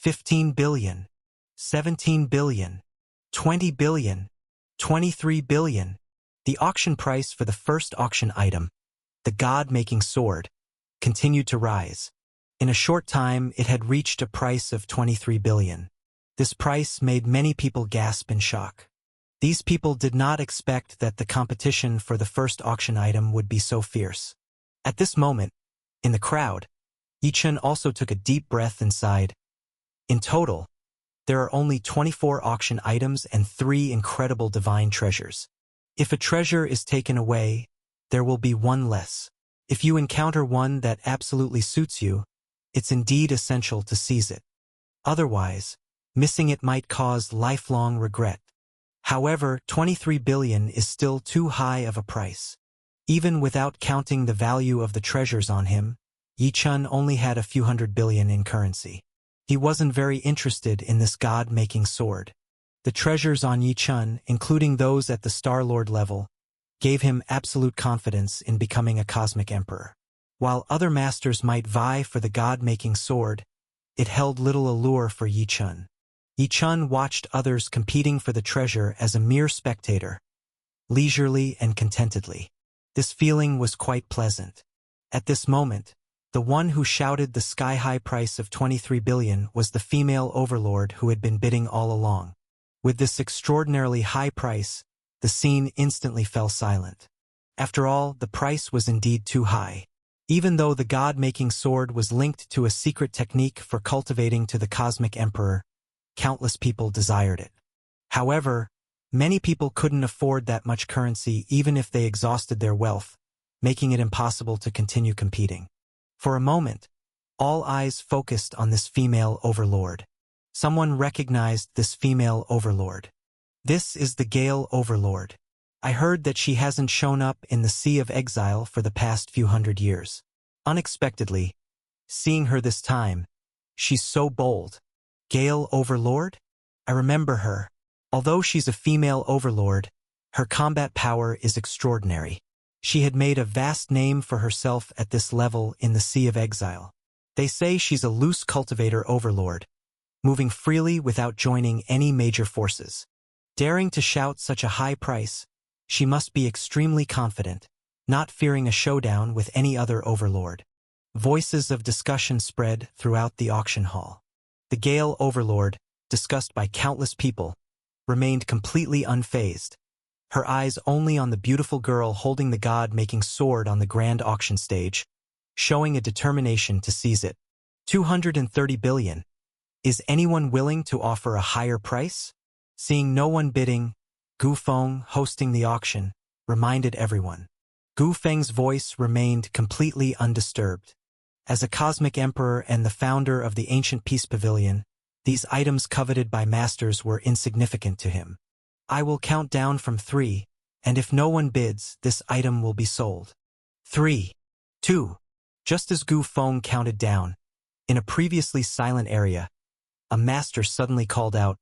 15 billion, 17 billion, 20 billion, 23 billion. The auction price for the first auction item, the god-making sword, continued to rise. In a short time, it had reached a price of 23 billion. This price made many people gasp in shock. These people did not expect that the competition for the first auction item would be so fierce. At this moment, in the crowd, Yichun also took a deep breath and sighed. In total, there are only 24 auction items and 3 incredible divine treasures. If a treasure is taken away, there will be one less. If you encounter one that absolutely suits you, it's indeed essential to seize it. Otherwise, missing it might cause lifelong regret. However, 23 billion is still too high of a price. Even without counting the value of the treasures on him, Yichun only had a few hundred billion in currency. He wasn't very interested in this god-making sword. The treasures on Yichun, including those at the Star Lord level, gave him absolute confidence in becoming a cosmic emperor. While other masters might vie for the god-making sword, it held little allure for Yichun. Yichun watched others competing for the treasure as a mere spectator, leisurely and contentedly. This feeling was quite pleasant. At this moment, the one who shouted the sky-high price of 23 billion was the female overlord who had been bidding all along. With this extraordinarily high price, the scene instantly fell silent. After all, the price was indeed too high. Even though the god-making sword was linked to a secret technique for cultivating to the cosmic emperor, countless people desired it. However, many people couldn't afford that much currency even if they exhausted their wealth, making it impossible to continue competing. For a moment, all eyes focused on this female overlord. Someone recognized this female overlord. This is the Gale Overlord. I heard that she hasn't shown up in the Sea of Exile for the past few hundred years. Unexpectedly, seeing her this time, she's so bold. Gale Overlord? I remember her. Although she's a female overlord, her combat power is extraordinary. She had made a vast name for herself at this level in the Sea of Exile. They say she's a loose cultivator overlord, moving freely without joining any major forces. Daring to shout such a high price, she must be extremely confident, not fearing a showdown with any other overlord. Voices of discussion spread throughout the auction hall. The Gale Overlord, discussed by countless people, remained completely unfazed, her eyes only on the beautiful girl holding the god-making sword on the grand auction stage, showing a determination to seize it. 230 billion. Is anyone willing to offer a higher price? Seeing no one bidding, Gu Feng, hosting the auction, reminded everyone. Gu Feng's voice remained completely undisturbed. As a cosmic emperor and the founder of the ancient peace pavilion, these items coveted by masters were insignificant to him. I will count down from 3, and if no one bids, this item will be sold. 3, 2. Just as Gu Feng counted down, in a previously silent area, a master suddenly called out,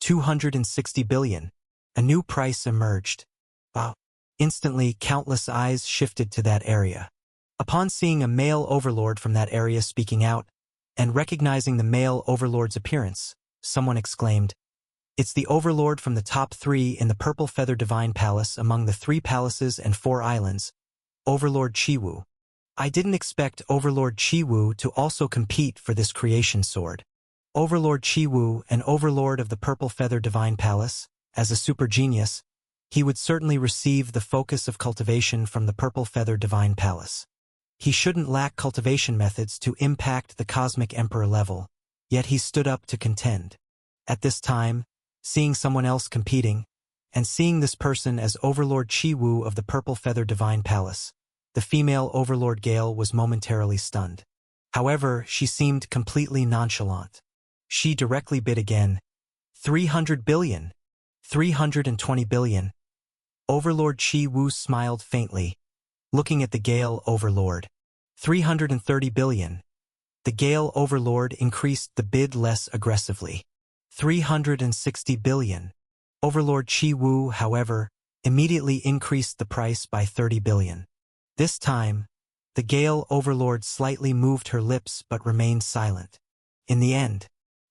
260 billion. A new price emerged. Wow. Instantly, countless eyes shifted to that area. Upon seeing a male overlord from that area speaking out, and recognizing the male overlord's appearance, someone exclaimed, "It's the overlord from the top 3 in the Purple Feather Divine Palace among the 3 palaces and 4 islands, Overlord Chiwu. I didn't expect Overlord Chiwu to also compete for this creation sword. Overlord Chiwu, an overlord of the Purple Feather Divine Palace, as a super genius, he would certainly receive the focus of cultivation from the Purple Feather Divine Palace. He shouldn't lack cultivation methods to impact the Cosmic Emperor level, yet he stood up to contend. At this time, seeing someone else competing, and seeing this person as Overlord Chiwu of the Purple Feather Divine Palace, the female Overlord Gale was momentarily stunned. However, she seemed completely nonchalant. She directly bid again. 300 billion. 320 billion. Overlord Chiwu smiled faintly, looking at the Gale Overlord. 330 billion. The Gale Overlord increased the bid less aggressively. 360 billion. Overlord Chiwu, however, immediately increased the price by 30 billion. This time, the Gale Overlord slightly moved her lips but remained silent. In the end,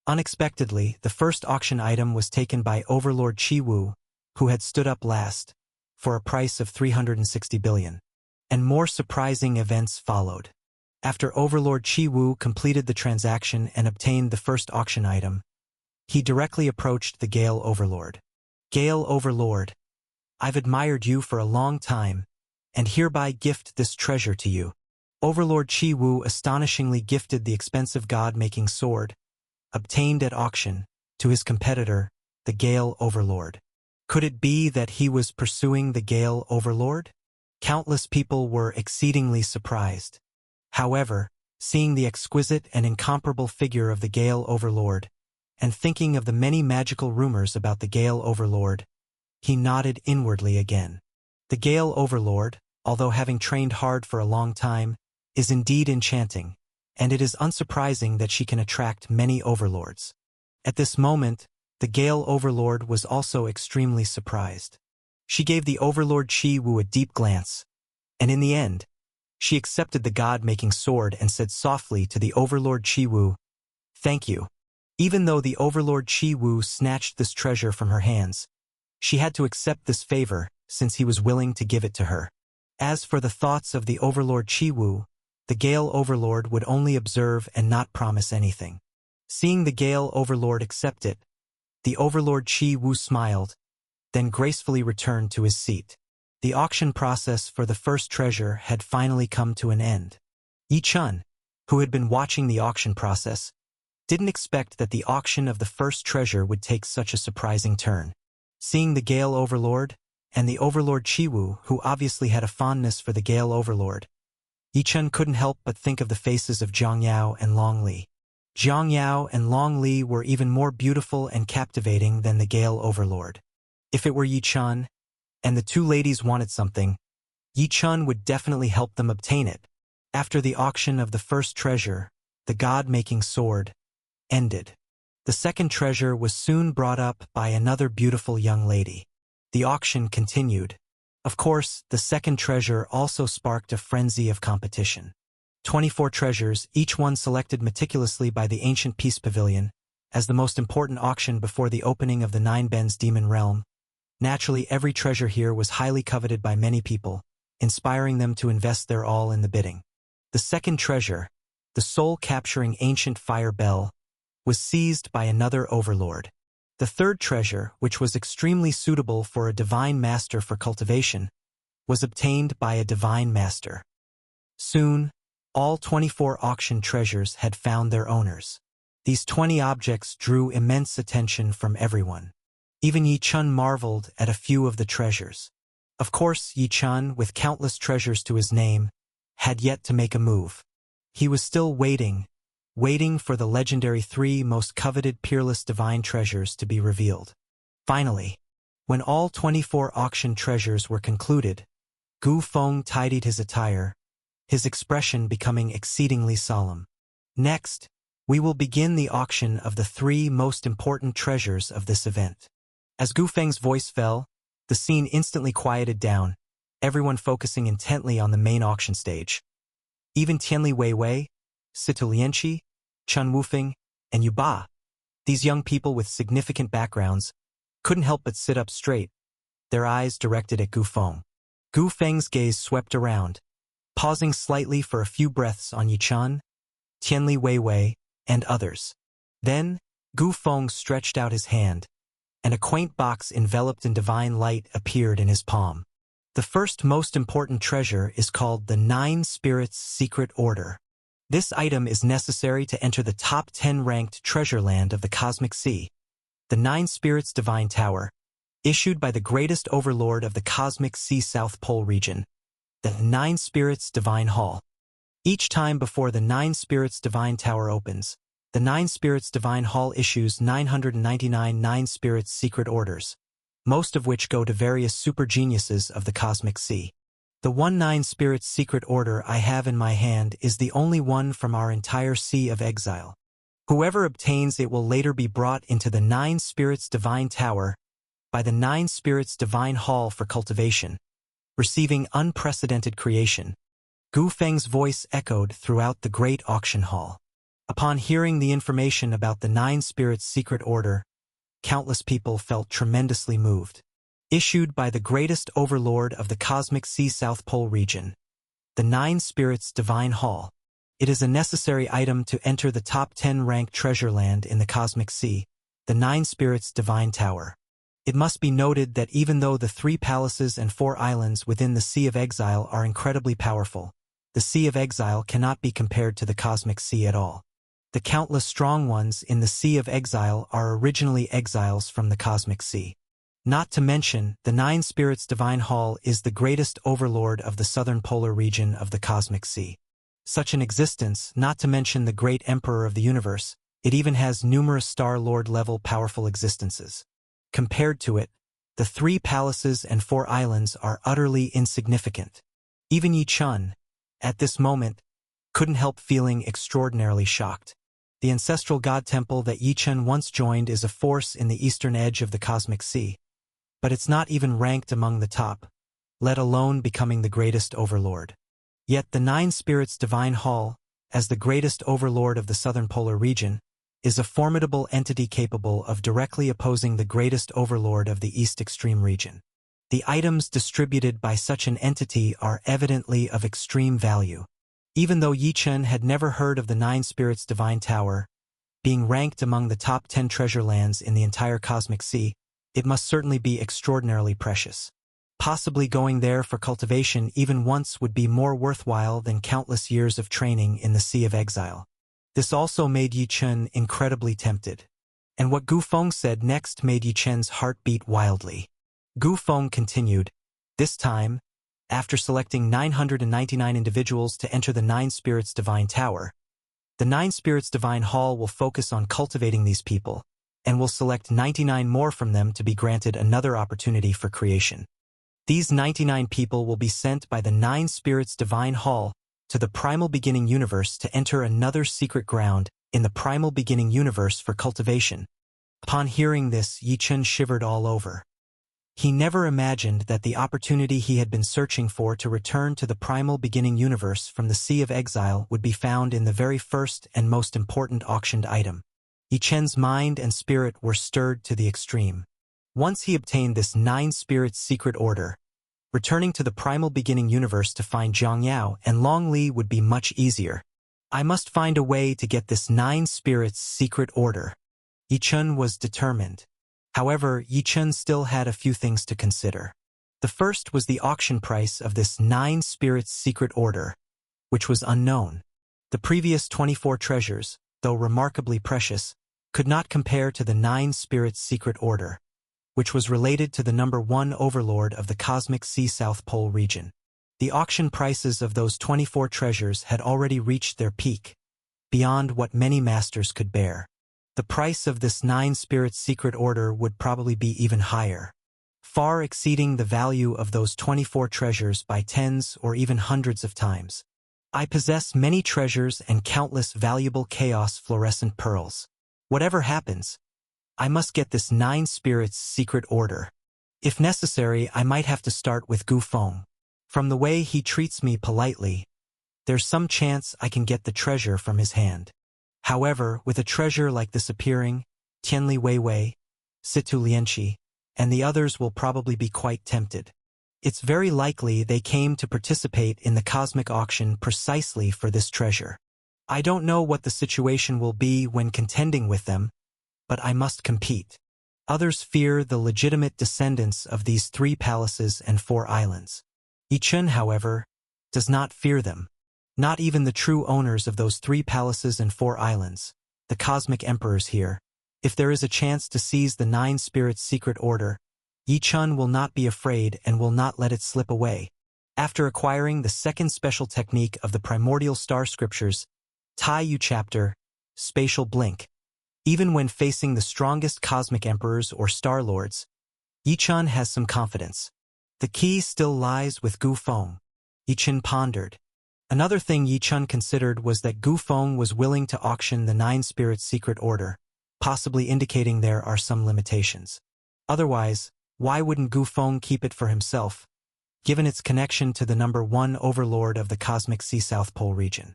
Unexpectedly, the first auction item was taken by Overlord Chi-Wu, who had stood up last, for a price of 360 billion. And more surprising events followed. After Overlord Chi-Wu completed the transaction and obtained the first auction item, he directly approached the Gale Overlord. Gale Overlord, I've admired you for a long time, and hereby gift this treasure to you. Overlord Chi-Wu astonishingly gifted the expensive god-making sword, obtained at auction, to his competitor, the Gale Overlord. Could it be that he was pursuing the Gale Overlord? Countless people were exceedingly surprised. However, seeing the exquisite and incomparable figure of the Gale Overlord, and thinking of the many magical rumors about the Gale Overlord, he nodded inwardly again. The Gale Overlord, although having trained hard for a long time, is indeed enchanting, and it is unsurprising that she can attract many overlords. At this moment, the Gale Overlord was also extremely surprised. She gave the Overlord Chi-Wu a deep glance, and in the end, she accepted the god-making sword and said softly to the Overlord Chi-Wu, "Thank you." Even though the Overlord Chi-Wu snatched this treasure from her hands, she had to accept this favor since he was willing to give it to her. As for the thoughts of the Overlord Chi-Wu, the Gale Overlord would only observe and not promise anything. Seeing the Gale Overlord accept it, the Overlord Chi-Wu smiled, then gracefully returned to his seat. The auction process for the first treasure had finally come to an end. Yi-chun, who had been watching the auction process, didn't expect that the auction of the first treasure would take such a surprising turn. Seeing the Gale Overlord, and the Overlord Chi-Wu, who obviously had a fondness for the Gale Overlord, Yi-chun couldn't help but think of the faces of Zhang Yao and Long Li. Zhang Yao and Long Li were even more beautiful and captivating than the Gale Overlord. If it were Yi-chun, and the two ladies wanted something, Yi-chun would definitely help them obtain it. After the auction of the first treasure, the god-making sword, ended. The second treasure was soon brought up by another beautiful young lady. The auction continued. Of course, the second treasure also sparked a frenzy of competition. 24 treasures, each one selected meticulously by the ancient Peace Pavilion, as the most important auction before the opening of the Nine Bends Demon Realm. Naturally, every treasure here was highly coveted by many people, inspiring them to invest their all in the bidding. The second treasure, the soul-capturing ancient fire bell, was seized by another overlord. The third treasure, which was extremely suitable for a divine master for cultivation, was obtained by a divine master. Soon, all 24 auction treasures had found their owners. These 20 objects drew immense attention from everyone. Even Yi-chun marveled at a few of the treasures. Of course, Yi-chun, with countless treasures to his name, had yet to make a move. He was still waiting for the legendary 3 most coveted peerless divine treasures to be revealed. Finally, when all 24 auction treasures were concluded, Gu Feng tidied his attire, his expression becoming exceedingly solemn. Next, we will begin the auction of the 3 most important treasures of this event. As Gu Feng's voice fell, the scene instantly quieted down, everyone focusing intently on the main auction stage. Even Tianli Weiwei, Sita Lianqi, Chun Wufeng, and Yu Ba, these young people with significant backgrounds, couldn't help but sit up straight, their eyes directed at Gu Feng. Gu Feng's gaze swept around, pausing slightly for a few breaths on Yi-chun, Tianli Weiwei, and others. Then, Gu Feng stretched out his hand, and a quaint box enveloped in divine light appeared in his palm. The first most important treasure is called the 9 Spirits Secret Order. This item is necessary to enter the top 10 ranked treasure land of the Cosmic Sea, the 9 Spirits Divine Tower, issued by the greatest overlord of the Cosmic Sea South Pole region, the 9 Spirits Divine Hall. Each time before the 9 Spirits Divine Tower opens, the 9 Spirits Divine Hall issues 999 9 Spirits Secret Orders, most of which go to various super geniuses of the Cosmic Sea. The 9 Spirits Secret Order I have in my hand is the only one from our entire Sea of Exile. Whoever obtains it will later be brought into the 9 Spirits Divine Tower by the 9 Spirits Divine Hall for cultivation, receiving unprecedented creation. Gu Feng's voice echoed throughout the great auction hall. Upon hearing the information about the Nine Spirits' secret order, countless people felt tremendously moved. Issued by the greatest overlord of the cosmic sea South Pole region, the Nine Spirits' Divine Hall. It is a necessary item to enter the top 10 ranked treasure land in the cosmic sea, the Nine Spirits' Divine Tower. It must be noted that even though the 3 palaces and 4 islands within the Sea of Exile are incredibly powerful, the Sea of Exile cannot be compared to the cosmic sea at all. The countless strong ones in the Sea of Exile are originally exiles from the cosmic sea. Not to mention, the Nine Spirits' Divine Hall is the greatest overlord of the southern polar region of the cosmic sea. Such an existence, not to mention the great emperor of the universe, it even has numerous Star Lord-level powerful existences. Compared to it, the 3 palaces and 4 islands are utterly insignificant. Even Yi Chun, at this moment, couldn't help feeling extraordinarily shocked. The ancestral god temple that Yi Chun once joined is a force in the eastern edge of the cosmic sea, but it's not even ranked among the top, let alone becoming the greatest overlord. Yet the Nine Spirits' Divine Hall, as the greatest overlord of the southern polar region, is a formidable entity capable of directly opposing the greatest overlord of the East Extreme region. The items distributed by such an entity are evidently of extreme value. Even though Yi Chun had never heard of the Nine Spirits' Divine Tower, being ranked among the top 10 treasure lands in the entire cosmic sea, it must certainly be extraordinarily precious. Possibly going there for cultivation even once would be more worthwhile than countless years of training in the Sea of Exile. This also made Yi Chun incredibly tempted. And what Gu Feng said next made Yi Chun's heart beat wildly. Gu Feng continued, this time, after selecting 999 individuals to enter the Nine Spirits' Divine Tower, the Nine Spirits' Divine Hall will focus on cultivating these people, and will select 99 more from them to be granted another opportunity for creation. These 99 people will be sent by the Nine Spirits' Divine Hall to the Primal Beginning Universe to enter another secret ground in the Primal Beginning Universe for cultivation. Upon hearing this, Yi Chun shivered all over. He never imagined that the opportunity he had been searching for to return to the Primal Beginning Universe from the Sea of Exile would be found in the very first and most important auctioned item. Yi Chun's mind and spirit were stirred to the extreme. Once he obtained this Nine Spirits' secret order, returning to the Primal Beginning Universe to find Zhang Yao and Long Li would be much easier. I must find a way to get this Nine Spirits' secret order. Yi Chun was determined. However, Yi Chun still had a few things to consider. The first was the auction price of this Nine Spirits' secret order, which was unknown. The previous 24 treasures, though remarkably precious, could not compare to the Nine Spirits' secret order, which was related to the number 1 overlord of the cosmic sea South Pole region. The auction prices of those 24 treasures had already reached their peak, beyond what many masters could bear. The price of this Nine Spirits' secret order would probably be even higher, far exceeding the value of those 24 treasures by tens or even hundreds of times. I possess many treasures and countless valuable chaos fluorescent pearls. Whatever happens, I must get this Nine Spirits' secret order. If necessary, I might have to start with Gu Feng. From the way he treats me politely, there's some chance I can get the treasure from his hand. However, with a treasure like this appearing, Tianli Weiwei, Situ Lianqi, and the others will probably be quite tempted. It's very likely they came to participate in the cosmic auction precisely for this treasure. I don't know what the situation will be when contending with them, but I must compete. Others fear the legitimate descendants of these 3 palaces and 4 islands. Yi Chun, however, does not fear them. Not even the true owners of those 3 palaces and 4 islands, the cosmic emperors here. If there is a chance to seize the Nine Spirits' secret order, Yi Chun will not be afraid and will not let it slip away. After acquiring the second special technique of the primordial star scriptures, Tai Yu chapter, Spatial Blink, even when facing the strongest cosmic emperors or star lords, Yi Chun has some confidence. The key still lies with Gu Feng. Yi Chun pondered. Another thing Yi Chun considered was that Gu Feng was willing to auction the Nine Spirits' secret order, possibly indicating there are some limitations. Otherwise, why wouldn't Gu Feng keep it for himself, given its connection to the number 1 overlord of the cosmic sea South Pole region?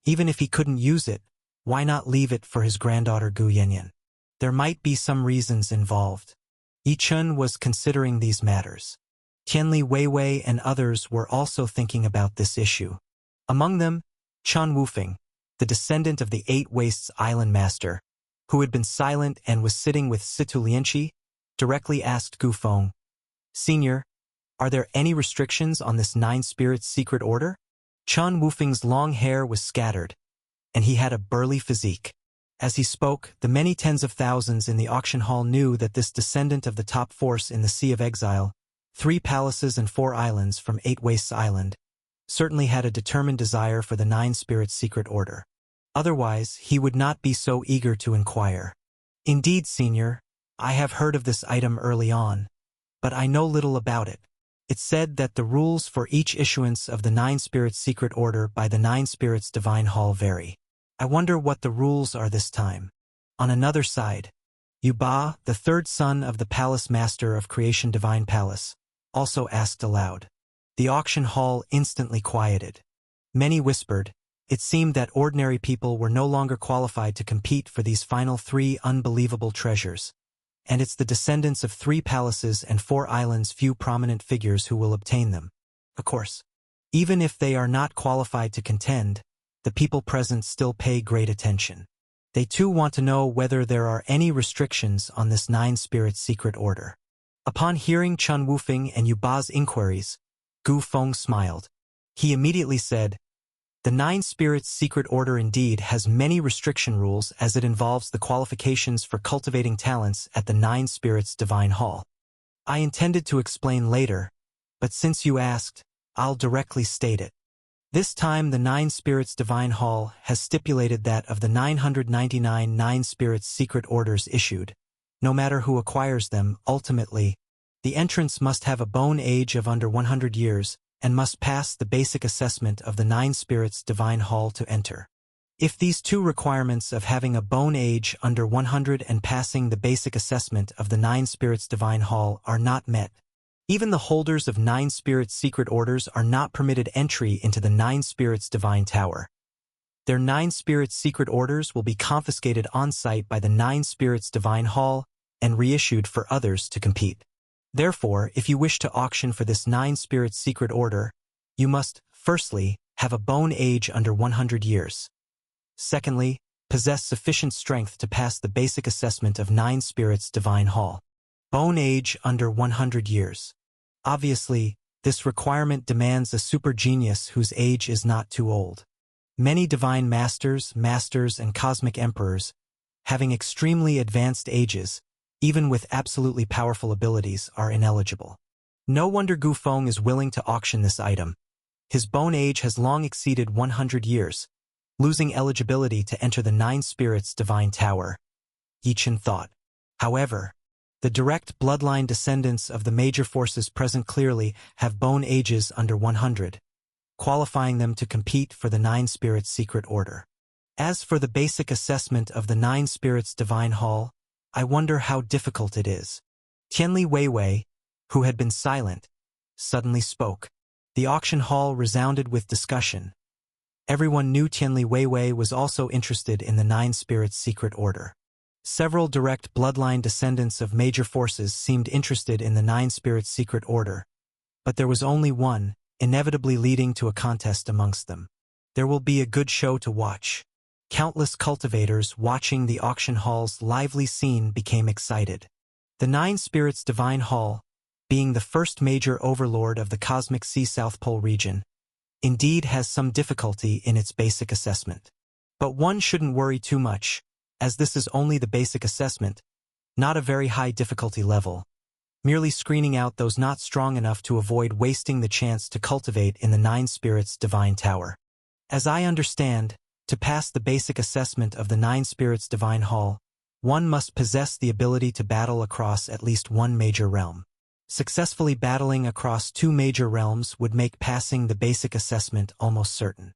Even if he couldn't use it, Why not leave it for his granddaughter Gu Yanyan? There might be some reasons involved. Yi Chun was considering these matters. Tianli Weiwei and others were also thinking about this issue. Among them, Chen Wufeng, the descendant of the Eight Wastes Island master, who had been silent and was sitting with Situ Lianqi, directly asked Gu Feng, "Senior, are there any restrictions on this Nine Spirits secret order?" Chen Wufeng's long hair was scattered, and he had a burly physique. As he spoke, the many tens of thousands in the auction hall knew that this descendant of the top force in the Sea of Exile, 3 palaces and 4 islands from Eight Wastes Island, certainly had a determined desire for the Nine Spirits secret order. Otherwise, he would not be so eager to inquire. "Indeed, Senior, I have heard of this item early on, but I know little about it. It's said that the rules for each issuance of the Nine Spirits secret order by the Nine Spirits Divine Hall vary. I wonder what the rules are this time." On another side, Yuba, the third son of the Palace Master of Creation Divine Palace, also asked aloud. The auction hall instantly quieted. Many whispered. It seemed that ordinary people were no longer qualified to compete for these final 3 unbelievable treasures. And it's the descendants of 3 palaces and 4 islands, few prominent figures, who will obtain them. Of course, even if they are not qualified to contend, the people present still pay great attention. They too want to know whether there are any restrictions on this Nine Spirits secret order. Upon hearing Chen Wufeng and Yuba's inquiries, Gu Feng smiled. He immediately said, "The Nine Spirits secret order indeed has many restriction rules, as it involves the qualifications for cultivating talents at the Nine Spirits Divine Hall. I intended to explain later, but since you asked, I'll directly state it. This time the Nine Spirits Divine Hall has stipulated that of the 999 Nine Spirits secret orders issued, no matter who acquires them, ultimately, the entrants must have a bone age of under 100 years and must pass the basic assessment of the Nine Spirits Divine Hall to enter. If these 2 requirements of having a bone age under 100 and passing the basic assessment of the Nine Spirits Divine Hall are not met, even the holders of Nine Spirits secret orders are not permitted entry into the Nine Spirits Divine Tower. Their Nine Spirits secret orders will be confiscated on-site by the Nine Spirits Divine Hall and reissued for others to compete. Therefore, if you wish to auction for this Nine Spirits secret order, you must, firstly, have a bone age under 100 years. Secondly, possess sufficient strength to pass the basic assessment of Nine Spirits Divine Hall. Bone age under 100 years. Obviously, this requirement demands a super genius whose age is not too old. Many divine masters, and cosmic emperors, having extremely advanced ages, even with absolutely powerful abilities, are ineligible. No wonder Gu Feng is willing to auction this item. His bone age has long exceeded 100 years, losing eligibility to enter the Nine Spirits Divine Tower, Yi Chun thought. However, the direct bloodline descendants of the major forces present clearly have bone ages under 100, qualifying them to compete for the Nine Spirits secret order. As for the basic assessment of the Nine Spirits Divine Hall, I wonder how difficult it is. Tianli Weiwei, who had been silent, suddenly spoke. The auction hall resounded with discussion. Everyone knew Tianli Weiwei was also interested in the Nine Spirits secret order. Several direct bloodline descendants of major forces seemed interested in the Nine Spirits secret order, but there was only one, inevitably leading to a contest amongst them. There will be a good show to watch. Countless cultivators watching the auction hall's lively scene became excited. The Nine Spirits Divine Hall, being the first major overlord of the Cosmic Sea South Pole region, indeed has some difficulty in its basic assessment. But one shouldn't worry too much, as this is only the basic assessment, not a very high difficulty level, merely screening out those not strong enough to avoid wasting the chance to cultivate in the Nine Spirits Divine Tower. As I understand, to pass the basic assessment of the Nine Spirits Divine Hall, one must possess the ability to battle across at least one major realm. Successfully battling across 2 major realms would make passing the basic assessment almost certain.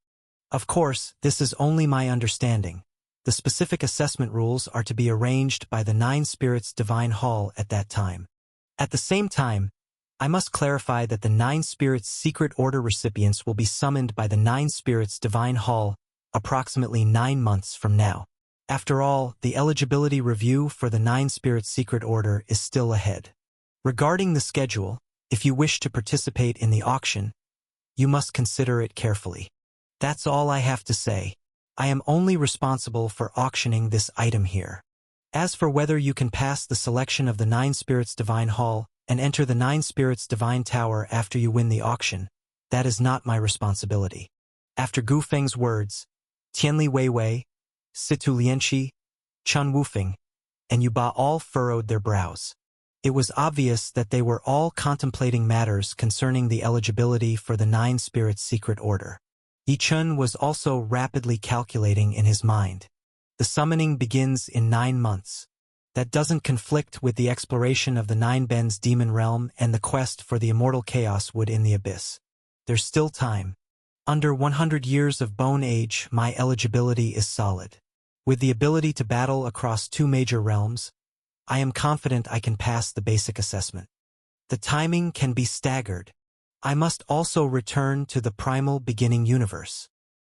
Of course, this is only my understanding. The specific assessment rules are to be arranged by the Nine Spirits Divine Hall at that time. At the same time, I must clarify that the Nine Spirits secret order recipients will be summoned by the Nine Spirits Divine Hall approximately 9 months from now. After all, the eligibility review for the Nine Spirits Secret Order is still ahead. Regarding the schedule, if you wish to participate in the auction, you must consider it carefully. That's all I have to say. I am only responsible for auctioning this item here. As for whether you can pass the selection of the Nine Spirits Divine Hall and enter the Nine Spirits Divine Tower after you win the auction, that is not my responsibility. After Gu Feng's words, Tianli Weiwei, Situ Lianqi, Chun Wufeng, and Yuba all furrowed their brows. It was obvious that they were all contemplating matters concerning the eligibility for the Nine Spirits Secret Order. Yi Chun was also rapidly calculating in his mind. The summoning begins in 9 months. That doesn't conflict with the exploration of the Nine Ben's demon realm and the quest for the immortal chaos wood in the abyss. There's still time. Under 100 years of Bone Age, my eligibility is solid. With the ability to battle across 2 major realms, I am confident I can pass the basic assessment. The timing can be staggered. I must also return to the primal beginning universe.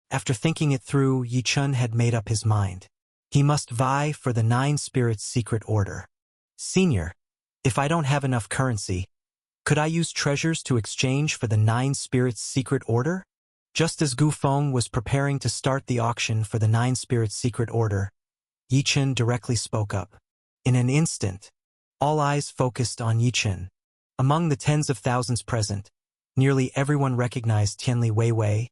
After thinking it through, Yi Chun had made up his mind. He must vie for the Nine Spirits Secret Order. Senior, if I don't have enough currency, could I use treasures to exchange for the Nine Spirits Secret Order? Just as Gu Feng was preparing to start the auction for the Nine Spirits Secret Order, Yi Chun directly spoke up. In an instant, all eyes focused on Yi Chun. Among the tens of thousands present, nearly everyone recognized Tianli Weiwei,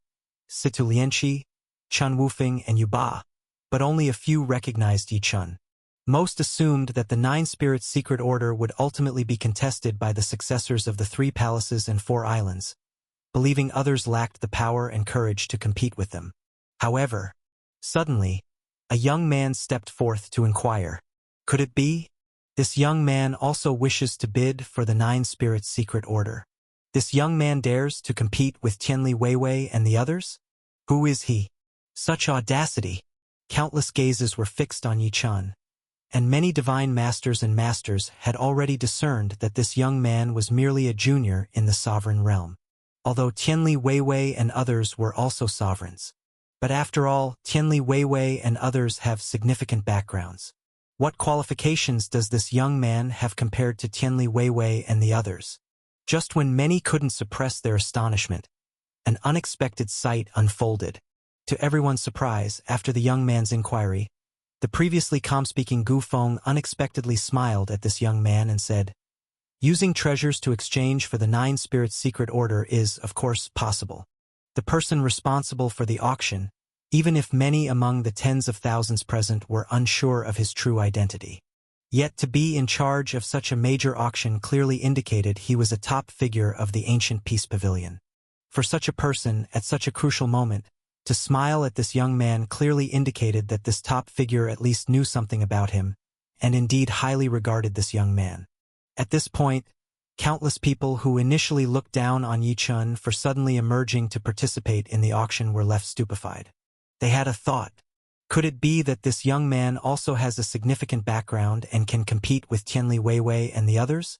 Situ Lianqi, Chun Wufeng, and Yuba, but only a few recognized Yi Chun. Most assumed that the Nine Spirits Secret Order would ultimately be contested by the successors of the 3 palaces and 4 islands, believing others lacked the power and courage to compete with them. However, suddenly, a young man stepped forth to inquire. Could it be? This young man also wishes to bid for the Nine Spirits Secret Order. This young man dares to compete with Tianli Weiwei and the others? Who is he? Such audacity! Countless gazes were fixed on Yi Chun, and many divine masters and masters had already discerned that this young man was merely a junior in the sovereign realm. Although Tianli Weiwei and others were also sovereigns. But after all, Tianli Weiwei and others have significant backgrounds. What qualifications does this young man have compared to Tianli Weiwei and the others? Just when many couldn't suppress their astonishment, an unexpected sight unfolded. To everyone's surprise, after the young man's inquiry, the previously calm-speaking Gu Feng unexpectedly smiled at this young man and said, "Using treasures to exchange for the Nine Spirits Secret Order is, of course, possible. The person responsible for the auction, even if many among the tens of thousands present were unsure of his true identity. Yet to be in charge of such a major auction clearly indicated he was a top figure of the ancient Peace Pavilion. For such a person, at such a crucial moment, to smile at this young man clearly indicated that this top figure at least knew something about him, and indeed highly regarded this young man. At this point, countless people who initially looked down on Yi Chun for suddenly emerging to participate in the auction were left stupefied. They had a thought. Could it be that this young man also has a significant background and can compete with Tianli Weiwei and the others?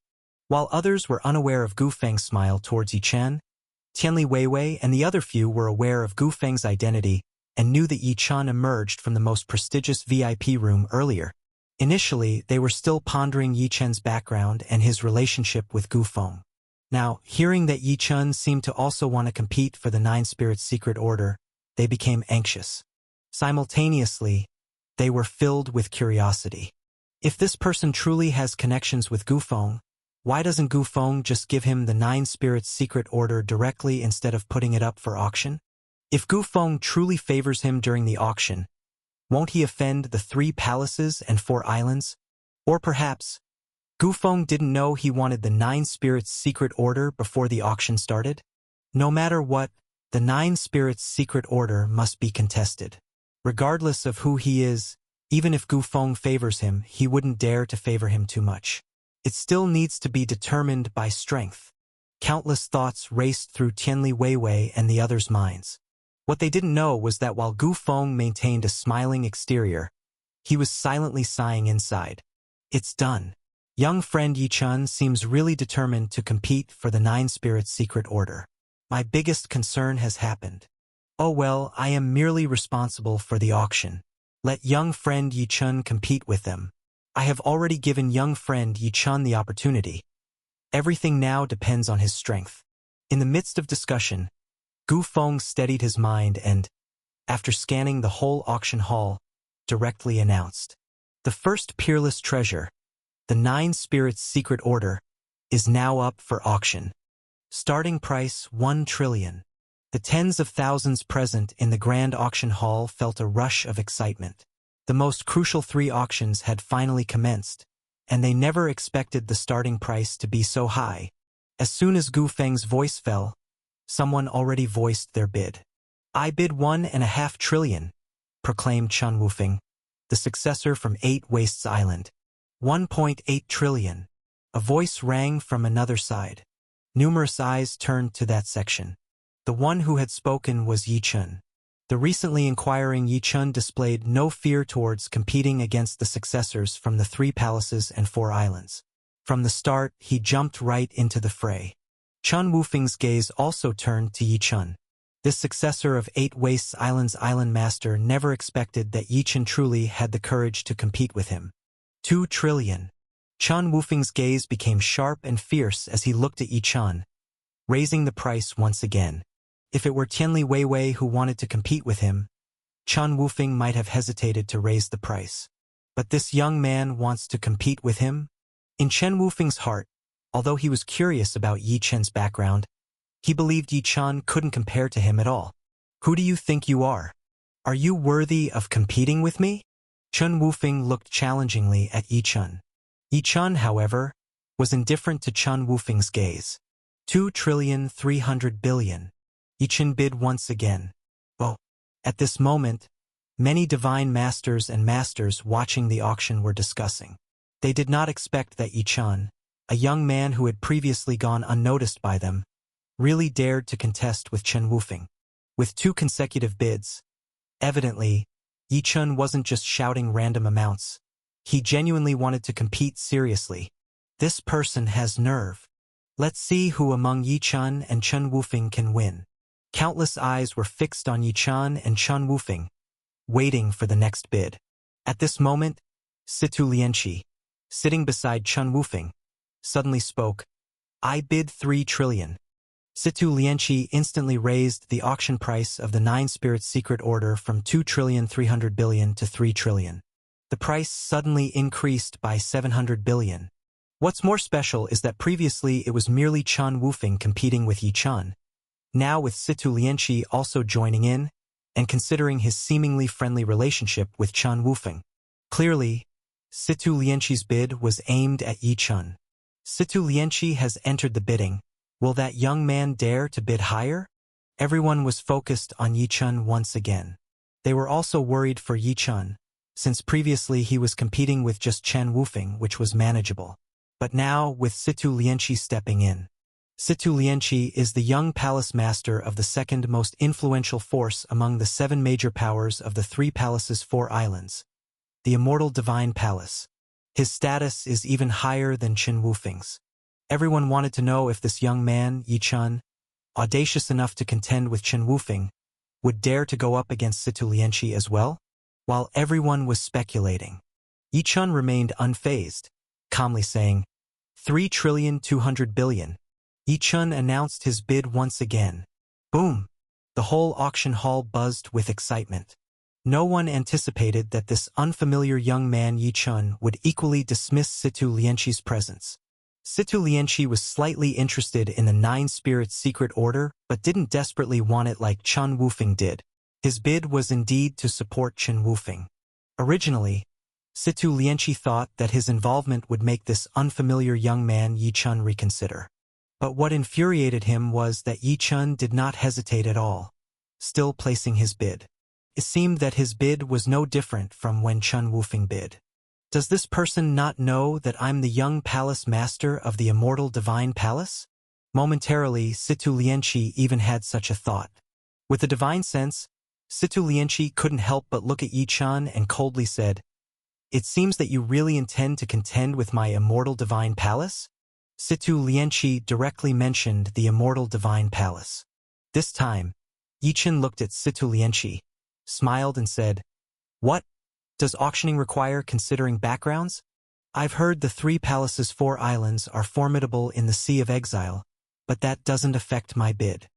While others were unaware of Gu Feng's smile towards Yi Chun, Tianli Weiwei and the other few were aware of Gu Feng's identity and knew that Yi Chun emerged from the most prestigious VIP room earlier. Initially, they were still pondering Yi Chun's background and his relationship with Gu Feng. Now, hearing that Yi Chun seemed to also want to compete for the Nine Spirits Secret Order, they became anxious. Simultaneously, they were filled with curiosity. If this person truly has connections with Gu Feng, why doesn't Gu Feng just give him the Nine Spirits Secret Order directly instead of putting it up for auction? If Gu Feng truly favors him during the auction, won't he offend the 3 palaces and 4 islands? Or perhaps, Gu Feng didn't know he wanted the Nine Spirits Secret Order before the auction started? No matter what, the Nine Spirits Secret Order must be contested. Regardless of who he is, even if Gu Feng favors him, he wouldn't dare to favor him too much. It still needs to be determined by strength. Countless thoughts raced through Tianli Weiwei and the others' minds. What they didn't know was that while Gu Feng maintained a smiling exterior, he was silently sighing inside. It's done. Young friend Yi Chun seems really determined to compete for the Nine Spirits Secret Order. My biggest concern has happened. "Oh well, I am merely responsible for the auction. Let young friend Yi Chun compete with them. I have already given young friend Yi Chun the opportunity. Everything now depends on his strength." In the midst of discussion, Gu Feng steadied his mind and, after scanning the whole auction hall, directly announced, "The first peerless treasure, the Nine Spirits Secret Order, is now up for auction. Starting price 1 trillion. The tens of thousands present in the grand auction hall felt a rush of excitement. The most crucial 3 auctions had finally commenced, and they never expected the starting price to be so high. As soon as Gu Feng's voice fell, someone already voiced their bid. "I bid 1.5 trillion, proclaimed Chun Wufeng, the successor from 8 Wastes Island. 1.8 trillion. A voice rang from another side. Numerous eyes turned to that section. The one who had spoken was Yi Chun. The recently inquiring Yi Chun displayed no fear towards competing against the successors from the 3 palaces and 4 islands. From the start, he jumped right into the fray. Chun Wufeng's gaze also turned to Yi Chun. This successor of 8 Wastes Island's island master never expected that Yi Chun truly had the courage to compete with him. 2 trillion. Chun Wufeng's gaze became sharp and fierce as he looked at Yi Chun, raising the price once again. If it were Tianli Weiwei who wanted to compete with him, Chun Wufeng might have hesitated to raise the price. But this young man wants to compete with him? In Chen Wufeng's heart, although he was curious about Yi Chen's background, he believed Yi Chun couldn't compare to him at all. "Who do you think you are? Are you worthy of competing with me?" Chun Wufeng looked challengingly at Yi Chun. Yi Chun, however, was indifferent to Chun Wufeng's gaze. 2.3 trillion. Yi Chun bid once again. Oh, at this moment, many divine masters and masters watching the auction were discussing. They did not expect that Yi Chun, a young man who had previously gone unnoticed by them, really dared to contest with Chen Wufeng. With 2 consecutive bids, evidently, Yi Chun wasn't just shouting random amounts. He genuinely wanted to compete seriously. This person has nerve. Let's see who among Yi Chun and Chen Wufeng can win. Countless eyes were fixed on Yi Chun and Chun Wufeng, waiting for the next bid. At this moment, Situ Lianqi, sitting beside Chun Wufeng, suddenly spoke, "I bid 3 trillion. Situ Lianqi instantly raised the auction price of the 9 Spirits Secret Order from 2.3 trillion to 3 trillion. The price suddenly increased by 700 billion. What's more special is that previously it was merely Chun Wufeng competing with Yi Chun. Now with Situ Lianqi also joining in, and considering his seemingly friendly relationship with Chun Wufeng. Clearly, Situ Lianqi's bid was aimed at Yi Chun. Situ Lianqi has entered the bidding. Will that young man dare to bid higher? Everyone was focused on Yi Chun once again. They were also worried for Yi Chun, since previously he was competing with just Chen Wufeng, which was manageable. But now, with Situ Lianqi stepping in. Situ Lianqi is the young palace master of the 2nd most influential force among the 7 major powers of the 3 palaces' 4 islands, the immortal divine palace. His status is even higher than Chen Wufeng's. Everyone wanted to know if this young man, Yi Chun, audacious enough to contend with Chen Wufeng, would dare to go up against Situ Lianqi as well? While everyone was speculating, Yi Chun remained unfazed, calmly saying, 3.2 trillion. Yi Chun announced his bid once again. Boom! The whole auction hall buzzed with excitement. No one anticipated that this unfamiliar young man Yi Chun would equally dismiss Situ Lianqi's presence. Situ Lianqi was slightly interested in the 9 Spirits Secret Order, but didn't desperately want it like Chun Wufeng did. His bid was indeed to support Chen Wufeng. Originally, Situ Lianqi thought that his involvement would make this unfamiliar young man Yi Chun reconsider. But what infuriated him was that Yi Chun did not hesitate at all, still placing his bid. It seemed that his bid was no different from when Chun Wufeng bid. Does this person not know that I'm the young palace master of the immortal divine palace? Momentarily, Situ Lianqi even had such a thought. With a divine sense, Situ Lianqi couldn't help but look at Yi Chun and coldly said, "It seems that you really intend to contend with my immortal divine palace?" Situ Lianqi directly mentioned the immortal divine palace. This time, Yichen looked at Situ Lianqi, smiled and said, "What? Does auctioning require considering backgrounds? I've heard the 3 palaces 4 islands are formidable in the Sea of Exile, but that doesn't affect my bid.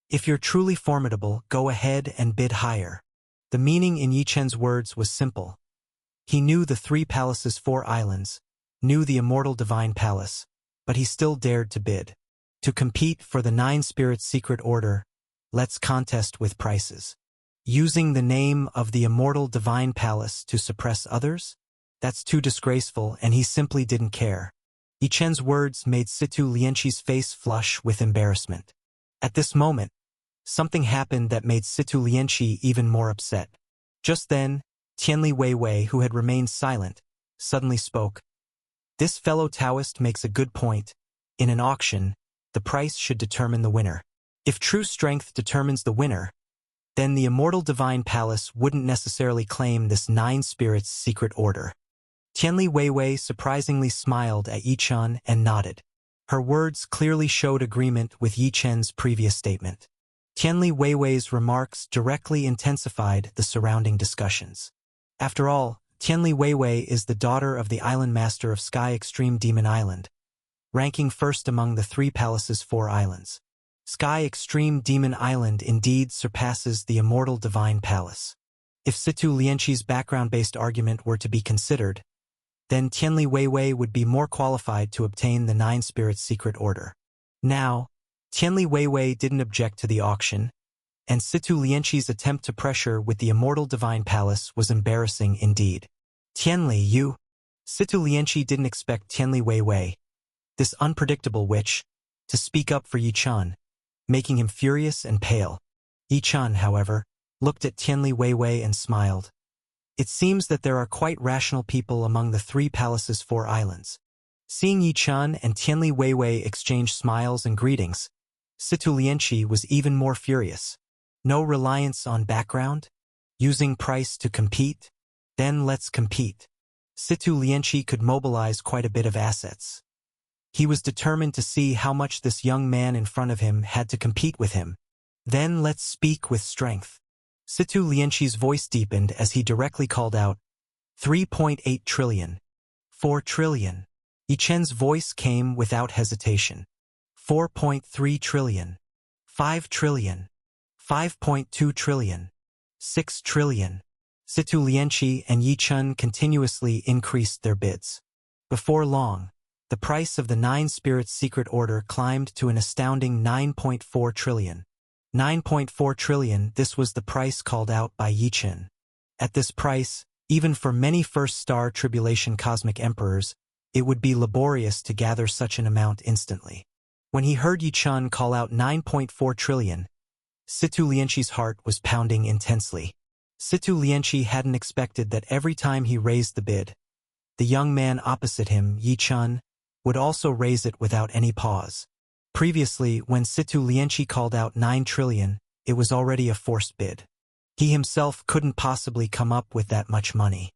If you're truly formidable, go ahead and bid higher." The meaning in Yichen's words was simple. He knew the 3 palaces 4 islands, knew the immortal divine palace, but he still dared to bid. To compete for the 9 spirits secret order, let's contest with prices. Using the name of the immortal divine palace to suppress others? That's too disgraceful, and he simply didn't care. Yichen's words made Situ Lianqi's face flush with embarrassment. At this moment, something happened that made Situ Lianqi even more upset. Just then, Tianli Weiwei, who had remained silent, suddenly spoke. "This fellow Taoist makes a good point. In an auction, the price should determine the winner. If true strength determines the winner, then the immortal divine palace wouldn't necessarily claim this 9 spirits secret order." Tianli Weiwei surprisingly smiled at Yichen and nodded. Her words clearly showed agreement with Yichen's previous statement. Tianli Weiwei's remarks directly intensified the surrounding discussions. After all, Tianli Weiwei is the daughter of the island master of Sky Extreme Demon Island, ranking first among the 3 palaces 4 islands. Sky Extreme Demon Island indeed surpasses the immortal divine palace. If Situ Lianqi's background-based argument were to be considered, then Tianli Weiwei would be more qualified to obtain the 9 spirits secret order. Now, Tianli Weiwei didn't object to the auction, and Situ Lianqi's attempt to pressure with the immortal divine palace was embarrassing indeed. "Tianli, you..." Situ Lianqi didn't expect Tianli Weiwei, this unpredictable witch, to speak up for Yichen, making him furious and pale. Yichen, however, looked at Tianli Weiwei and smiled. It seems that there are quite rational people among the 3 palaces 4 islands. Seeing Yichen and Tianli Weiwei exchange smiles and greetings, Situ Lianqi was even more furious. No reliance on background? Using price to compete? Then let's compete. Situ Lianqi could mobilize quite a bit of assets. He was determined to see how much this young man in front of him had to compete with him. Then let's speak with strength. Situ Lianqi's voice deepened as he directly called out, 3.8 trillion. 4 trillion. Yichen's voice came without hesitation. 4.3 trillion. 5 trillion. 5.2 trillion. 6 trillion. Situ Lianqi and Yichen continuously increased their bids. Before long, the price of the 9 spirits secret order climbed to an astounding 9.4 trillion. 9.4 trillion, this was the price called out by Yichen. At this price, even for many first-star tribulation cosmic emperors, it would be laborious to gather such an amount instantly. When he heard Yichen call out 9.4 trillion, Situ Lianqi's heart was pounding intensely. Situ Lianqi hadn't expected that every time he raised the bid, the young man opposite him, Yichen, would also raise it without any pause. Previously, when Situ Lianqi called out 9 trillion, it was already a forced bid. He himself couldn't possibly come up with that much money.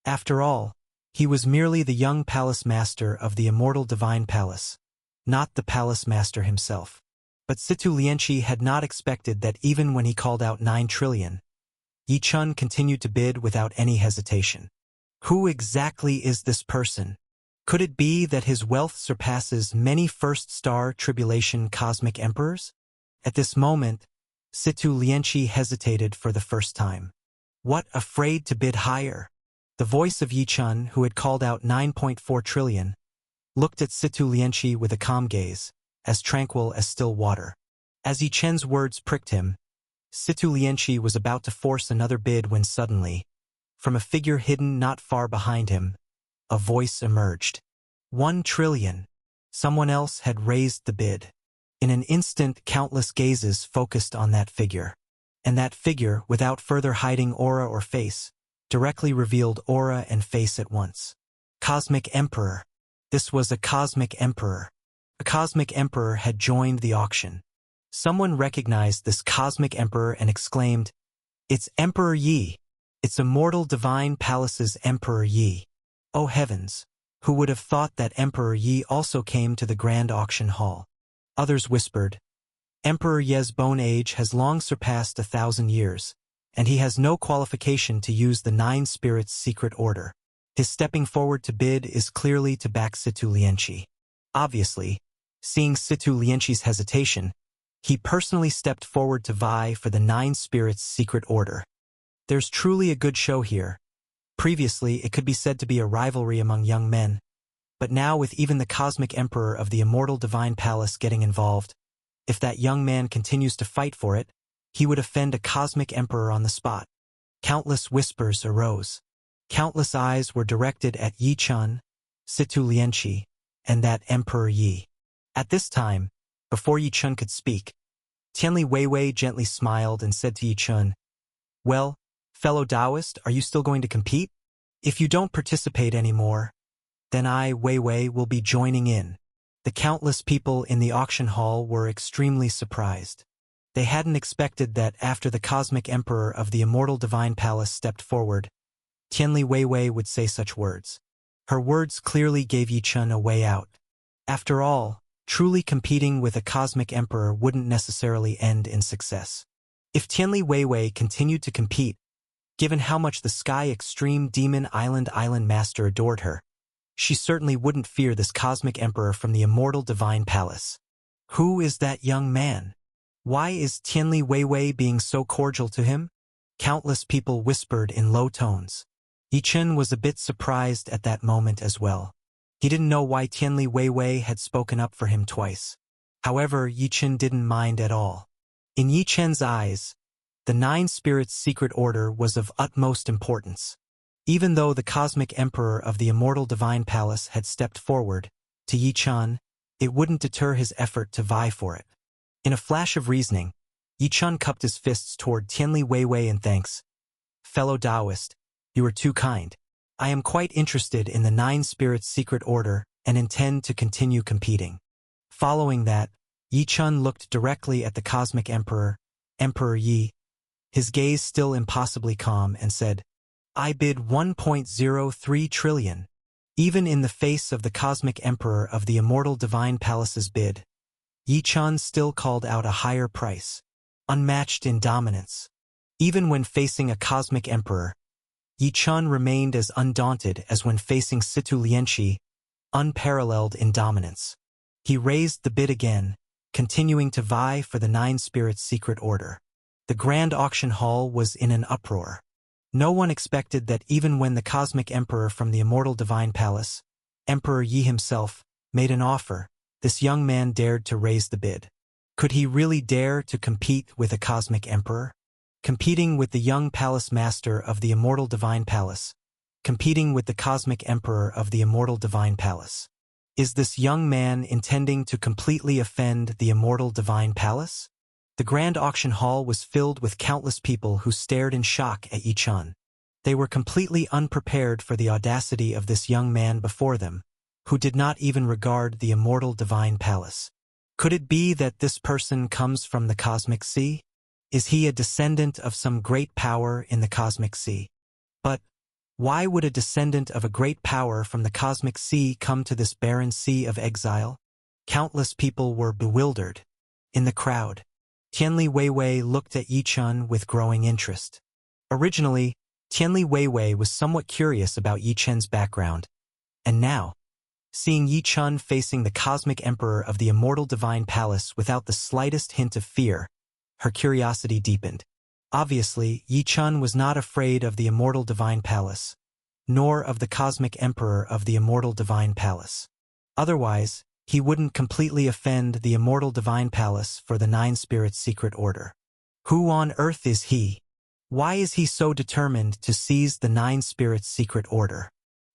After all, he was merely the young palace master of the immortal divine palace, not the palace master himself. But Situ Lianqi had not expected that even when he called out 9 trillion, Yichen continued to bid without any hesitation. Who exactly is this person? Could it be that his wealth surpasses many first-star tribulation cosmic emperors? At this moment, Situ Lianqi hesitated for the first time. What, afraid to bid higher? The voice of Yichen, who had called out 9.4 trillion, looked at Situ Lianqi with a calm gaze, as tranquil as still water. As Yichen's words pricked him, Situ Lianqi was about to force another bid when suddenly, from a figure hidden not far behind him, a voice emerged. 1 trillion. Someone else had raised the bid. In an instant, countless gazes focused on that figure. And that figure, without further hiding aura or face, directly revealed aura and face at once. Cosmic Emperor. This was a Cosmic Emperor. A Cosmic Emperor had joined the auction. Someone recognized this Cosmic Emperor and exclaimed, "It's Emperor Yi. It's Immortal Divine Palace's Emperor Yi." Oh heavens! Who would have thought that Emperor Yi also came to the Grand Auction Hall? Others whispered, Emperor Ye's bone age has long surpassed 1,000 years, and he has no qualification to use the Nine Spirits' secret order. His stepping forward to bid is clearly to back Situ Lianqi. Obviously, seeing Situ Lianqi's hesitation, he personally stepped forward to vie for the Nine Spirits' secret order. There's truly a good show here. Previously, it could be said to be a rivalry among young men, but now with even the Cosmic Emperor of the Immortal Divine Palace getting involved, if that young man continues to fight for it, he would offend a Cosmic Emperor on the spot. Countless whispers arose. Countless eyes were directed at Yi Chun, Situ Lianqi, and that Emperor Yi. At this time, before Yi Chun could speak, Tianli Weiwei gently smiled and said to Yi Chun, "Well, fellow Taoist, are you still going to compete? If you don't participate anymore, then I, Weiwei, will be joining in." The countless people in the auction hall were extremely surprised. They hadn't expected that after the Cosmic Emperor of the Immortal Divine Palace stepped forward, Tianli Weiwei would say such words. Her words clearly gave Yi Chun a way out. After all, truly competing with a Cosmic Emperor wouldn't necessarily end in success. If Tianli Weiwei continued to compete, given how much the Sky Extreme Demon Island Master adored her, she certainly wouldn't fear this Cosmic Emperor from the Immortal Divine Palace. Who is that young man? Why is Tianli Weiwei being so cordial to him? Countless people whispered in low tones. Yi Chun was a bit surprised at that moment as well. He didn't know why Tianli Weiwei had spoken up for him twice. However, Yi Chun didn't mind at all. In Yi Chun's eyes, the Nine Spirits' secret order was of utmost importance. Even though the Cosmic Emperor of the Immortal Divine Palace had stepped forward, to Yi Chun, it wouldn't deter his effort to vie for it. In a flash of reasoning, Yi Chun cupped his fists toward Tianli Weiwei in thanks. "Fellow Taoist, you are too kind. I am quite interested in the Nine Spirits' secret order and intend to continue competing." Following that, Yi Chun looked directly at the Cosmic Emperor, Emperor Yi, his gaze still impossibly calm, and said, "I bid 1.03 trillion. Even in the face of the Cosmic Emperor of the Immortal Divine Palace's bid, Yi Chun still called out a higher price, unmatched in dominance. Even when facing a Cosmic Emperor, Yi Chun remained as undaunted as when facing Situ Lianqi, unparalleled in dominance. He raised the bid again, continuing to vie for the Nine Spirits' secret order. The Grand Auction Hall was in an uproar. No one expected that even when the Cosmic Emperor from the Immortal Divine Palace, Emperor Yi himself, made an offer, this young man dared to raise the bid. Could he really dare to compete with a Cosmic Emperor? Competing with the young Palace Master of the Immortal Divine Palace, competing with the Cosmic Emperor of the Immortal Divine Palace. Is this young man intending to completely offend the Immortal Divine Palace? The Grand Auction Hall was filled with countless people who stared in shock at Yi Chun. They were completely unprepared for the audacity of this young man before them, who did not even regard the Immortal Divine Palace. Could it be that this person comes from the Cosmic Sea? Is he a descendant of some great power in the Cosmic Sea? But why would a descendant of a great power from the Cosmic Sea come to this barren sea of exile? Countless people were bewildered. In the crowd, Tianli Weiwei looked at Yi Chun with growing interest. Originally, Tianli Weiwei was somewhat curious about Yi Chun's background, and now, seeing Yi Chun facing the Cosmic Emperor of the Immortal Divine Palace without the slightest hint of fear, her curiosity deepened. Obviously, Yi Chun was not afraid of the Immortal Divine Palace, nor of the Cosmic Emperor of the Immortal Divine Palace. Otherwise, he wouldn't completely offend the Immortal Divine Palace for the Nine Spirits' secret order. Who on earth is he? Why is he so determined to seize the Nine Spirits' secret order?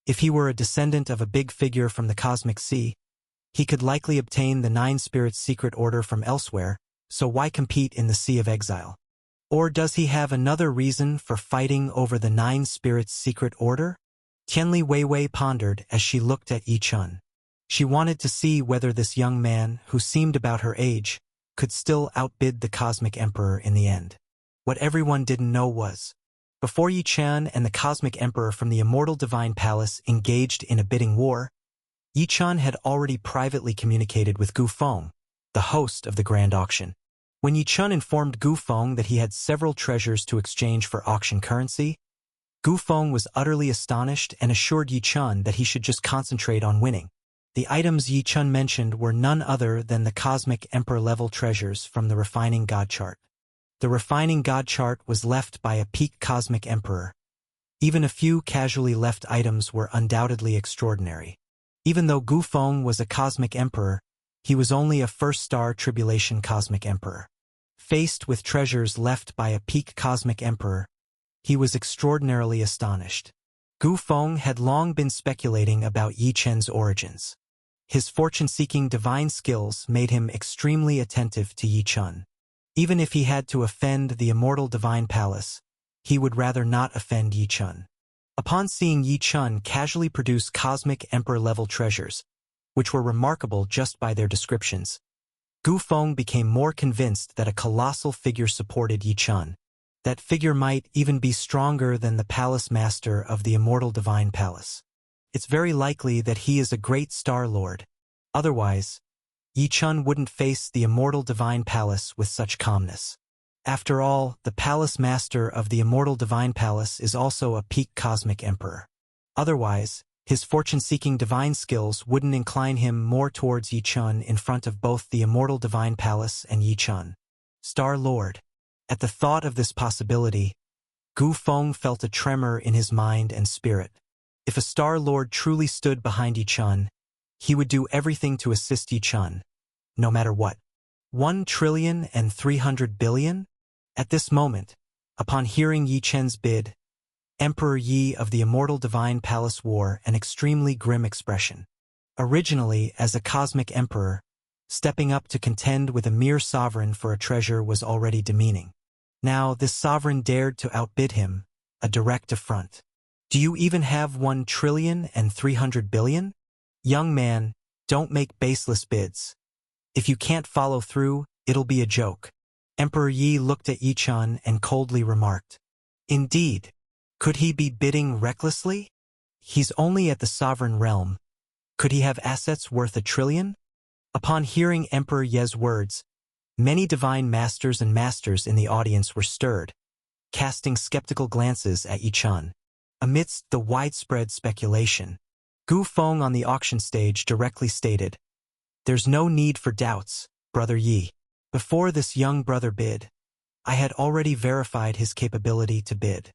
If he were a descendant of a big figure from the Cosmic Sea, he could likely obtain the Nine Spirits' secret order from elsewhere, so why compete in the Sea of Exile? Or does he have another reason for fighting over the Nine Spirits' secret order? Tianli Weiwei pondered as she looked at Yi Chun. She wanted to see whether this young man, who seemed about her age, could still outbid the Cosmic Emperor in the end. What everyone didn't know was, before Yi Chun and the Cosmic Emperor from the Immortal Divine Palace engaged in a bidding war, Yi Chun had already privately communicated with Gu Feng, the host of the Grand Auction. When Yi Chun informed Gu Feng that he had several treasures to exchange for auction currency, Gu Feng was utterly astonished and assured Yi Chun that he should just concentrate on winning. The items Yi Chun mentioned were none other than the Cosmic Emperor-level treasures from the Refining God chart. The Refining God chart was left by a peak Cosmic Emperor. Even a few casually left items were undoubtedly extraordinary. Even though Gu Feng was a Cosmic Emperor, he was only a first-star Tribulation Cosmic Emperor. Faced with treasures left by a peak Cosmic Emperor, he was extraordinarily astonished. Gu Feng had long been speculating about Yi Chen's origins. His fortune-seeking divine skills made him extremely attentive to Yi Chun. Even if he had to offend the immortal divine palace, he would rather not offend Yi Chun. Upon seeing Yi Chun casually produce Cosmic Emperor-level treasures, which were remarkable just by their descriptions, Gu Feng became more convinced that a colossal figure supported Yi Chun. That figure might even be stronger than the palace master of the immortal divine palace. It's very likely that he is a great star lord. Otherwise, Yi Chun wouldn't face the immortal divine palace with such calmness. After all, the palace master of the immortal divine palace is also a peak cosmic emperor. Otherwise, his fortune-seeking divine skills wouldn't incline him more towards Yi Chun in front of both the immortal divine palace and Yi Chun. Star Lord. At the thought of this possibility, Gu Feng felt a tremor in his mind and spirit. If a Star Lord truly stood behind Yi Chun, he would do everything to assist Yi Chun, no matter what. 1,300 billion? At this moment, upon hearing Yi Chen's bid, Emperor Yi of the Immortal Divine Palace wore an extremely grim expression. Originally, as a cosmic emperor, stepping up to contend with a mere sovereign for a treasure was already demeaning. Now, this sovereign dared to outbid him, a direct affront. Do you even have 1,300 billion? Young man, don't make baseless bids. If you can't follow through, it'll be a joke. Emperor Yi looked at Yi Chun and coldly remarked. Indeed. Could he be bidding recklessly? He's only at the sovereign realm. Could he have assets worth 1 trillion? Upon hearing Emperor Ye's words, many divine masters and masters in the audience were stirred, casting skeptical glances at Yi Chun. Amidst the widespread speculation, Gu Feng on the auction stage directly stated, "There's no need for doubts, Brother Yi. Before this young brother bid, I had already verified his capability to bid.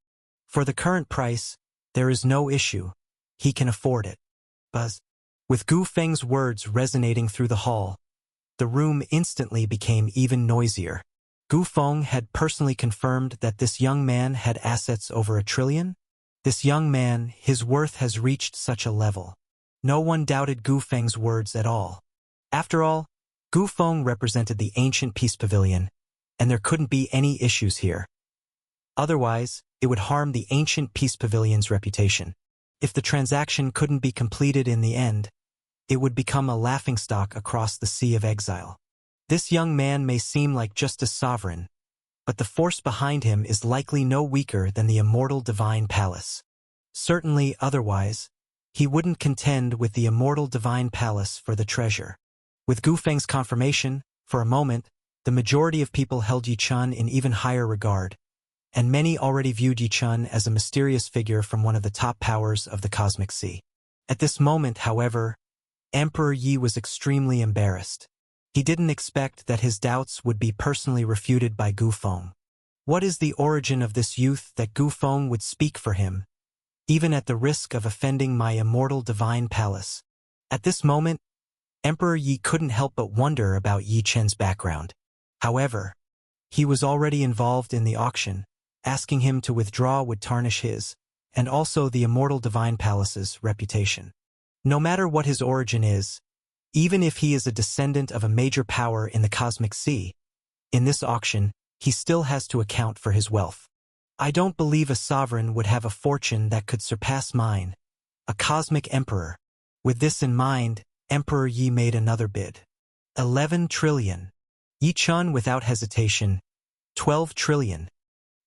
For the current price, there is no issue. He can afford it." Buzz. With Gu Feng's words resonating through the hall, the room instantly became even noisier. Gu Feng had personally confirmed that this young man had assets over 1 trillion. This young man, his worth has reached such a level. No one doubted Gu Feng's words at all. After all, Gu Feng represented the ancient peace pavilion, and there couldn't be any issues here. Otherwise, it would harm the ancient peace pavilion's reputation. If the transaction couldn't be completed in the end, it would become a laughingstock across the sea of exile. This young man may seem like just a sovereign, but the force behind him is likely no weaker than the immortal divine palace. Certainly, otherwise, he wouldn't contend with the immortal divine palace for the treasure. With Gu Feng's confirmation, for a moment, the majority of people held Yi Chun in even higher regard, and many already viewed Yi Chun as a mysterious figure from one of the top powers of the cosmic sea. At this moment, however, Emperor Yi was extremely embarrassed. He didn't expect that his doubts would be personally refuted by Gu Feng. What is the origin of this youth that Gu Feng would speak for him, even at the risk of offending my immortal divine palace? At this moment, Emperor Yi couldn't help but wonder about Yi Chen's background. However, he was already involved in the auction. Asking him to withdraw would tarnish his, and also the immortal divine palace's, reputation. No matter what his origin is, even if he is a descendant of a major power in the cosmic sea, in this auction, he still has to account for his wealth. I don't believe a sovereign would have a fortune that could surpass mine, a cosmic emperor. With this in mind, Emperor Yi made another bid. 11 trillion. Yi Chun without hesitation. 12 trillion.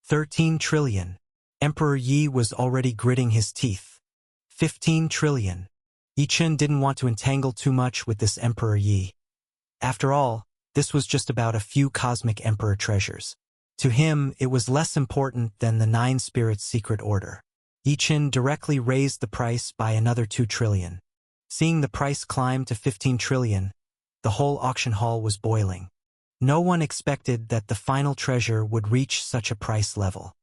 13 trillion. Emperor Yi was already gritting his teeth. 15 trillion. Yi Chun didn't want to entangle too much with this Emperor Yi. After all, This was just about a few cosmic emperor treasures. To him, it was less important than the 9 spirits' secret order. Yi-Chin directly raised the price by another 2 trillion. Seeing the price climb to 15 trillion, the whole auction hall was boiling. No one expected that the final treasure would reach such a price level.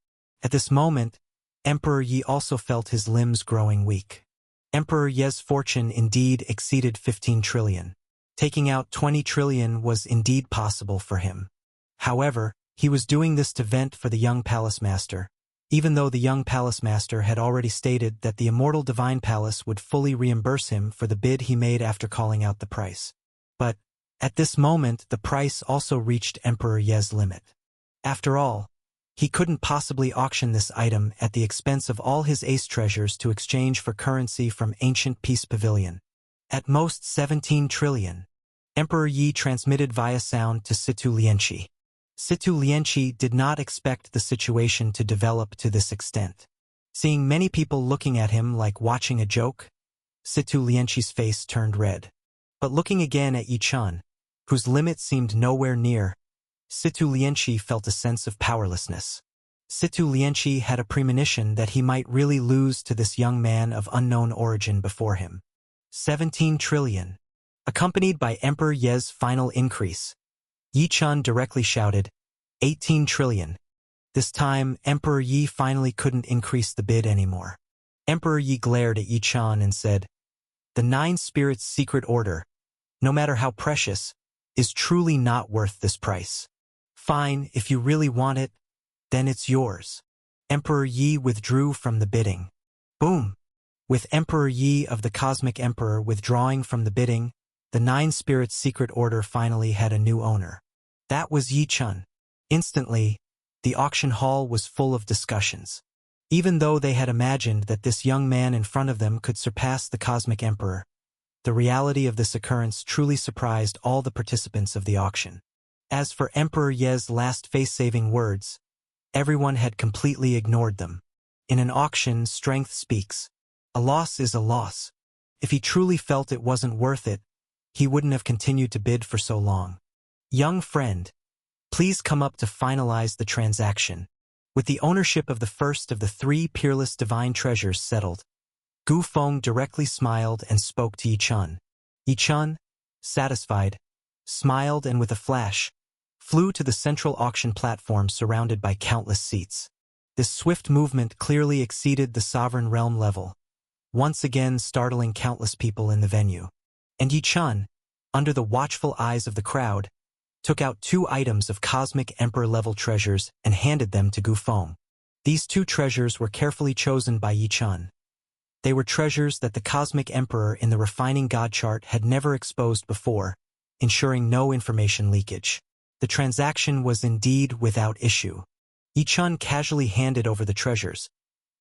At this moment, Emperor Yi also felt his limbs growing weak. Emperor Ye's fortune indeed exceeded 15 trillion. Taking out 20 trillion was indeed possible for him. However, he was doing this to vent for the young palace master, even though the young palace master had already stated that the immortal divine palace would fully reimburse him for the bid he made after calling out the price. But, at this moment, the price also reached Emperor Ye's limit. After all, he couldn't possibly auction this item at the expense of all his ace treasures to exchange for currency from ancient Peace Pavilion. At most 17 trillion. Emperor Yi transmitted via sound to Situ Lianqi. Situ Lianqi did not expect the situation to develop to this extent. Seeing many people looking at him like watching a joke, Situ Lianqi's face turned red. But looking again at Yi-Chan, whose limit seemed nowhere near, Situ Lianqi felt a sense of powerlessness. Situ Lianqi had a premonition that he might really lose to this young man of unknown origin before him. 17 trillion. Accompanied by Emperor Ye's final increase, Yi-Chan directly shouted, 18 trillion. This time, Emperor Yi finally couldn't increase the bid anymore. Emperor Yi glared at Yi-Chan and said, the 9 spirits' secret order, no matter how precious, is truly not worth this price. Fine, if you really want it, then it's yours. Emperor Yi withdrew from the bidding. Boom! With Emperor Yi of the Cosmic Emperor withdrawing from the bidding, the 9 spirits' secret order finally had a new owner. That was Yi-Chan. Instantly, the auction hall was full of discussions. Even though they had imagined that this young man in front of them could surpass the Cosmic Emperor, the reality of this occurrence truly surprised all the participants of the auction. As for Emperor Ye's last face-saving words, everyone had completely ignored them. In an auction, strength speaks. A loss is a loss. If he truly felt it wasn't worth it, he wouldn't have continued to bid for so long. Young friend, please come up to finalize the transaction. With the ownership of the first of the 3 peerless divine treasures settled, Gu Feng directly smiled and spoke to Yi-Chan. Yi-Chan, satisfied, smiled and with a flash, flew to the central auction platform surrounded by countless seats. This swift movement clearly exceeded the sovereign realm level, once again startling countless people in the venue. And Yi-Chan, under the watchful eyes of the crowd, took out 2 items of cosmic emperor-level treasures and handed them to Gu Feng. These 2 treasures were carefully chosen by Yi-Chan. They were treasures that the cosmic emperor in the refining god chart had never exposed before, ensuring no information leakage. The transaction was indeed without issue. Yi-Chan casually handed over the treasures,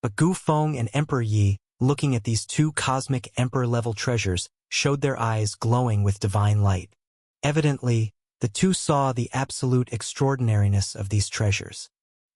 but Gu Feng and Emperor Yi, looking at these 2 cosmic emperor-level treasures, showed their eyes glowing with divine light. Evidently, the 2 saw the absolute extraordinariness of these treasures.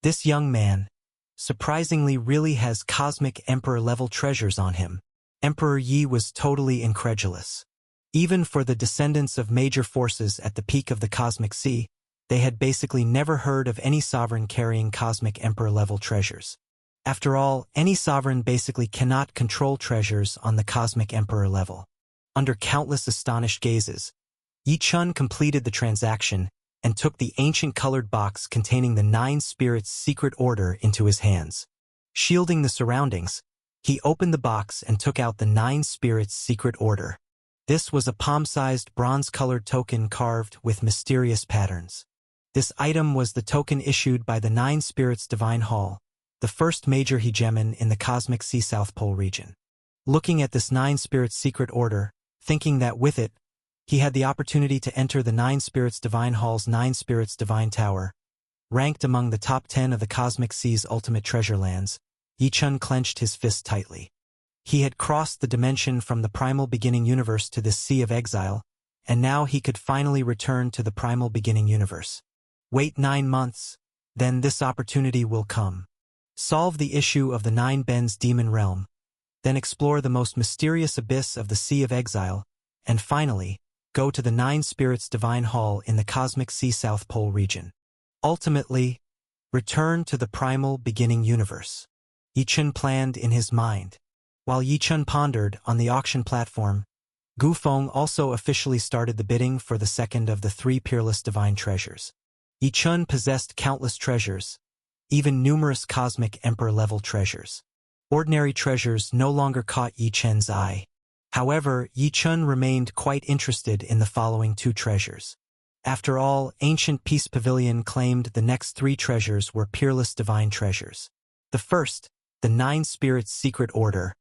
This young man, surprisingly, really has cosmic emperor-level treasures on him. Emperor Yi was totally incredulous. Even for the descendants of major forces at the peak of the cosmic sea, they had basically never heard of any sovereign carrying cosmic emperor-level treasures. After all, any sovereign basically cannot control treasures on the cosmic emperor level. Under countless astonished gazes, Yi-Chan completed the transaction and took the ancient colored box containing the 9 spirits' secret order into his hands. Shielding the surroundings, he opened the box and took out the 9 spirits' secret order. This was a palm-sized bronze-colored token carved with mysterious patterns. This item was the token issued by the 9 spirits' divine hall, the first major hegemon in the cosmic sea South Pole region. Looking at this 9 spirits' secret order, thinking that with it, he had the opportunity to enter the 9 spirits' divine hall's 9 spirits' divine tower, ranked among the top 10 of the cosmic sea's ultimate treasure lands, Yi-Chan clenched his fist tightly. He had crossed the dimension from the primal beginning universe to this sea of exile, and now he could finally return to the primal beginning universe. Wait 9 months, then this opportunity will come. Solve the issue of the 9 Ben's demon realm, then explore the most mysterious abyss of the Sea of Exile, and finally, go to the Nine Spirits Divine Hall in the Cosmic Sea South Pole region. Ultimately, return to the primal beginning universe. Yichun planned in his mind. While Yichun pondered on the auction platform, Gu Feng also officially started the bidding for the second of the three peerless divine treasures. Yichun possessed countless treasures, even numerous cosmic emperor-level treasures. Ordinary treasures no longer caught Yichun's eye. However, Yichun remained quite interested in the following two treasures. After all, Ancient Peace Pavilion claimed the next three treasures were peerless divine treasures. The first, the Nine Spirits Secret Order,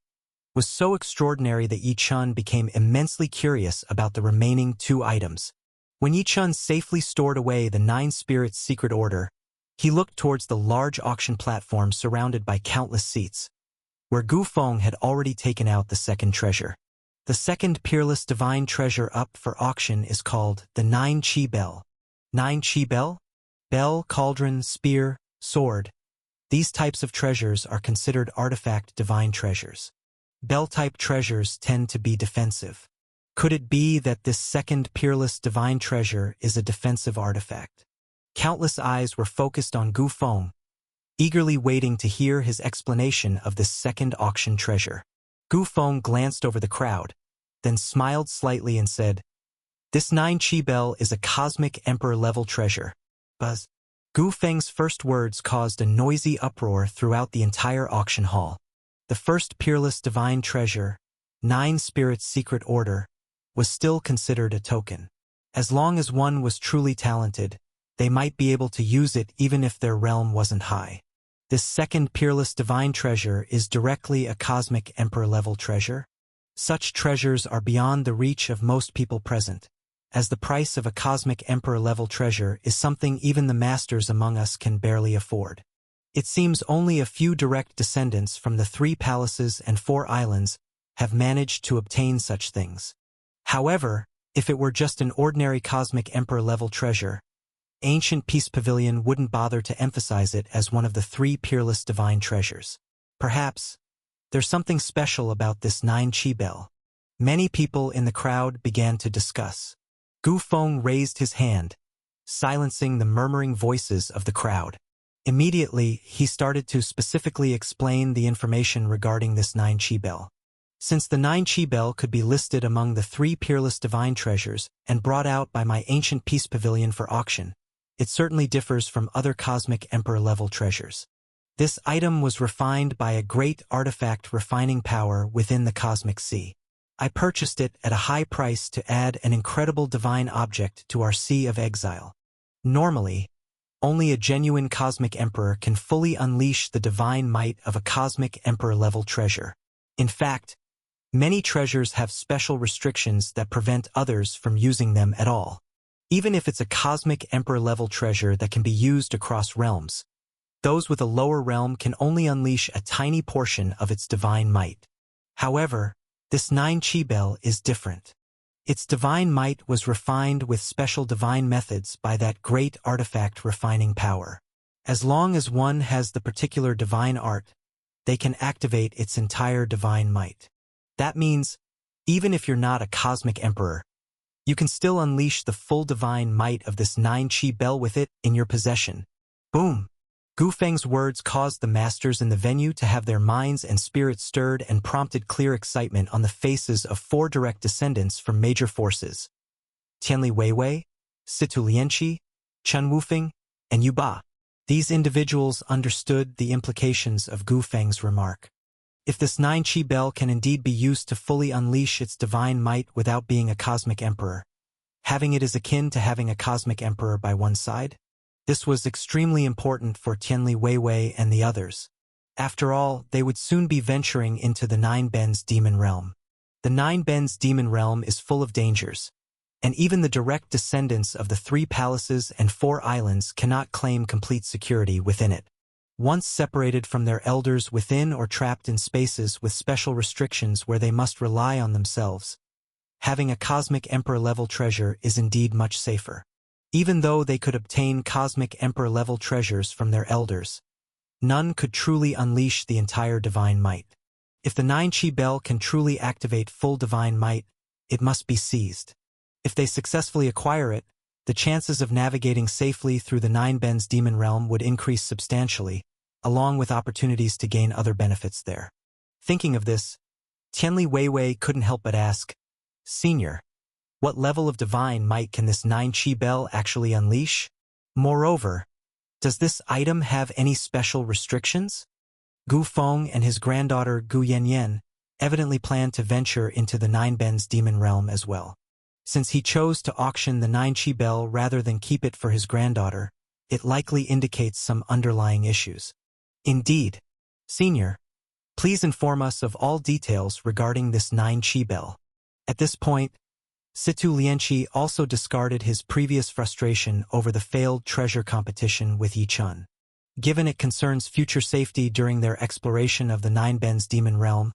was so extraordinary that Yichun became immensely curious about the remaining two items. When Yichun safely stored away the Nine Spirits Secret Order, he looked towards the large auction platform surrounded by countless seats, where Gu Feng had already taken out the second treasure. The second peerless divine treasure up for auction is called the Nine Chi Bell. Nine Chi Bell? Bell, cauldron, spear, sword. These types of treasures are considered artifact divine treasures. Bell-type treasures tend to be defensive. Could it be that this second peerless divine treasure is a defensive artifact? Countless eyes were focused on Gu Feng, eagerly waiting to hear his explanation of this second auction treasure. Gu Feng glanced over the crowd, then smiled slightly and said, "This Nine Chi Bell is a cosmic emperor-level treasure." Buzz. Gu Feng's first words caused a noisy uproar throughout the entire auction hall. The first peerless divine treasure, Nine Spirits Secret Order, was still considered a token. As long as one was truly talented, they might be able to use it even if their realm wasn't high. This second peerless divine treasure is directly a cosmic emperor-level treasure. Such treasures are beyond the reach of most people present, as the price of a cosmic emperor-level treasure is something even the masters among us can barely afford. It seems only a few direct descendants from the three palaces and four islands have managed to obtain such things. However, if it were just an ordinary cosmic emperor-level treasure, Ancient Peace Pavilion wouldn't bother to emphasize it as one of the three peerless divine treasures. Perhaps there's something special about this Nine Chi Bell. Many people in the crowd began to discuss. Gu Feng raised his hand, silencing the murmuring voices of the crowd. Immediately, he started to specifically explain the information regarding this Nine Chi Bell. Since the Nine Chi Bell could be listed among the three peerless divine treasures and brought out by my Ancient Peace Pavilion for auction, it certainly differs from other cosmic emperor-level treasures. This item was refined by a great artifact refining power within the cosmic sea. I purchased it at a high price to add an incredible divine object to our Sea of Exile. Normally, only a genuine cosmic emperor can fully unleash the divine might of a cosmic emperor-level treasure. In fact, many treasures have special restrictions that prevent others from using them at all. Even if it's a cosmic emperor-level treasure that can be used across realms, those with a lower realm can only unleash a tiny portion of its divine might. However, this Nine Chi Bell is different. Its divine might was refined with special divine methods by that great artifact refining power. As long as one has the particular divine art, they can activate its entire divine might. That means, even if you're not a cosmic emperor, you can still unleash the full divine might of this Nine Chi Bell with it in your possession. Boom! Gu Feng's words caused the masters in the venue to have their minds and spirits stirred and prompted clear excitement on the faces of four direct descendants from major forces: Tianli Weiwei, Situ Lianqi, Chen Wufeng, and Yu Ba. These individuals understood the implications of Gu Feng's remark. If this Nine Chi Bell can indeed be used to fully unleash its divine might without being a cosmic emperor, having it is akin to having a cosmic emperor by one side. This was extremely important for Tianli Weiwei and the others. After all, they would soon be venturing into the Nine Bens Demon Realm. The Nine Bens Demon Realm is full of dangers, and even the direct descendants of the three palaces and four islands cannot claim complete security within it. Once separated from their elders within or trapped in spaces with special restrictions where they must rely on themselves, having a cosmic emperor-level treasure is indeed much safer. Even though they could obtain cosmic emperor-level treasures from their elders, none could truly unleash the entire divine might. If the Nine Chi Bell can truly activate full divine might, it must be seized. If they successfully acquire it, the chances of navigating safely through the Nine Bends demon realm would increase substantially, along with opportunities to gain other benefits there. Thinking of this, Tianli Weiwei couldn't help but ask, Senior, what level of divine might can this 9 Chi bell actually unleash? Moreover, does this item have any special restrictions? Gu Feng and his granddaughter Gu Yanyan evidently planned to venture into the Nine Bends demon realm as well. Since he chose to auction the 9 Chi bell rather than keep it for his granddaughter, it likely indicates some underlying issues. Indeed, Senior, please inform us of all details regarding this 9 Chi bell. At this point, Situ Lianqi also discarded his previous frustration over the failed treasure competition with Yi Chun. Given it concerns future safety during their exploration of the Nine Bends demon realm,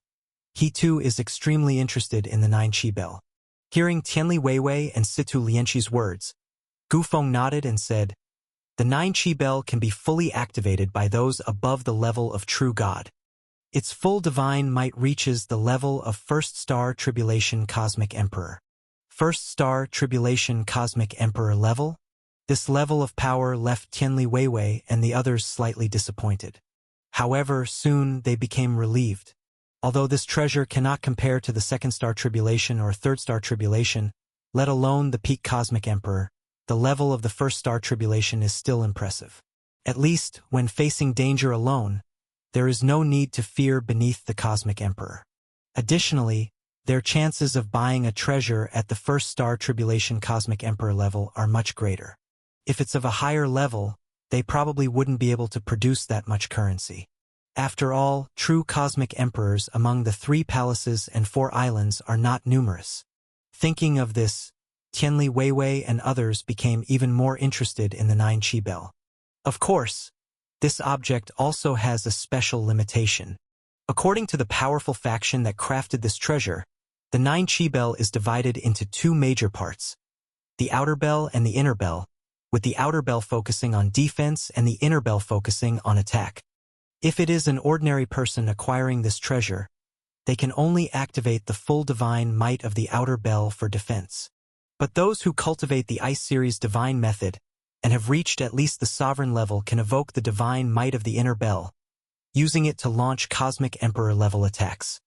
he too is extremely interested in the 9 Chi bell. Hearing Tianli Weiwei and Situ Lianqi's words, Gu Feng nodded and said, the 9 Chi bell can be fully activated by those above the level of true God. Its full divine might reaches the level of First Star Tribulation Cosmic Emperor. First Star Tribulation Cosmic Emperor level? This level of power left Tianli Weiwei and the others slightly disappointed. However, soon they became relieved. Although this treasure cannot compare to the Second Star Tribulation or Third Star Tribulation, let alone the Peak Cosmic Emperor, the level of the First Star Tribulation is still impressive. At least, when facing danger alone, there is no need to fear beneath the Cosmic Emperor. Additionally, their chances of buying a treasure at the First Star Tribulation Cosmic Emperor level are much greater. If it's of a higher level, they probably wouldn't be able to produce that much currency. After all, true cosmic emperors among the 3 palaces and 4 islands are not numerous. Thinking of this, Tianli Weiwei and others became even more interested in the 9 Chi bell. Of course, this object also has a special limitation. According to the powerful faction that crafted this treasure, the 9 Chi bell is divided into 2 major parts, the outer bell and the inner bell, with the outer bell focusing on defense and the inner bell focusing on attack. If it is an ordinary person acquiring this treasure, they can only activate the full divine might of the outer bell for defense. But those who cultivate the Ice Series divine method and have reached at least the sovereign level can evoke the divine might of the inner bell, using it to launch Cosmic Emperor level attacks.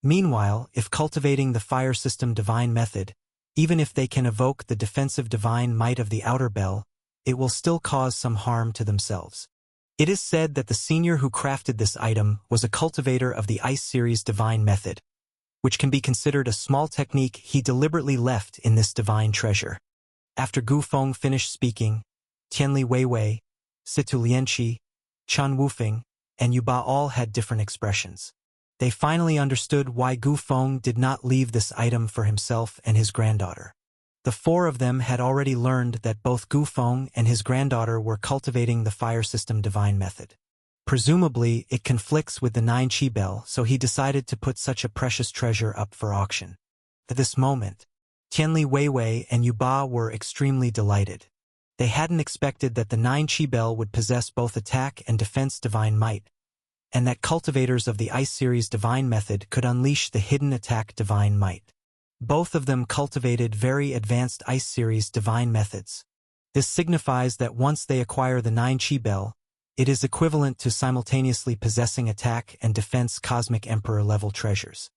Meanwhile, if cultivating the fire system divine method, even if they can evoke the defensive divine might of the outer bell, it will still cause some harm to themselves. It is said that the senior who crafted this item was a cultivator of the Ice Series divine method, which can be considered a small technique he deliberately left in this divine treasure. After Gu Feng finished speaking, Tianli Weiwei, Situ Lianqi, Chen Wufeng, and Yuba all had different expressions. They finally understood why Gu Feng did not leave this item for himself and his granddaughter. The 4 of them had already learned that both Gu Feng and his granddaughter were cultivating the fire system divine method. Presumably, it conflicts with the 9 Chi bell, so he decided to put such a precious treasure up for auction. At this moment, Tianli Weiwei and Yuba were extremely delighted. They hadn't expected that the 9 Chi bell would possess both attack and defense divine might, and that cultivators of the Ice Series divine method could unleash the hidden attack divine might. Both of them cultivated very advanced Ice Series divine methods. This signifies that once they acquire the 9 Chi bell, it is equivalent to simultaneously possessing attack and defense Cosmic Emperor level treasures.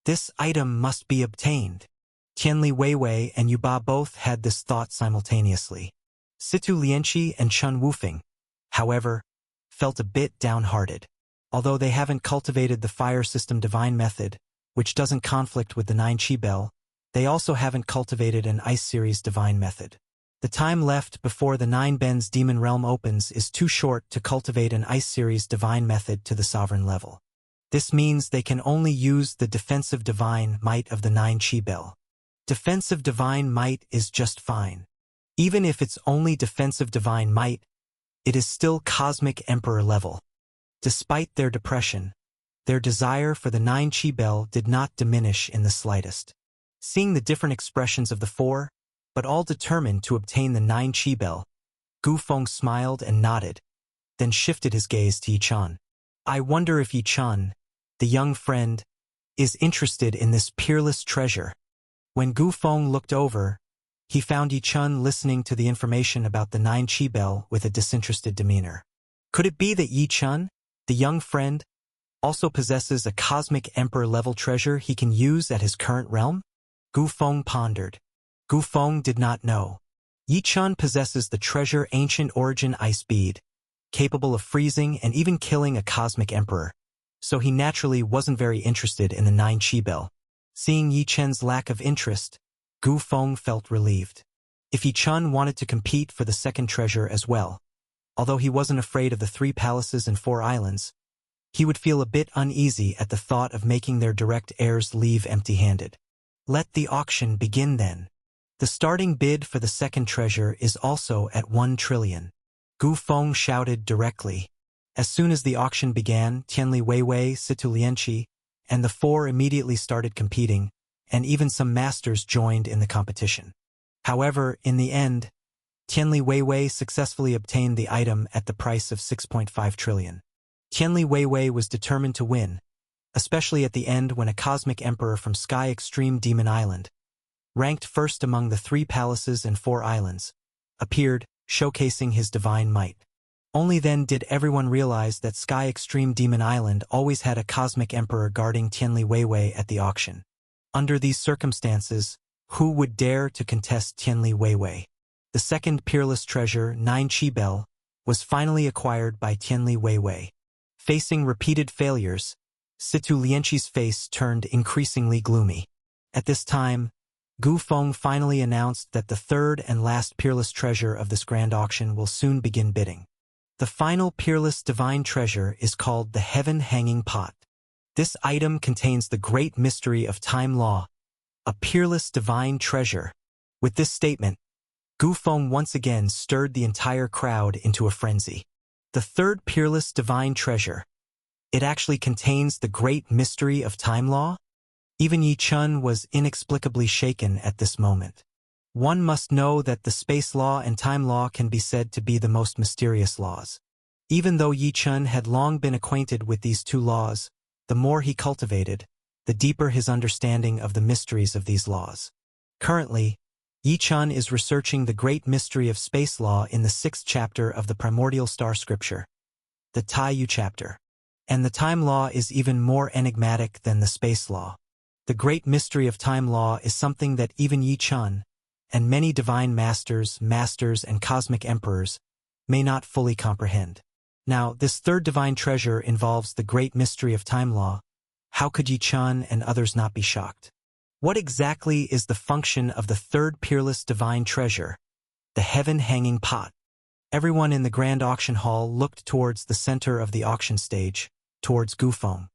This item must be obtained. Tianli Weiwei and Yuba both had this thought simultaneously. Situ Lianqi and Chen Wufeng, however, felt a bit downhearted. Although they haven't cultivated the fire system divine method, which doesn't conflict with the 9 Chi bell, they also haven't cultivated an Ice Series divine method. The time left before the 9 Bends demon realm opens is too short to cultivate an Ice Series divine method to the sovereign level. This means they can only use the defensive divine might of the 9 Chi bell. Defensive divine might is just fine. Even if it's only defensive divine might, it is still Cosmic Emperor level. Despite their depression, their desire for the 9 Chi bell did not diminish in the slightest. Seeing the different expressions of the 4, but all determined to obtain the 9 Chi bell, Gu Feng smiled and nodded, then shifted his gaze to Yi Chun. I wonder if Yi Chun, the young friend, is interested in this peerless treasure. When Gu Feng looked over, he found Yi Chun listening to the information about the 9 Chi Bell with a disinterested demeanor. Could it be that Yi Chun, the young friend, also possesses a cosmic emperor-level treasure he can use at his current realm? Gu Feng pondered. Gu Feng did not know. Yi Chun possesses the treasure ancient origin ice bead, capable of freezing and even killing a cosmic emperor, so he naturally wasn't very interested in the 9 Chi Bell. Seeing Yi Chun's lack of interest, Gu Feng felt relieved. If Yi Chun wanted to compete for the second treasure as well, although he wasn't afraid of the 3 palaces and 4 islands, he would feel a bit uneasy at the thought of making their direct heirs leave empty-handed. Let the auction begin then. The starting bid for the second treasure is also at 1 trillion. Gu Feng shouted directly. As soon as the auction began, Tianli Weiwei, Situ Lianqi, and the 4 immediately started competing, and even some masters joined in the competition. However, in the end, Tianli Weiwei successfully obtained the item at the price of 6.5 trillion. Tianli Weiwei was determined to win, especially at the end when a cosmic emperor from Sky Extreme Demon Island, ranked first among the 3 palaces and 4 islands, appeared, showcasing his divine might. Only then did everyone realize that Sky Extreme Demon Island always had a cosmic emperor guarding Tianli Weiwei at the auction. Under these circumstances, who would dare to contest Tianli Weiwei? The second peerless treasure, 9 Chi Bell, was finally acquired by Tianli Weiwei. Facing repeated failures, Situ Lianqi's face turned increasingly gloomy. At this time, Gu Feng finally announced that the third and last peerless treasure of this grand auction will soon begin bidding. The final peerless divine treasure is called the Heaven Hanging Pot. This item contains the great mystery of time law, a peerless divine treasure. With this statement, Gu Feng once again stirred the entire crowd into a frenzy. The third peerless divine treasure. It actually contains the great mystery of time law? Even Yi Chun was inexplicably shaken at this moment. One must know that the space law and time law can be said to be the most mysterious laws. Even though Yi Chun had long been acquainted with these 2 laws, the more he cultivated, the deeper his understanding of the mysteries of these laws. Currently, Yi Chun is researching the great mystery of space law in the 6th chapter of the Primordial Star Scripture, the Tai Yu chapter. And the time law is even more enigmatic than the space law. The great mystery of time law is something that even Yi Chun, and many divine masters, and cosmic emperors, may not fully comprehend. Now, this third divine treasure involves the great mystery of time law. How could Yi Chun and others not be shocked? What exactly is the function of the third peerless divine treasure, the Heaven Hanging Pot? Everyone in the grand auction hall looked towards the center of the auction stage, towards Gu Feng.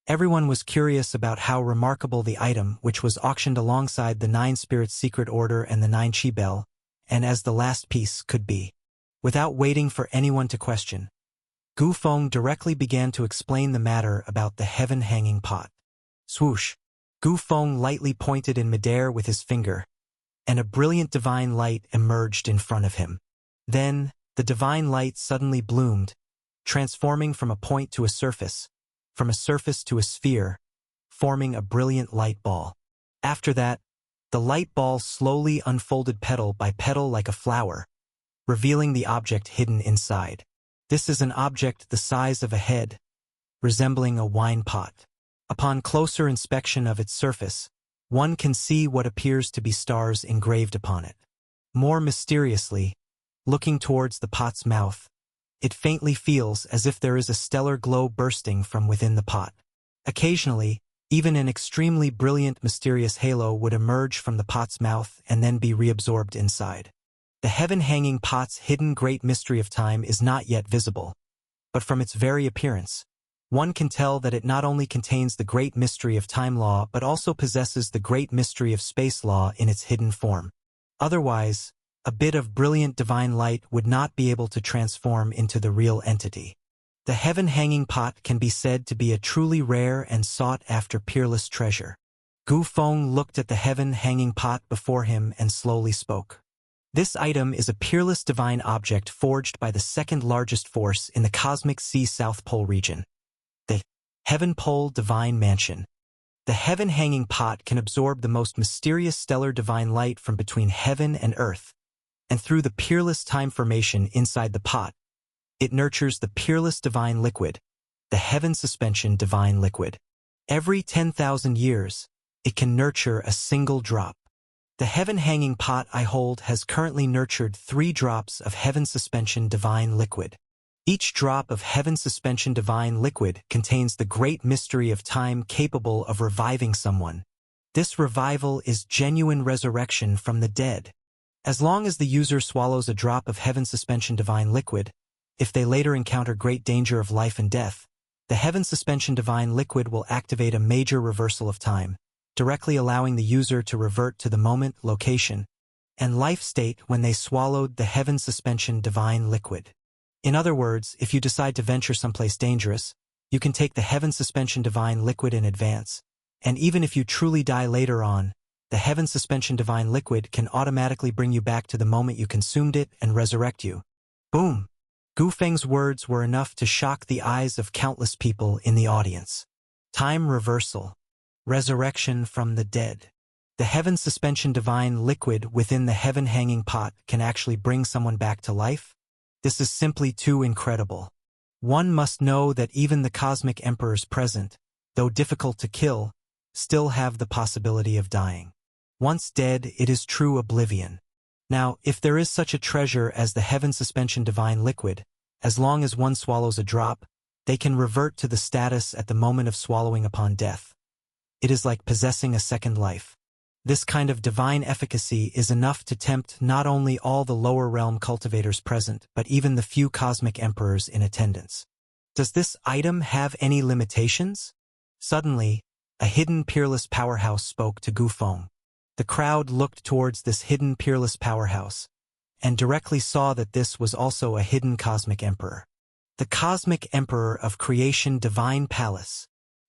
Everyone was curious about how remarkable the item, which was auctioned alongside the 9 Spirits Secret Order and the 9 Chi Bell, and as the last piece, could be. Without waiting for anyone to question, Gu Feng directly began to explain the matter about the Heaven Hanging Pot. Swoosh! Gu Feng lightly pointed in midair with his finger, and a brilliant divine light emerged in front of him. Then, the divine light suddenly bloomed, transforming from a point to a surface, from a surface to a sphere, forming a brilliant light ball. After that, the light ball slowly unfolded petal by petal like a flower, revealing the object hidden inside. This is an object the size of a head, resembling a wine pot. Upon closer inspection of its surface, one can see what appears to be stars engraved upon it. More mysteriously, looking towards the pot's mouth, it faintly feels as if there is a stellar glow bursting from within the pot. Occasionally, even an extremely brilliant mysterious halo would emerge from the pot's mouth and then be reabsorbed inside. The heaven-hanging pot's hidden great mystery of time is not yet visible, but from its very appearance, one can tell that it not only contains the great mystery of time law but also possesses the great mystery of space law in its hidden form. Otherwise, a bit of brilliant divine light would not be able to transform into the real entity. The heaven-hanging pot can be said to be a truly rare and sought-after peerless treasure. Gu Feng looked at the heaven-hanging pot before him and slowly spoke. This item is a peerless divine object forged by the second-largest force in the cosmic sea South Pole region, the Heaven Pole Divine Mansion. The heaven-hanging pot can absorb the most mysterious stellar divine light from between heaven and earth, and through the peerless time formation inside the pot, it nurtures the peerless divine liquid, the heaven suspension divine liquid. Every 10,000 years, it can nurture a single drop. The heaven-hanging pot I hold has currently nurtured 3 drops of heaven suspension divine liquid. Each drop of heaven suspension divine liquid contains the great mystery of time capable of reviving someone. This revival is genuine resurrection from the dead. As long as the user swallows a drop of heaven suspension divine liquid, if they later encounter great danger of life and death, the heaven suspension divine liquid will activate a major reversal of time, directly allowing the user to revert to the moment, location, and life state when they swallowed the heaven suspension divine liquid. In other words, if you decide to venture someplace dangerous, you can take the heaven suspension divine liquid in advance, and even if you truly die later on, the heaven suspension divine liquid can automatically bring you back to the moment you consumed it and resurrect you. Boom! Gu Feng's words were enough to shock the eyes of countless people in the audience. Time reversal. Resurrection from the dead. The heaven suspension divine liquid within the heaven-hanging pot can actually bring someone back to life? This is simply too incredible. One must know that even the cosmic emperors present, though difficult to kill, still have the possibility of dying. Once dead, it is true oblivion. Now, if there is such a treasure as the heaven suspension divine liquid, as long as one swallows a drop, they can revert to the status at the moment of swallowing upon death. It is like possessing a second life. This kind of divine efficacy is enough to tempt not only all the lower realm cultivators present, but even the few cosmic emperors in attendance. Does this item have any limitations? Suddenly, a hidden peerless powerhouse spoke to Gu Feng. The crowd looked towards this hidden peerless powerhouse, and directly saw that this was also a hidden cosmic emperor. The cosmic emperor of Creation Divine Palace.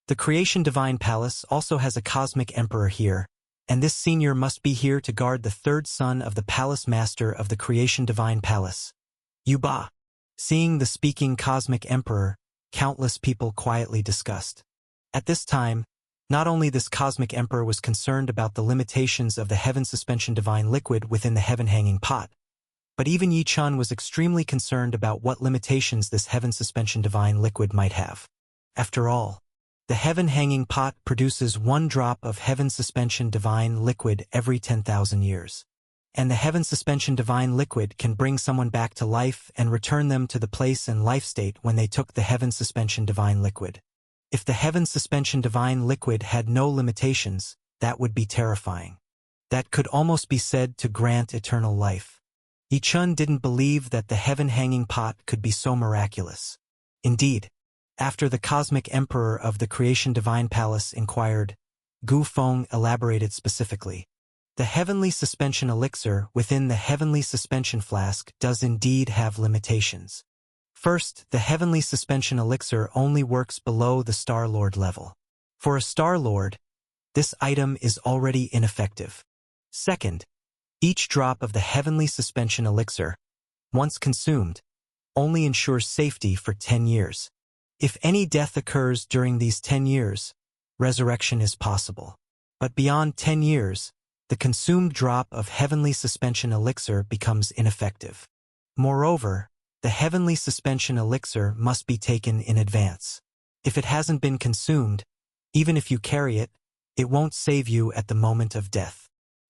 The Creation Divine Palace also has a cosmic emperor here, and this senior must be here to guard the third son of the palace master of the Creation Divine Palace. Yuba. Seeing the speaking cosmic emperor, countless people quietly discussed. At this time, not only this cosmic emperor was concerned about the limitations of the heaven suspension divine liquid within the heaven-hanging pot, but even Yi Chun was extremely concerned about what limitations this heaven suspension divine liquid might have. After all, the heaven-hanging pot produces 1 drop of heaven suspension divine liquid every 10,000 years. And the heaven suspension divine liquid can bring someone back to life and return them to the place and life state when they took the heaven suspension divine liquid. If the heaven suspension divine liquid had no limitations, that would be terrifying. That could almost be said to grant eternal life. Yi Chun didn't believe that the heaven-hanging pot could be so miraculous. Indeed, after the cosmic emperor of the Creation Divine Palace inquired, Gu Feng elaborated specifically. The heavenly suspension elixir within the heavenly suspension flask does indeed have limitations. First, the heavenly suspension elixir only works below the Star Lord level. For a Star Lord, this item is already ineffective. Second, each drop of the heavenly suspension elixir, once consumed, only ensures safety for 10 years. If any death occurs during these 10 years, resurrection is possible. But beyond 10 years, the consumed drop of heavenly suspension elixir becomes ineffective. Moreover, the heavenly suspension elixir must be taken in advance. If it hasn't been consumed, even if you carry it, it won't save you at the moment of death.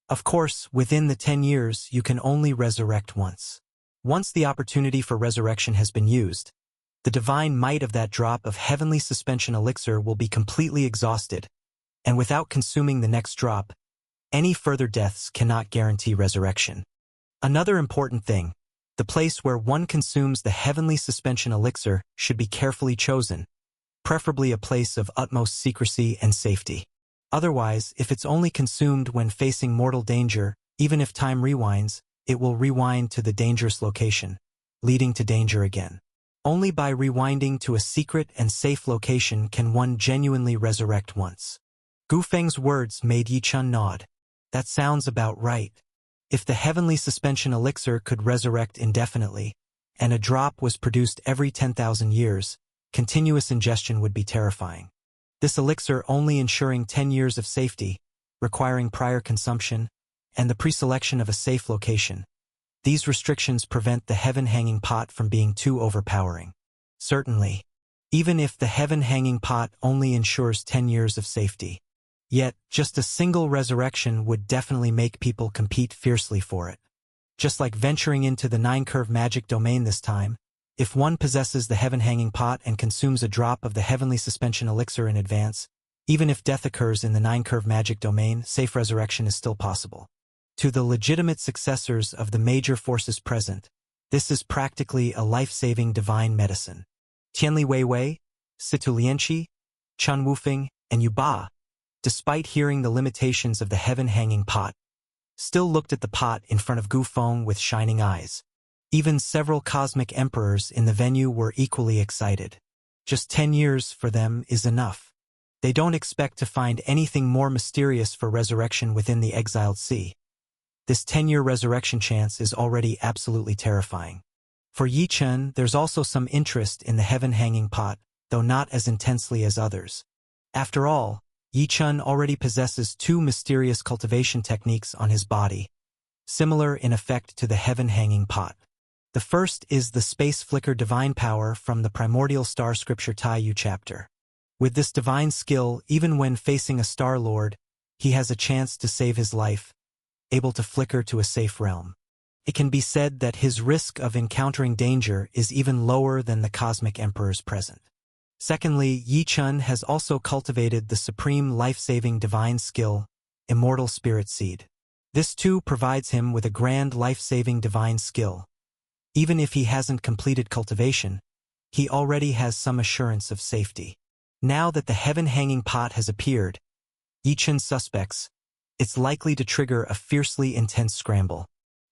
Of course, within the 10 years, you can only resurrect once. Once the opportunity for resurrection has been used, the divine might of that drop of heavenly suspension elixir will be completely exhausted, and without consuming the next drop, any further deaths cannot guarantee resurrection. Another important thing, the place where one consumes the heavenly suspension elixir should be carefully chosen, preferably a place of utmost secrecy and safety. Otherwise, if it's only consumed when facing mortal danger, even if time rewinds, it will rewind to the dangerous location, leading to danger again. Only by rewinding to a secret and safe location can one genuinely resurrect once. Gu Feng's words made Yi Chun nod. That sounds about right. If the heavenly suspension elixir could resurrect indefinitely, and a drop was produced every 10,000 years, continuous ingestion would be terrifying. This elixir only ensuring 10 years of safety, requiring prior consumption, and the pre-selection of a safe location. These restrictions prevent the heaven-hanging pot from being too overpowering. Certainly, even if the heaven-hanging pot only ensures 10 years of safety. Yet, just a single resurrection would definitely make people compete fiercely for it. Just like venturing into the 9-curve magic domain this time, if one possesses the heaven-hanging pot and consumes a drop of the heavenly suspension elixir in advance, even if death occurs in the 9-curve magic domain, safe resurrection is still possible. To the legitimate successors of the major forces present, this is practically a life-saving divine medicine. Tianli Weiwei, Situ Lianqi, Chen Wufeng, and Yu Ba, despite hearing the limitations of the heaven-hanging pot, still looked at the pot in front of Gu Feng with shining eyes. Even several cosmic emperors in the venue were equally excited. Just 10 years for them is enough. They don't expect to find anything more mysterious for resurrection within the exiled sea. This 10-year resurrection chance is already absolutely terrifying. For Yi Chen, there's also some interest in the heaven-hanging pot, though not as intensely as others. After all, Yi Chen already possesses 2 mysterious cultivation techniques on his body, similar in effect to the heaven-hanging pot. The first is the Space Flicker Divine Power from the Primordial Star Scripture Tai Yu chapter. With this divine skill, even when facing a Star Lord, he has a chance to save his life, able to flicker to a safe realm. It can be said that his risk of encountering danger is even lower than the cosmic emperors present. Secondly, Yi Chen has also cultivated the supreme life-saving divine skill, Immortal Spirit Seed. This too provides him with a grand life-saving divine skill. Even if he hasn't completed cultivation, he already has some assurance of safety. Now that the heaven-hanging pot has appeared, Yi Chen suspects, it's likely to trigger a fiercely intense scramble.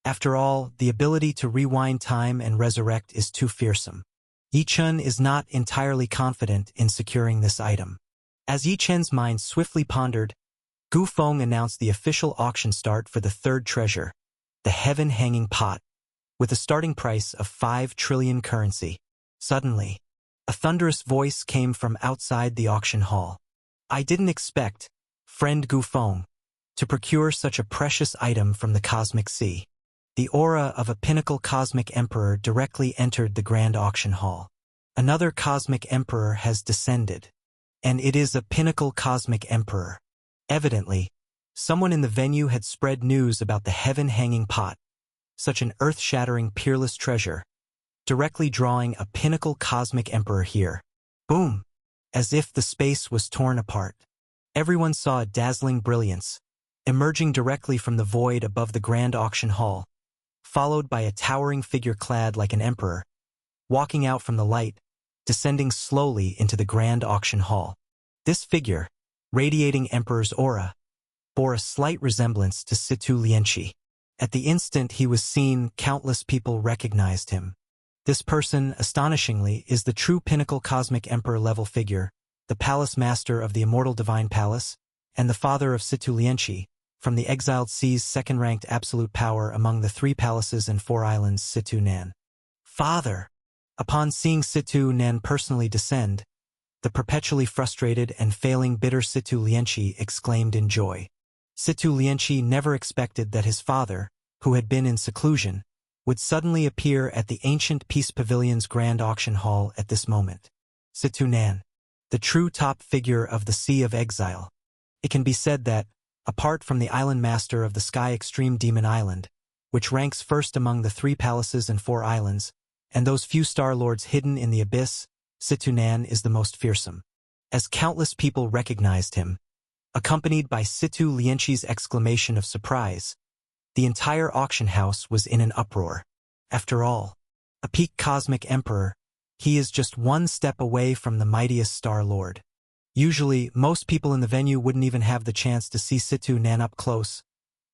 After all, the ability to rewind time and resurrect is too fearsome. Yi Chen is not entirely confident in securing this item. As Yi Chen's mind swiftly pondered, Gu Feng announced the official auction start for the 3rd treasure, the heaven-hanging pot, with a starting price of 5 trillion currency. Suddenly, a thunderous voice came from outside the auction hall. I didn't expect, friend Gu Feng, to procure such a precious item from the cosmic sea. The aura of a pinnacle cosmic emperor directly entered the grand auction hall. Another cosmic emperor has descended, and it is a pinnacle cosmic emperor. Evidently, someone in the venue had spread news about the heaven-hanging pot, such an earth-shattering peerless treasure, directly drawing a pinnacle cosmic emperor here. Boom! As if the space was torn apart. Everyone saw a dazzling brilliance, emerging directly from the void above the grand auction hall, followed by a towering figure clad like an emperor, walking out from the light, descending slowly into the grand auction hall. This figure, radiating emperor's aura, bore a slight resemblance to Situ Lianqi. At the instant he was seen, countless people recognized him. This person, astonishingly, is the true pinnacle cosmic emperor-level figure, the palace master of the immortal divine palace, and the father of Situ Lianqi, from the exiled sea's 2nd-ranked absolute power among the 3 palaces and 4 islands Situ Nan. Father! Upon seeing Situ Nan personally descend, the perpetually frustrated and failing bitter Situ Lianqi exclaimed in joy. Situ Lianqi never expected that his father, who had been in seclusion, would suddenly appear at the ancient Peace Pavilion's grand auction hall at this moment. Situ Nan, the true top figure of the Sea of Exile. It can be said that, apart from the island master of the Sky Extreme Demon Island, which ranks first among the 3 palaces and 4 islands, and those few Star Lords hidden in the abyss, Situ Nan is the most fearsome. As countless people recognized him, accompanied by Situ Lianqi's exclamation of surprise, the entire auction house was in an uproar. After all, a peak cosmic emperor, he is just one step away from the mightiest Star Lord. Usually, most people in the venue wouldn't even have the chance to see Situ Nan up close,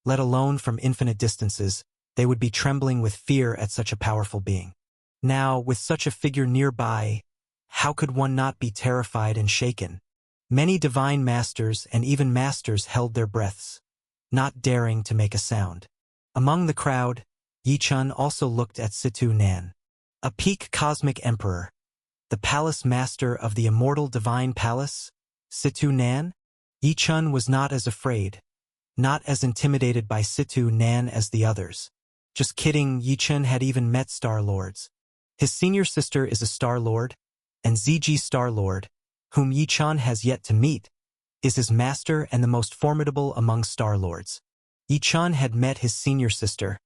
let alone from infinite distances. They would be trembling with fear at such a powerful being. Now, with such a figure nearby, how could one not be terrified and shaken? Many divine masters and even masters held their breaths, not daring to make a sound. Among the crowd, Yi Chen also looked at Situ Nan. A peak cosmic emperor, the palace master of the immortal divine palace, Situ Nan? Yi Chun was not as afraid, not as intimidated by Situ Nan as the others. Just kidding, Yi Chun had even met Star Lords. His senior sister is a Star Lord, and ZG Star Lord, whom Yi Chun has yet to meet, is his master and the most formidable among Star Lords. Yi Chun had met his senior sister,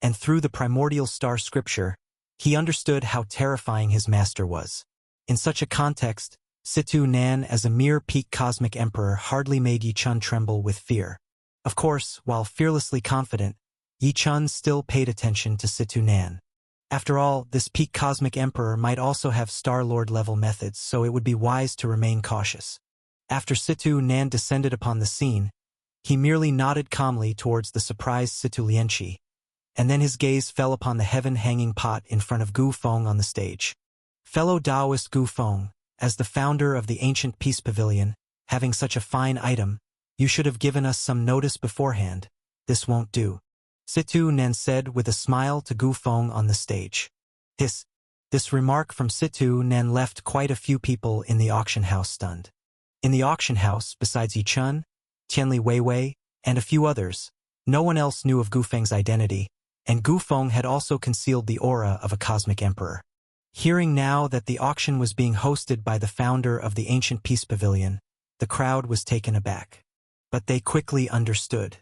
and through the primordial star scripture, he understood how terrifying his master was. In such a context, Situ Nan as a mere peak cosmic emperor hardly made Yi Chun tremble with fear. Of course, while fearlessly confident, Yi Chun still paid attention to Situ Nan. After all, this peak cosmic emperor might also have Star Lord level methods, so it would be wise to remain cautious. After Situ Nan descended upon the scene, he merely nodded calmly towards the surprised Situ Lianqi, and then his gaze fell upon the heaven-hanging pot in front of Gu Feng on the stage. Fellow Taoist Gu Feng, as the founder of the ancient Peace Pavilion, having such a fine item, you should have given us some notice beforehand. This won't do. Situ Nan said with a smile to Gu Feng on the stage. This remark from Situ Nan left quite a few people in the auction house stunned. In the auction house, besides Yi Chun, Tianli Weiwei, and a few others, no one else knew of Gu Feng's identity, and Gu Feng had also concealed the aura of a cosmic emperor. Hearing now that the auction was being hosted by the founder of the ancient Peace Pavilion, the crowd was taken aback. But they quickly understood.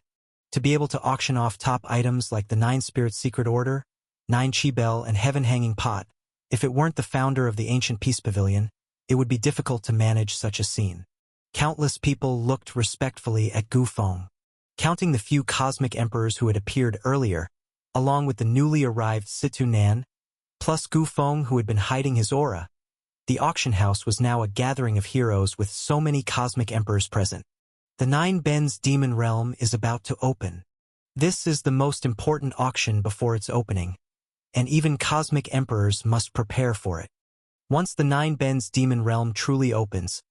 To be able to auction off top items like the 9 Spirit Secret Order, 9 Chi Bell, and Heaven-Hanging Pot, if it weren't the founder of the ancient Peace Pavilion, it would be difficult to manage such a scene. Countless people looked respectfully at Gu Feng. Counting the few cosmic emperors who had appeared earlier, along with the newly arrived Situ Nan, plus Gu Feng who had been hiding his aura, the auction house was now a gathering of heroes with so many cosmic emperors present. The 9 Ben's Demon Realm is about to open. This is the most important auction before its opening, and even cosmic emperors must prepare for it. Once the 9 Ben's Demon Realm truly opens,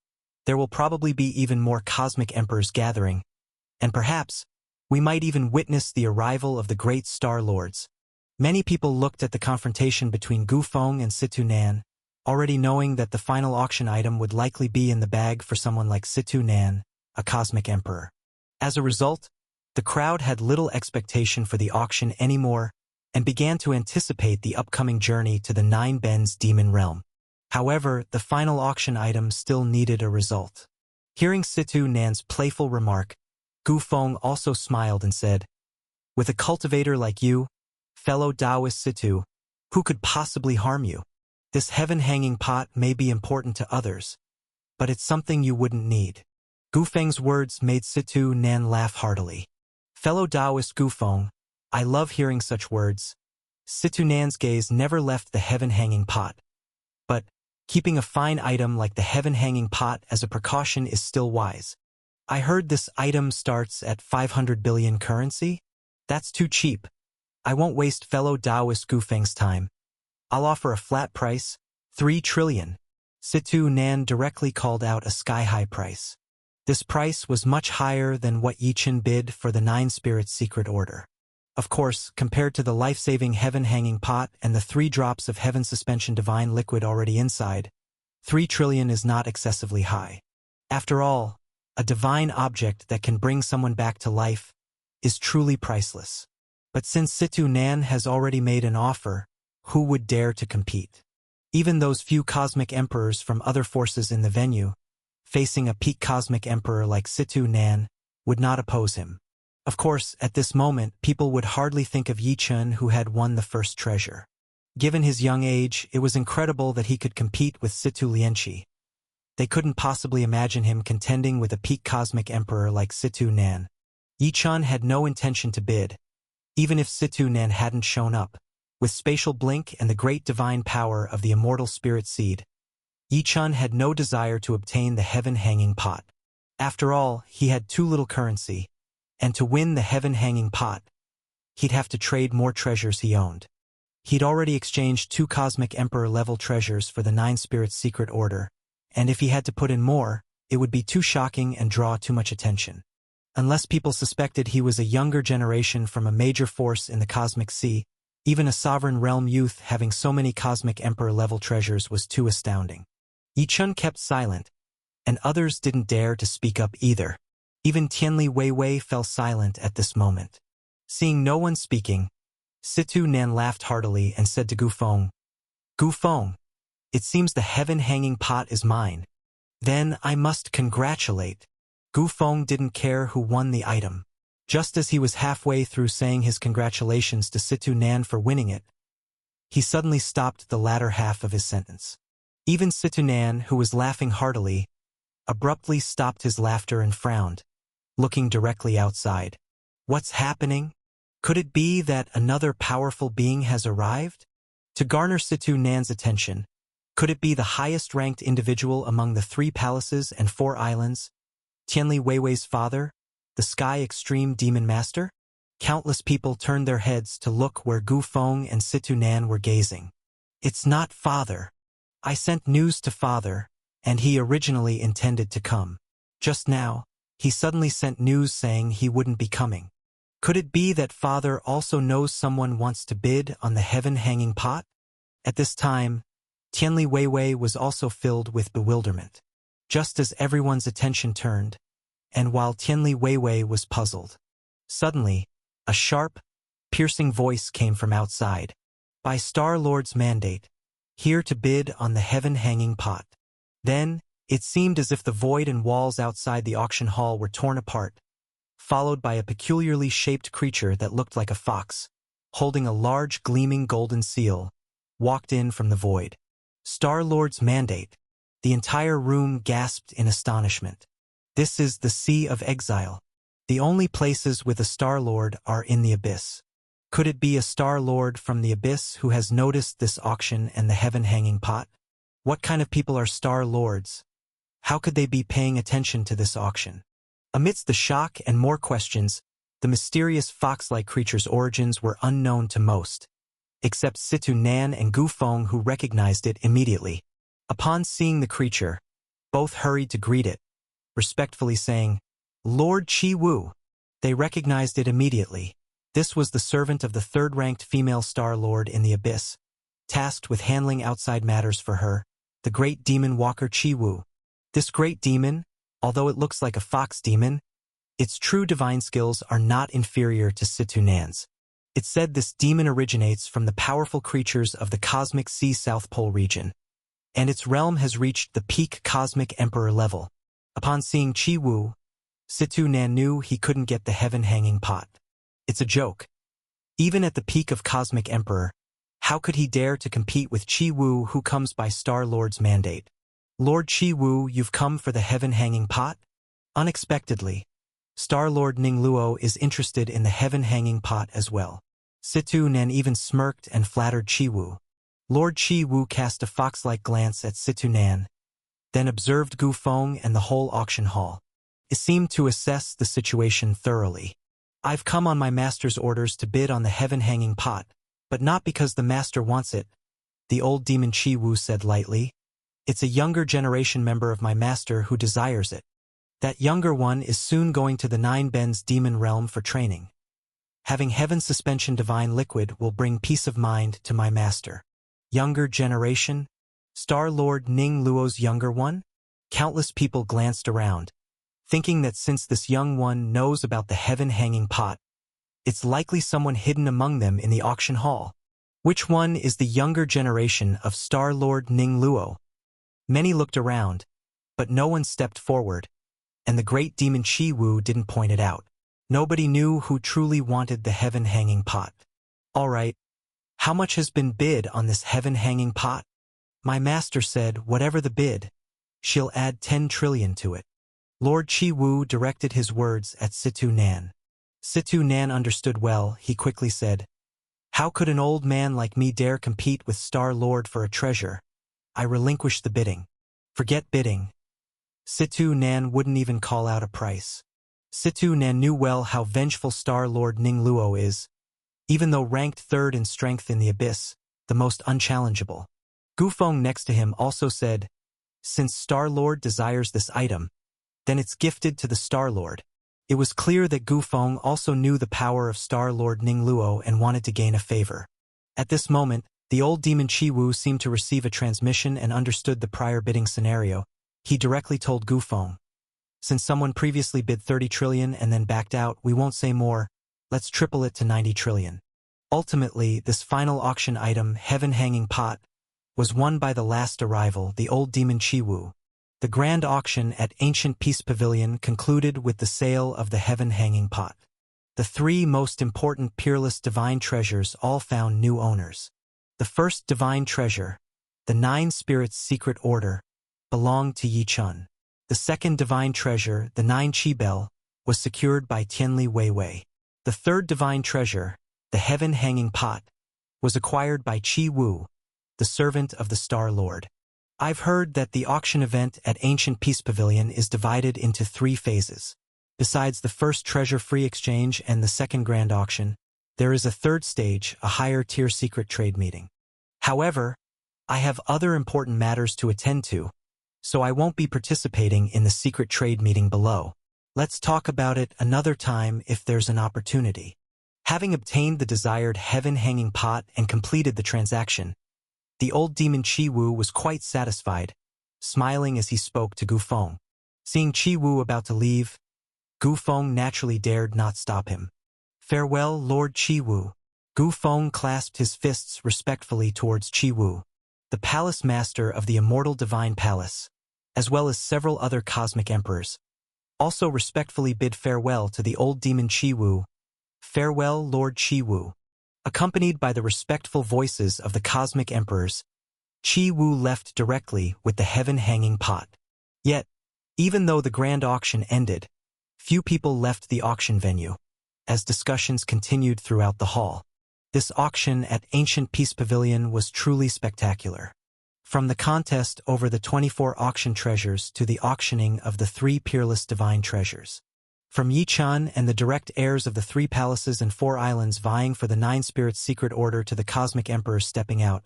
there will probably be even more cosmic emperors gathering, and perhaps, we might even witness the arrival of the great Star Lords. Many people looked at the confrontation between Gu Feng and Situ Nan, already knowing that the final auction item would likely be in the bag for someone like Situ Nan, a cosmic emperor. As a result, the crowd had little expectation for the auction anymore and began to anticipate the upcoming journey to the 9 Ben's Demon Realm. However, the final auction item still needed a result. Hearing Situ Nan's playful remark, Gu Feng also smiled and said, "With a cultivator like you, fellow Taoist Situ, who could possibly harm you? This heaven-hanging pot may be important to others, but it's something you wouldn't need." Gu Feng's words made Situ Nan laugh heartily. Fellow Taoist Gu Feng, I love hearing such words. Situ Nan's gaze never left the heaven-hanging pot. But keeping a fine item like the heaven-hanging pot as a precaution is still wise. I heard this item starts at 500 billion currency? That's too cheap. I won't waste fellow Taoist Gu Feng's time. I'll offer a flat price, 3 trillion. Situ Nan directly called out a sky-high price. This price was much higher than what Yi Chun bid for the 9 Spirits Secret Order. Of course, compared to the life-saving heaven-hanging pot and the 3 drops of heaven suspension divine liquid already inside, 3 trillion is not excessively high. After all, a divine object that can bring someone back to life is truly priceless. But since Situ Nan has already made an offer, who would dare to compete? Even those few cosmic emperors from other forces in the venue, facing a peak cosmic emperor like Situ Nan, would not oppose him. Of course, at this moment, people would hardly think of Yi Chun who had won the first treasure. Given his young age, it was incredible that he could compete with Situ Lianqi. They couldn't possibly imagine him contending with a peak cosmic emperor like Situ Nan. Yi Chun had no intention to bid, even if Situ Nan hadn't shown up. With spatial blink and the great divine power of the immortal spirit seed, Yi Chun had no desire to obtain the heaven-hanging pot. After all, he had too little currency, and to win the heaven-hanging pot, he'd have to trade more treasures he owned. He'd already exchanged 2 cosmic emperor-level treasures for the 9 Spirits Secret Order, and if he had to put in more, it would be too shocking and draw too much attention. Unless people suspected he was a younger generation from a major force in the cosmic sea, even a sovereign realm youth having so many cosmic emperor-level treasures was too astounding. Yi Chun kept silent, and others didn't dare to speak up either. Even Tianli Weiwei fell silent at this moment. Seeing no one speaking, Situ Nan laughed heartily and said to Gufeng, "Gufeng, it seems the heaven-hanging pot is mine. Then I must congratulate." Gufeng didn't care who won the item. Just as he was halfway through saying his congratulations to Situ Nan for winning it, he suddenly stopped the latter half of his sentence. Even Situ Nan, who was laughing heartily, abruptly stopped his laughter and frowned, looking directly outside. What's happening? Could it be that another powerful being has arrived? To garner Situ Nan's attention, could it be the highest-ranked individual among the 3 palaces and 4 islands, Tianli Weiwei's father, the Sky Extreme Demon Master? Countless people turned their heads to look where Gufeng and Situ Nan were gazing. "It's not father. I sent news to father, and he originally intended to come. Just now, he suddenly sent news saying he wouldn't be coming. Could it be that father also knows someone wants to bid on the heaven-hanging pot?" At this time, Tianli Weiwei was also filled with bewilderment. Just as everyone's attention turned, and while Tianli Weiwei was puzzled, suddenly, a sharp, piercing voice came from outside. "By Star-Lord's mandate, here to bid on the heaven-hanging pot." Then, it seemed as if the void and walls outside the auction hall were torn apart, followed by a peculiarly shaped creature that looked like a fox, holding a large gleaming golden seal, walked in from the void. Star-Lord's mandate. The entire room gasped in astonishment. This is the Sea of Exile. The only places with a Star-Lord are in the Abyss. Could it be a Star-Lord from the Abyss who has noticed this auction and the heaven-hanging pot? What kind of people are Star-Lords? How could they be paying attention to this auction? Amidst the shock and more questions, the mysterious fox-like creature's origins were unknown to most, except Situ Nan and Gufeng, who recognized it immediately. Upon seeing the creature, both hurried to greet it, respectfully saying, "Lord Chi Wu." They recognized it immediately. This was the servant of the 3rd-ranked female Star-Lord in the Abyss, tasked with handling outside matters for her, the great demon walker Chi Wu. This great demon, although it looks like a fox demon, its true divine skills are not inferior to Situ Nan's. It's said this demon originates from the powerful creatures of the Cosmic Sea South Pole region, and its realm has reached the peak Cosmic Emperor level. Upon seeing Chi Wu, Situ Nan knew he couldn't get the heaven-hanging pot. It's a joke. Even at the peak of Cosmic Emperor, how could he dare to compete with Chi Wu, who comes by Star-Lord's mandate? "Lord Chi Wu, you've come for the heaven-hanging pot?" Unexpectedly, Star-Lord Ning Luo is interested in the heaven-hanging pot as well. Situ Nan even smirked and flattered Chi Wu. Lord Chi Wu cast a fox-like glance at Situ Nan, then observed Gufeng and the whole auction hall. It seemed to assess the situation thoroughly. "I've come on my master's orders to bid on the heaven-hanging pot, but not because the master wants it," the old demon Chi Wu said lightly. "It's a younger generation member of my master who desires it. That younger one is soon going to the 9 Bens demon realm for training. Having heaven suspension divine liquid will bring peace of mind to my master." Younger generation? Star-Lord Ning Luo's younger one? Countless people glanced around, thinking that since this young one knows about the heaven-hanging pot, it's likely someone hidden among them in the auction hall. Which one is the younger generation of Star-Lord Ning Luo? Many looked around, but no one stepped forward, and the great demon Chi Wu didn't point it out. Nobody knew who truly wanted the heaven-hanging pot. "All right, how much has been bid on this heaven-hanging pot?" "My master said, whatever the bid, she'll add 10 trillion to it." Lord Chi Wu directed his words at Situ Nan. Situ Nan understood well. He quickly said, "How could an old man like me dare compete with Star-Lord for a treasure? I relinquish the bidding." "Forget bidding." Situ Nan wouldn't even call out a price. Situ Nan knew well how vengeful Star-Lord Ning Luo is, even though ranked 3rd in strength in the Abyss, the most unchallengeable. Gufeng next to him also said, "Since Star-Lord desires this item, then it's gifted to the Star-Lord." It was clear that Gufeng also knew the power of Star-Lord Ning Luo and wanted to gain a favor. At this moment, the old demon Chi Wu seemed to receive a transmission and understood the prior bidding scenario. He directly told Gufeng. Since someone previously bid 30 trillion and then backed out, we won't say more. Let's triple it to 90 trillion. Ultimately, this final auction item, Heaven Hanging Pot, was won by the last arrival, the old demon Chiwu. The grand auction at Ancient Peace Pavilion concluded with the sale of the Heaven Hanging Pot. The three most important peerless divine treasures all found new owners. The first divine treasure, the Nine Spirits Secret Order, belonged to Yi Chun. The second divine treasure, the Nine Chi Bell, was secured by Tianli Weiwei. The third divine treasure, the Heaven Hanging Pot, was acquired by Chi Wu, the servant of the Star Lord. I've heard that the auction event at Ancient Peace Pavilion is divided into 3 phases. Besides the first treasure-free exchange and the second grand auction, there is a third stage, a higher-tier secret trade meeting. However, I have other important matters to attend to, so I won't be participating in the secret trade meeting below. Let's talk about it another time if there's an opportunity. Having obtained the desired Heaven Hanging Pot and completed the transaction, the old demon Chi Wu was quite satisfied, smiling as he spoke to Gufeng. Seeing Chi Wu about to leave, Gufeng naturally dared not stop him. Farewell, Lord Chi Wu. Gufeng clasped his fists respectfully towards Chi Wu, the palace master of the immortal divine palace, as well as several other cosmic emperors. Also respectfully bid farewell to the old demon Chi Wu. Farewell, Lord Chi Wu. Accompanied by the respectful voices of the cosmic emperors, Chi Wu left directly with the Heaven Hanging Pot. Yet, even though the grand auction ended, few people left the auction venue, as discussions continued throughout the hall. This auction at Ancient Peace Pavilion was truly spectacular. From the contest over the 24 auction treasures to the auctioning of the 3 peerless divine treasures. From Yi Chun and the direct heirs of the 3 palaces and 4 islands vying for the 9 Spirits Secret Order to the Cosmic Emperor stepping out,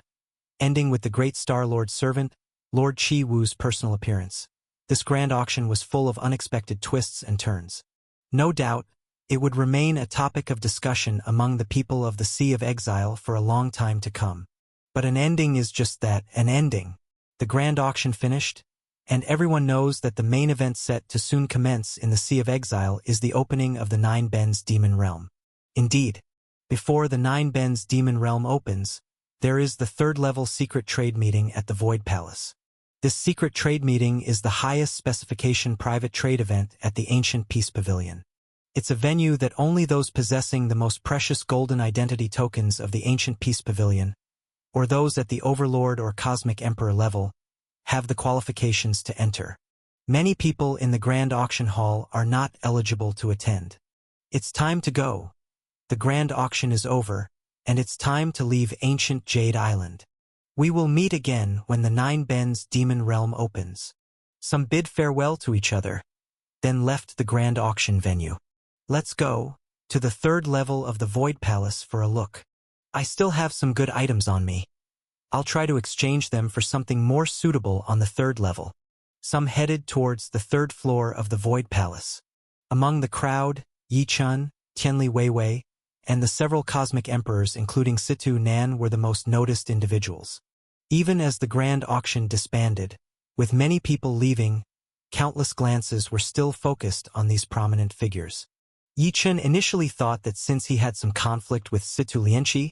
ending with the great Star Lord's servant, Lord Chi Wu's personal appearance. This grand auction was full of unexpected twists and turns. No doubt, it would remain a topic of discussion among the people of the Sea of Exile for a long time to come. But an ending is just that, an ending. The grand auction finished, and everyone knows that the main event set to soon commence in the Sea of Exile is the opening of the Nine Bens Demon Realm. Indeed, before the Nine Bens Demon Realm opens, there is the 3rd-level secret trade meeting at the Void Palace. This secret trade meeting is the highest specification private trade event at the Ancient Peace Pavilion. It's a venue that only those possessing the most precious golden identity tokens of the Ancient Peace Pavilion, or those at the Overlord or Cosmic Emperor level, have the qualifications to enter. Many people in the Grand Auction Hall are not eligible to attend. It's time to go. The Grand Auction is over, and it's time to leave Ancient Jade Island. We will meet again when the Nine Bens Demon Realm opens. Some bid farewell to each other, then left the Grand Auction venue. Let's go to the 3rd level of the Void Palace for a look. I still have some good items on me. I'll try to exchange them for something more suitable on the 3rd level. Some headed towards the 3rd floor of the Void Palace. Among the crowd, Yi Chun, Tianli Weiwei, and the several cosmic emperors including Situ Nan were the most noticed individuals. Even as the grand auction disbanded, with many people leaving, countless glances were still focused on these prominent figures. Yi Chun initially thought that since he had some conflict with Situ Lianqi,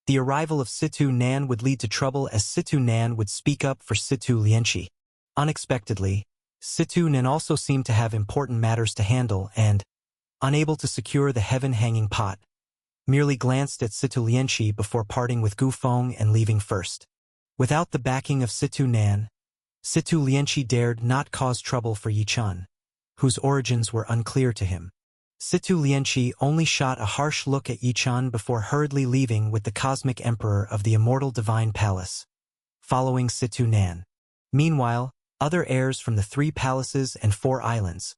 the arrival of Situ Nan would lead to trouble as Situ Nan would speak up for Situ Lianqi. Unexpectedly, Situ Nan also seemed to have important matters to handle and, unable to secure the Heaven Hanging Pot, merely glanced at Situ Lianqi before parting with Gufeng and leaving first. Without the backing of Situ Nan, Situ Lianqi dared not cause trouble for Yi Chun, whose origins were unclear to him. Situ Lianqi only shot a harsh look at Yi Chun before hurriedly leaving with the Cosmic Emperor of the Immortal Divine Palace, following Situ Nan. Meanwhile, other heirs from the 3 palaces and 4 islands,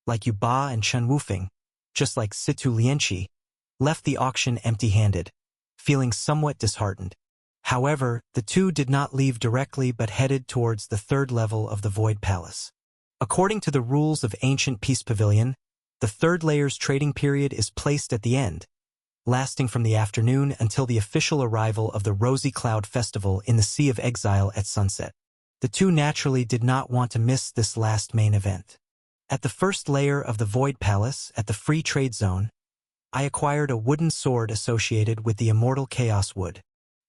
like Yu Ba and Chen Wufeng, just like Situ Lianqi, left the auction empty-handed, feeling somewhat disheartened. However, the 2 did not leave directly but headed towards the 3rd level of the Void Palace. According to the rules of Ancient Peace Pavilion, the 3rd layer's trading period is placed at the end, lasting from the afternoon until the official arrival of the Rosy Cloud Festival in the Sea of Exile at sunset. The two naturally did not want to miss this last main event. At the first layer of the Void Palace, at the Free Trade Zone, I acquired a wooden sword associated with the Immortal Chaos Wood.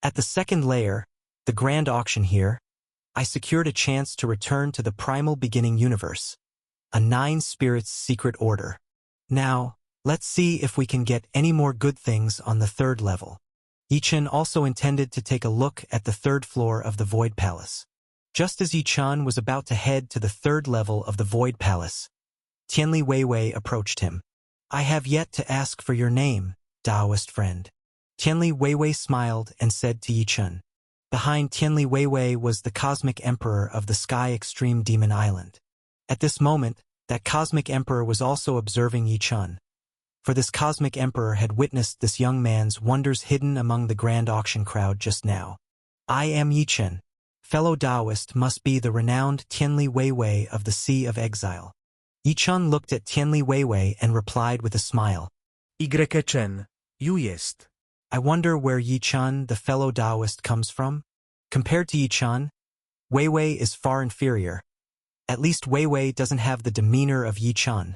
At the second layer, the Grand Auction here, I secured a chance to return to the Primal Beginning Universe, a 9 Spirits secret order. Now, let's see if we can get any more good things on the third level. Yichen also intended to take a look at the third floor of the Void Palace. Just as Yichen was about to head to the third level of the Void Palace, Tianli Weiwei approached him. I have yet to ask for your name, Taoist friend. Tianli Weiwei smiled and said to Yichen. Behind Tianli Weiwei was the Cosmic Emperor of the Sky Extreme Demon Island. At this moment, that Cosmic Emperor was also observing Yichen. For this Cosmic Emperor had witnessed this young man's wonders hidden among the Grand Auction crowd just now. I am Yichen. Fellow Taoist must be the renowned Tianli Weiwei of the Sea of Exile. Yichen looked at Tianli Weiwei and replied with a smile. Yichen, you jest. I wonder where Yichen, the fellow Taoist, comes from? Compared to Yichen, Weiwei is far inferior. At least Weiwei doesn't have the demeanor of Yichen.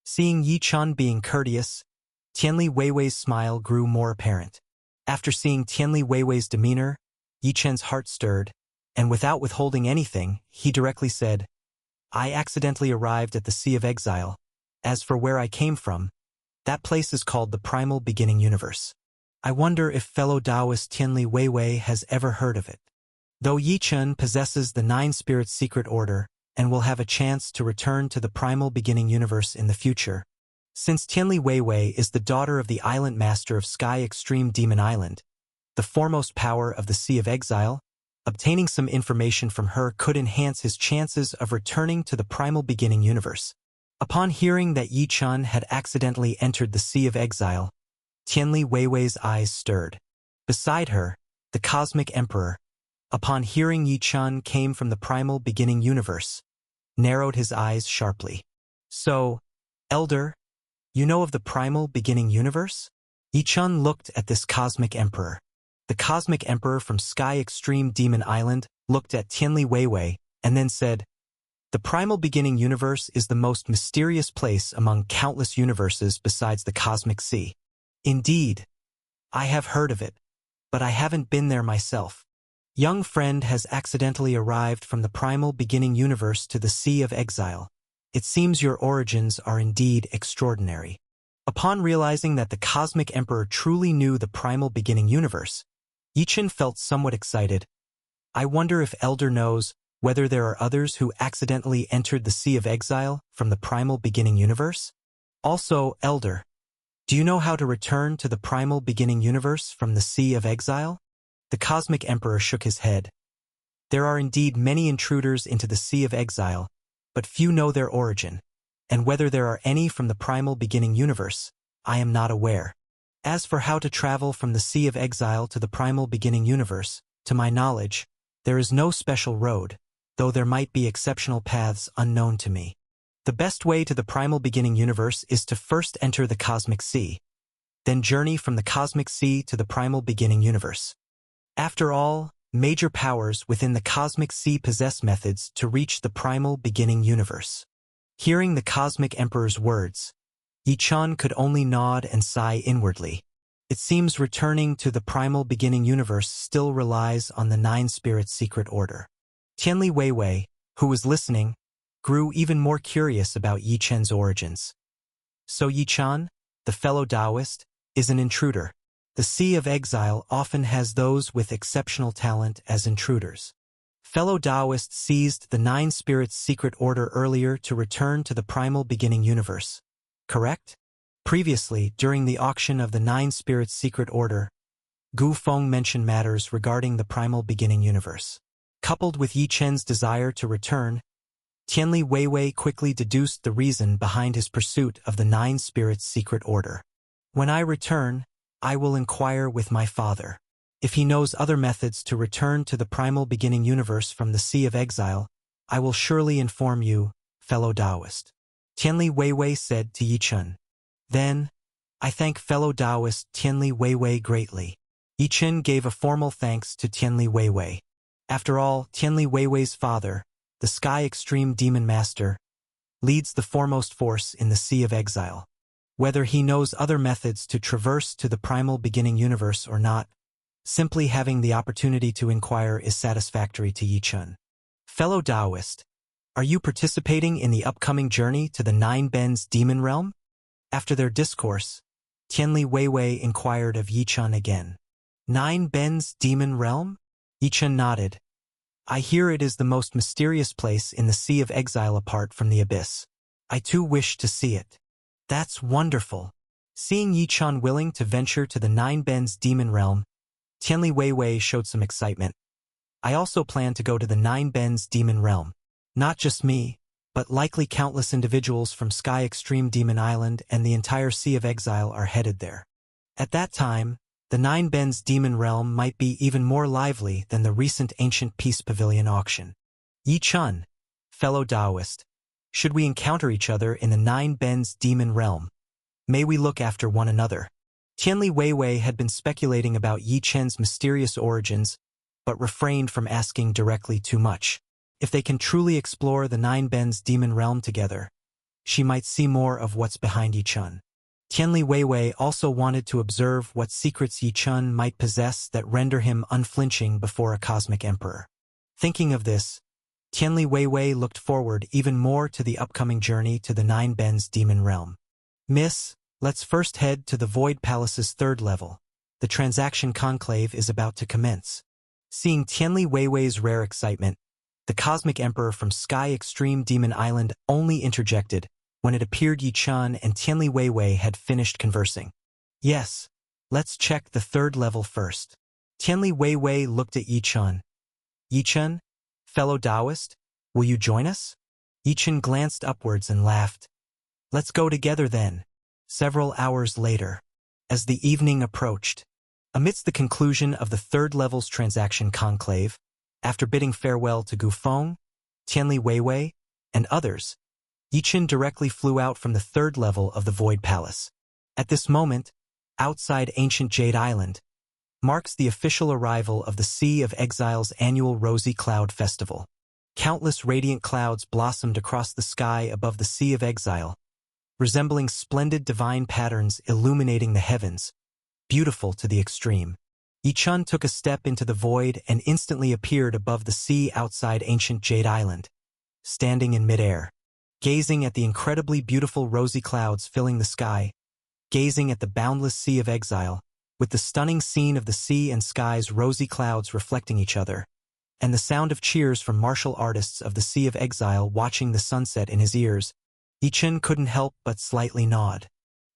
Seeing Yichen being courteous, Tianli Weiwei's smile grew more apparent. After seeing Tianli Weiwei's demeanor, Yichen's heart stirred, and without withholding anything, he directly said, I accidentally arrived at the Sea of Exile. As for where I came from, that place is called the Primal Beginning Universe. I wonder if fellow Taoist Tianli Weiwei has ever heard of it. Though Yichen possesses the 9 Spirits secret order and will have a chance to return to the Primal Beginning Universe in the future, since Tianli Weiwei is the daughter of the Island Master of Sky Extreme Demon Island, the foremost power of the Sea of Exile, obtaining some information from her could enhance his chances of returning to the Primal Beginning Universe. Upon hearing that Yichen had accidentally entered the Sea of Exile, Tianli Weiwei's eyes stirred. Beside her, the Cosmic Emperor, upon hearing Yichen came from the Primal Beginning Universe, narrowed his eyes sharply. So, Elder, you know of the Primal Beginning Universe? Yichen looked at this Cosmic Emperor. The Cosmic Emperor from Sky Extreme Demon Island looked at Tianli Weiwei and then said, The Primal Beginning Universe is the most mysterious place among countless universes besides the Cosmic Sea. Indeed, I have heard of it, but I haven't been there myself. Young friend has accidentally arrived from the Primal Beginning Universe to the Sea of Exile. It seems your origins are indeed extraordinary. Upon realizing that the Cosmic Emperor truly knew the Primal Beginning Universe, Yichen felt somewhat excited. I wonder if Elder knows whether there are others who accidentally entered the Sea of Exile from the Primal Beginning Universe? Also, Elder, do you know how to return to the Primal Beginning Universe from the Sea of Exile? The Cosmic Emperor shook his head. There are indeed many intruders into the Sea of Exile, but few know their origin, and whether there are any from the Primal Beginning Universe, I am not aware. As for how to travel from the Sea of Exile to the Primal Beginning Universe, to my knowledge, there is no special road, though there might be exceptional paths unknown to me. The best way to the Primal Beginning Universe is to first enter the Cosmic Sea, then journey from the Cosmic Sea to the Primal Beginning Universe. After all, major powers within the Cosmic Sea possess methods to reach the Primal Beginning Universe. Hearing the Cosmic Emperor's words, Yichen could only nod and sigh inwardly. It seems returning to the Primal Beginning Universe still relies on the 9 Spirits secret order. Tianli Weiwei, who was listening, grew even more curious about Yichen's origins. So Yichen, the fellow Taoist, is an intruder. The Sea of Exile often has those with exceptional talent as intruders. Fellow Taoist seized the 9 Spirits secret order earlier to return to the Primal Beginning Universe. Correct? Previously, during the auction of the 9 Spirits secret order, Gu Feng mentioned matters regarding the Primal Beginning Universe. Coupled with Yichen's desire to return, Tianli Weiwei quickly deduced the reason behind his pursuit of the 9 Spirits secret order. When I return, I will inquire with my father. If he knows other methods to return to the Primal Beginning Universe from the Sea of Exile, I will surely inform you, fellow Taoist. Tianli Weiwei said to Yichen. Then, I thank fellow Taoist Tianli Weiwei greatly. Yichen gave a formal thanks to Tianli Weiwei. After all, Tianli Weiwei's father, the Sky Extreme Demon Master, leads the foremost force in the Sea of Exile. Whether he knows other methods to traverse to the primal beginning universe or not, simply having the opportunity to inquire is satisfactory to Yi Chun. Fellow Taoist, are you participating in the upcoming journey to the Nine Bens Demon Realm? After their discourse, Tianli Weiwei inquired of Yi Chun again. Nine Bens Demon Realm? Yi Chun nodded. I hear it is the most mysterious place in the Sea of Exile apart from the Abyss. I too wish to see it. That's wonderful. Seeing Yi Chun willing to venture to the Nine Bens Demon Realm, Tianli Weiwei showed some excitement. I also plan to go to the Nine Bens Demon Realm. Not just me, but likely countless individuals from Sky Extreme Demon Island and the entire Sea of Exile are headed there. At that time, the Nine Bens Demon Realm might be even more lively than the recent Ancient Peace Pavilion auction. Yi Chun, fellow Taoist, should we encounter each other in the Nine Bens Demon Realm, may we look after one another. Tianli Weiwei had been speculating about Yi Chun's mysterious origins, but refrained from asking directly too much. If they can truly explore the Nine Bens Demon Realm together, she might see more of what's behind Yi Chun. Tianli Weiwei also wanted to observe what secrets Yi Chun might possess that render him unflinching before a cosmic emperor. Thinking of this, Tianli Weiwei looked forward even more to the upcoming journey to the Nine Bens Demon Realm. Miss, let's first head to the Void Palace's third level. The transaction conclave is about to commence. Seeing Tianli Weiwei's rare excitement, the Cosmic Emperor from Sky Extreme Demon Island only interjected when it appeared Yi Chun and Tianli Weiwei had finished conversing. Yes, let's check the third level first. Tianli Weiwei looked at Yi Chun. Yi Chun, fellow Taoist, will you join us? Yi Chun glanced upwards and laughed. Let's go together then. Several hours later, as the evening approached, amidst the conclusion of the third level's transaction conclave, after bidding farewell to Gu Feng, Tianli Weiwei, and others, Yi Chun directly flew out from the third level of the Void Palace. At this moment, outside ancient Jade Island, marks the official arrival of the Sea of Exile's annual Rosy Cloud Festival. Countless radiant clouds blossomed across the sky above the Sea of Exile, resembling splendid divine patterns illuminating the heavens, beautiful to the extreme. Yi Chun took a step into the void and instantly appeared above the sea outside ancient Jade Island, standing in midair, gazing at the incredibly beautiful rosy clouds filling the sky, gazing at the boundless Sea of Exile, with the stunning scene of the sea and sky's rosy clouds reflecting each other, and the sound of cheers from martial artists of the Sea of Exile watching the sunset in his ears, Yi Chun couldn't help but slightly nod.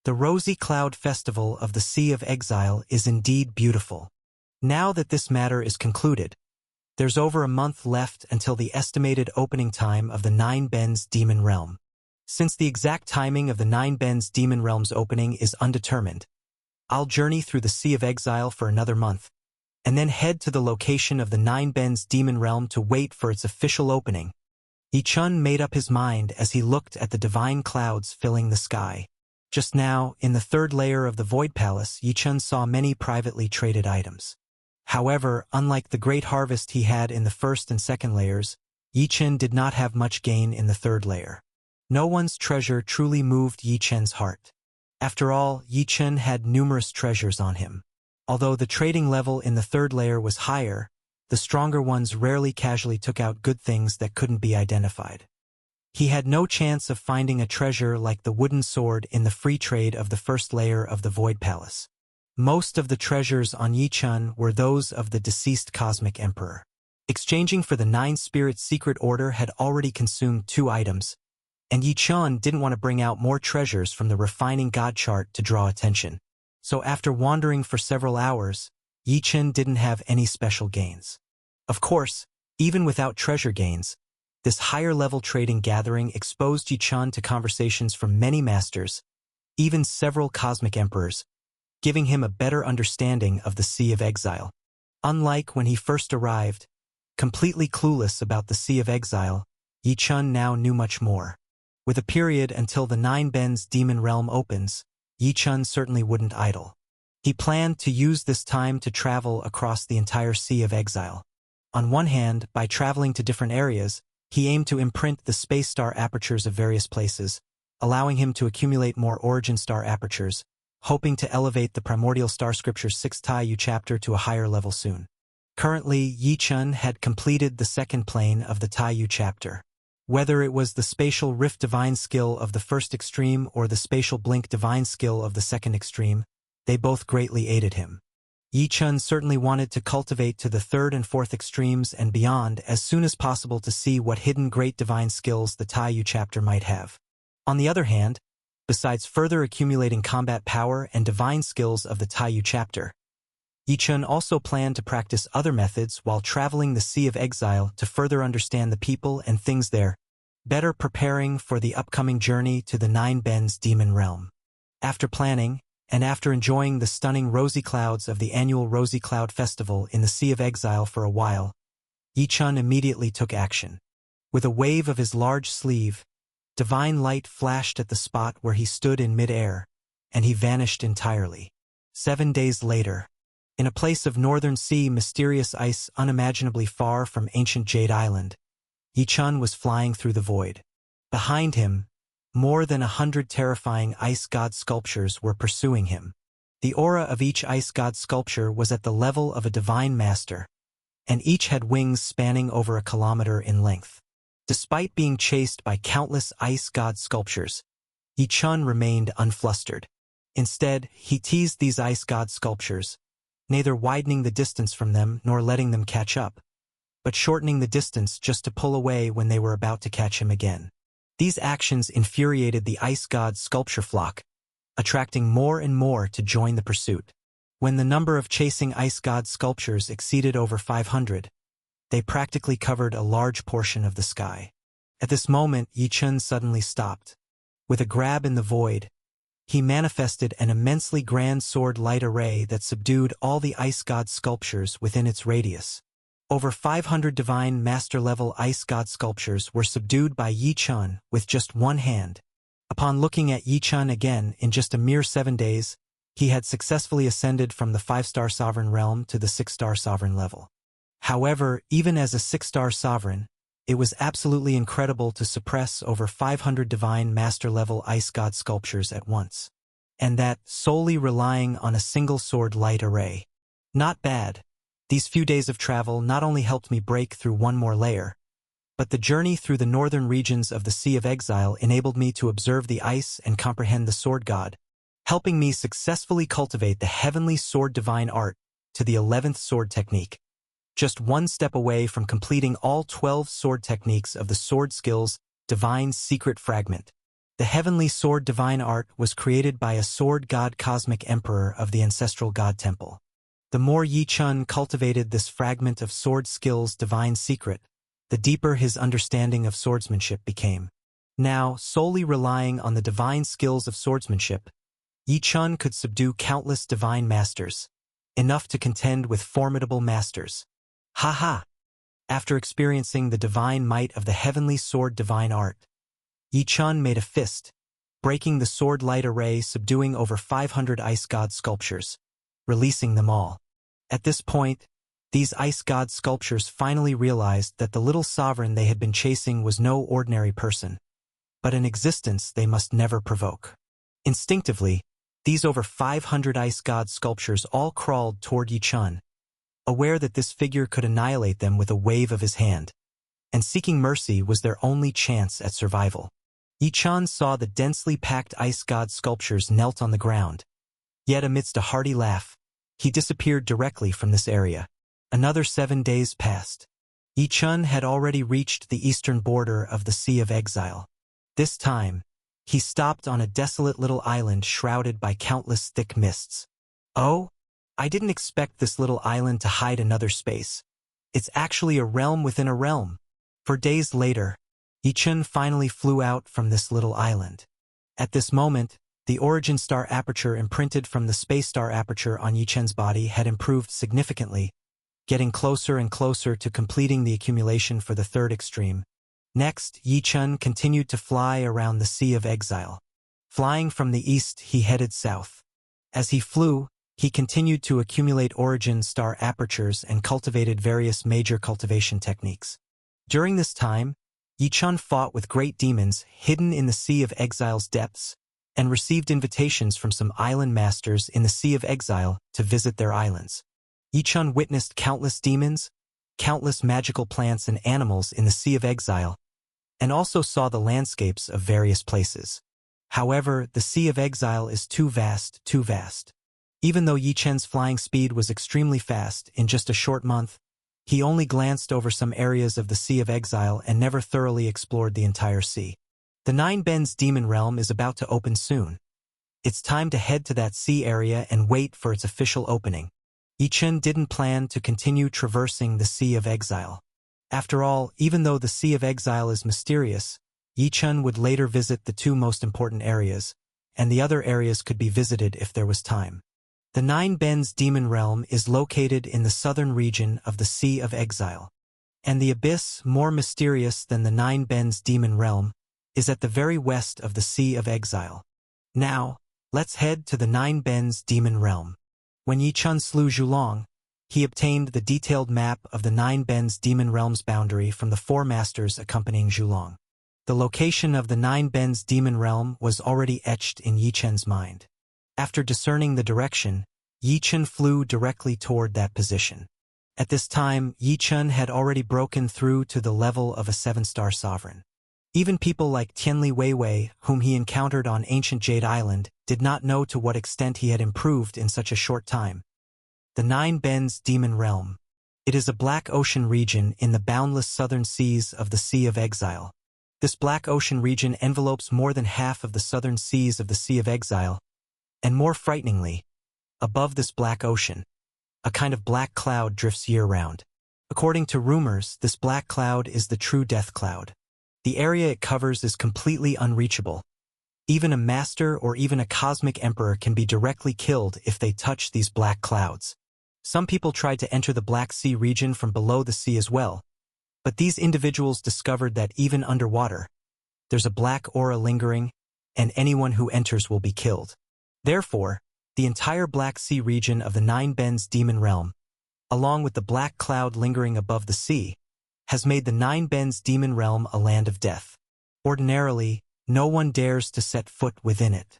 The Rosy Cloud Festival of the Sea of Exile is indeed beautiful. Now that this matter is concluded, there's over a month left until the estimated opening time of the Nine Bens Demon Realm. Since the exact timing of the Nine Bens Demon Realm's opening is undetermined, I'll journey through the Sea of Exile for another month, and then head to the location of the Nine Bens Demon Realm to wait for its official opening. Yi Chun made up his mind as he looked at the divine clouds filling the sky. Just now, in the third layer of the Void Palace, Yi Chun saw many privately traded items. However, unlike the great harvest he had in the first and second layers, Yi Chun did not have much gain in the third layer. No one's treasure truly moved Yi Chun's heart. After all, Yi Chun had numerous treasures on him. Although the trading level in the third layer was higher, the stronger ones rarely casually took out good things that couldn't be identified. He had no chance of finding a treasure like the wooden sword in the free trade of the first layer of the Void Palace. Most of the treasures on Yi Chun were those of the deceased Cosmic Emperor. Exchanging for the Nine-Spirit Secret Order had already consumed 2 items, and Yi Chun didn't want to bring out more treasures from the refining god chart to draw attention. So after wandering for several hours, Yi Chun didn't have any special gains. Of course, even without treasure gains, this higher-level trading gathering exposed Yi Chun to conversations from many masters, even several Cosmic Emperors, giving him a better understanding of the Sea of Exile. Unlike when he first arrived, completely clueless about the Sea of Exile, Yi Chun now knew much more. With a period until the Nine Bens Demon Realm opens, Yi Chun certainly wouldn't idle. He planned to use this time to travel across the entire Sea of Exile. On one hand, by traveling to different areas, he aimed to imprint the space star apertures of various places, allowing him to accumulate more origin star apertures, hoping to elevate the primordial star scripture's 6th Taiyu chapter to a higher level soon. Currently, Yi Chun had completed the second plane of the Taiyu chapter. Whether it was the spatial rift divine skill of the first extreme or the spatial blink divine skill of the second extreme, they both greatly aided him. Yi Chun certainly wanted to cultivate to the third and fourth extremes and beyond as soon as possible to see what hidden great divine skills the Taiyu chapter might have. On the other hand, besides further accumulating combat power and divine skills of the Taiyu chapter, Yi Chun also planned to practice other methods while traveling the Sea of Exile to further understand the people and things there, better preparing for the upcoming journey to the Nine Bends demon realm. After planning, and after enjoying the stunning rosy clouds of the annual Rosy Cloud Festival in the Sea of Exile for a while, Yi Chun immediately took action. With a wave of his large sleeve, divine light flashed at the spot where he stood in mid-air, and he vanished entirely. 7 days later, in a place of northern sea mysterious ice unimaginably far from ancient Jade Island, Yi Chun was flying through the void. Behind him, more than 100 terrifying ice god sculptures were pursuing him. The aura of each ice god sculpture was at the level of a divine master, and each had wings spanning over a kilometer in length. Despite being chased by countless ice god sculptures, Yi Chun remained unflustered. Instead, he teased these ice god sculptures, neither widening the distance from them nor letting them catch up, but shortening the distance just to pull away when they were about to catch him again. These actions infuriated the ice god sculpture flock, attracting more and more to join the pursuit. When the number of chasing ice god sculptures exceeded over 500, they practically covered a large portion of the sky. At this moment, Yi Chun suddenly stopped. With a grab in the void, he manifested an immensely grand sword light array that subdued all the ice god sculptures within its radius. Over 500 divine master-level ice god sculptures were subdued by Yi Chun with just one hand. Upon looking at Yi Chun again in just a mere 7 days, he had successfully ascended from the 5-star sovereign realm to the 6-star sovereign level. However, even as a 6-star sovereign, it was absolutely incredible to suppress over 500 divine master-level ice god sculptures at once. And that solely relying on a single sword light array. Not bad. These few days of travel not only helped me break through one more layer, but the journey through the northern regions of the Sea of Exile enabled me to observe the ice and comprehend the sword god, helping me successfully cultivate the heavenly sword divine art to the 11th sword technique. Just one step away from completing all 12 sword techniques of the sword skills divine secret fragment. The heavenly sword divine art was created by a sword god cosmic emperor of the ancestral god temple. The more Yi Chun cultivated this fragment of sword skills divine secret, the deeper his understanding of swordsmanship became. Now, solely relying on the divine skills of swordsmanship, Yi Chun could subdue countless divine masters, enough to contend with formidable masters. Ha! After experiencing the divine might of the heavenly sword divine art, Yi Chun made a fist, breaking the sword light array, subduing over 500 ice god sculptures, releasing them all. At this point, these ice god sculptures finally realized that the little sovereign they had been chasing was no ordinary person, but an existence they must never provoke. Instinctively, these over 500 ice god sculptures all crawled toward Yi Chun, aware that this figure could annihilate them with a wave of his hand, and seeking mercy was their only chance at survival. Yi Chun saw the densely packed ice god sculptures knelt on the ground, yet amidst a hearty laugh, he disappeared directly from this area. Another 7 days passed. Yi Chun had already reached the eastern border of the Sea of Exile. This time, he stopped on a desolate little island shrouded by countless thick mists. Oh, I didn't expect this little island to hide another space. It's actually a realm within a realm. For days later, Yi Chun finally flew out from this little island. At this moment, the origin star aperture imprinted from the space star aperture on Yi Chun's body had improved significantly, getting closer and closer to completing the accumulation for the third extreme. Next, Yi Chun continued to fly around the Sea of Exile. Flying from the east, he headed south. As he flew, he continued to accumulate origin star apertures and cultivated various major cultivation techniques. During this time, Yi Chun fought with great demons hidden in the Sea of Exile's depths and received invitations from some island masters in the Sea of Exile to visit their islands. Yi Chun witnessed countless demons, countless magical plants and animals in the Sea of Exile, and also saw the landscapes of various places. However, the Sea of Exile is too vast, too vast. Even though Yi Chun's flying speed was extremely fast, in just a short month, he only glanced over some areas of the Sea of Exile and never thoroughly explored the entire sea. The Nine Bends Demon Realm is about to open soon. It's time to head to that sea area and wait for its official opening. Yi Chun didn't plan to continue traversing the Sea of Exile. After all, even though the Sea of Exile is mysterious, Yi Chun would later visit the two most important areas, and the other areas could be visited if there was time. The Nine Bends Demon Realm is located in the southern region of the Sea of Exile, and the abyss, more mysterious than the Nine Bends Demon Realm, is at the very west of the Sea of Exile. Now, let's head to the Nine Bends Demon Realm. When Yi Chun slew Zhulong, he obtained the detailed map of the Nine Bends Demon Realm's boundary from the four masters accompanying Zhulong. The location of the Nine Bends Demon Realm was already etched in Yi Chun's mind. After discerning the direction, Yi Chun flew directly toward that position. At this time, Yi Chun had already broken through to the level of a 7-star sovereign. Even people like Tianli Weiwei, whom he encountered on ancient Jade Island, did not know to what extent he had improved in such a short time. The Nine Bends Demon Realm. It is a black ocean region in the boundless southern seas of the Sea of Exile. This black ocean region envelopes more than half of the southern seas of the Sea of Exile, and more frighteningly, above this black ocean, a kind of black cloud drifts year-round. According to rumors, this black cloud is the true death cloud. The area it covers is completely unreachable. Even a master or even a cosmic emperor can be directly killed if they touch these black clouds. Some people tried to enter the Black Sea region from below the sea as well, but these individuals discovered that even underwater, there's a black aura lingering, and anyone who enters will be killed. Therefore, the entire Black Sea region of the Nine Bends Demon Realm, along with the black cloud lingering above the sea, has made the Nine Bends Demon Realm a land of death. Ordinarily, no one dares to set foot within it.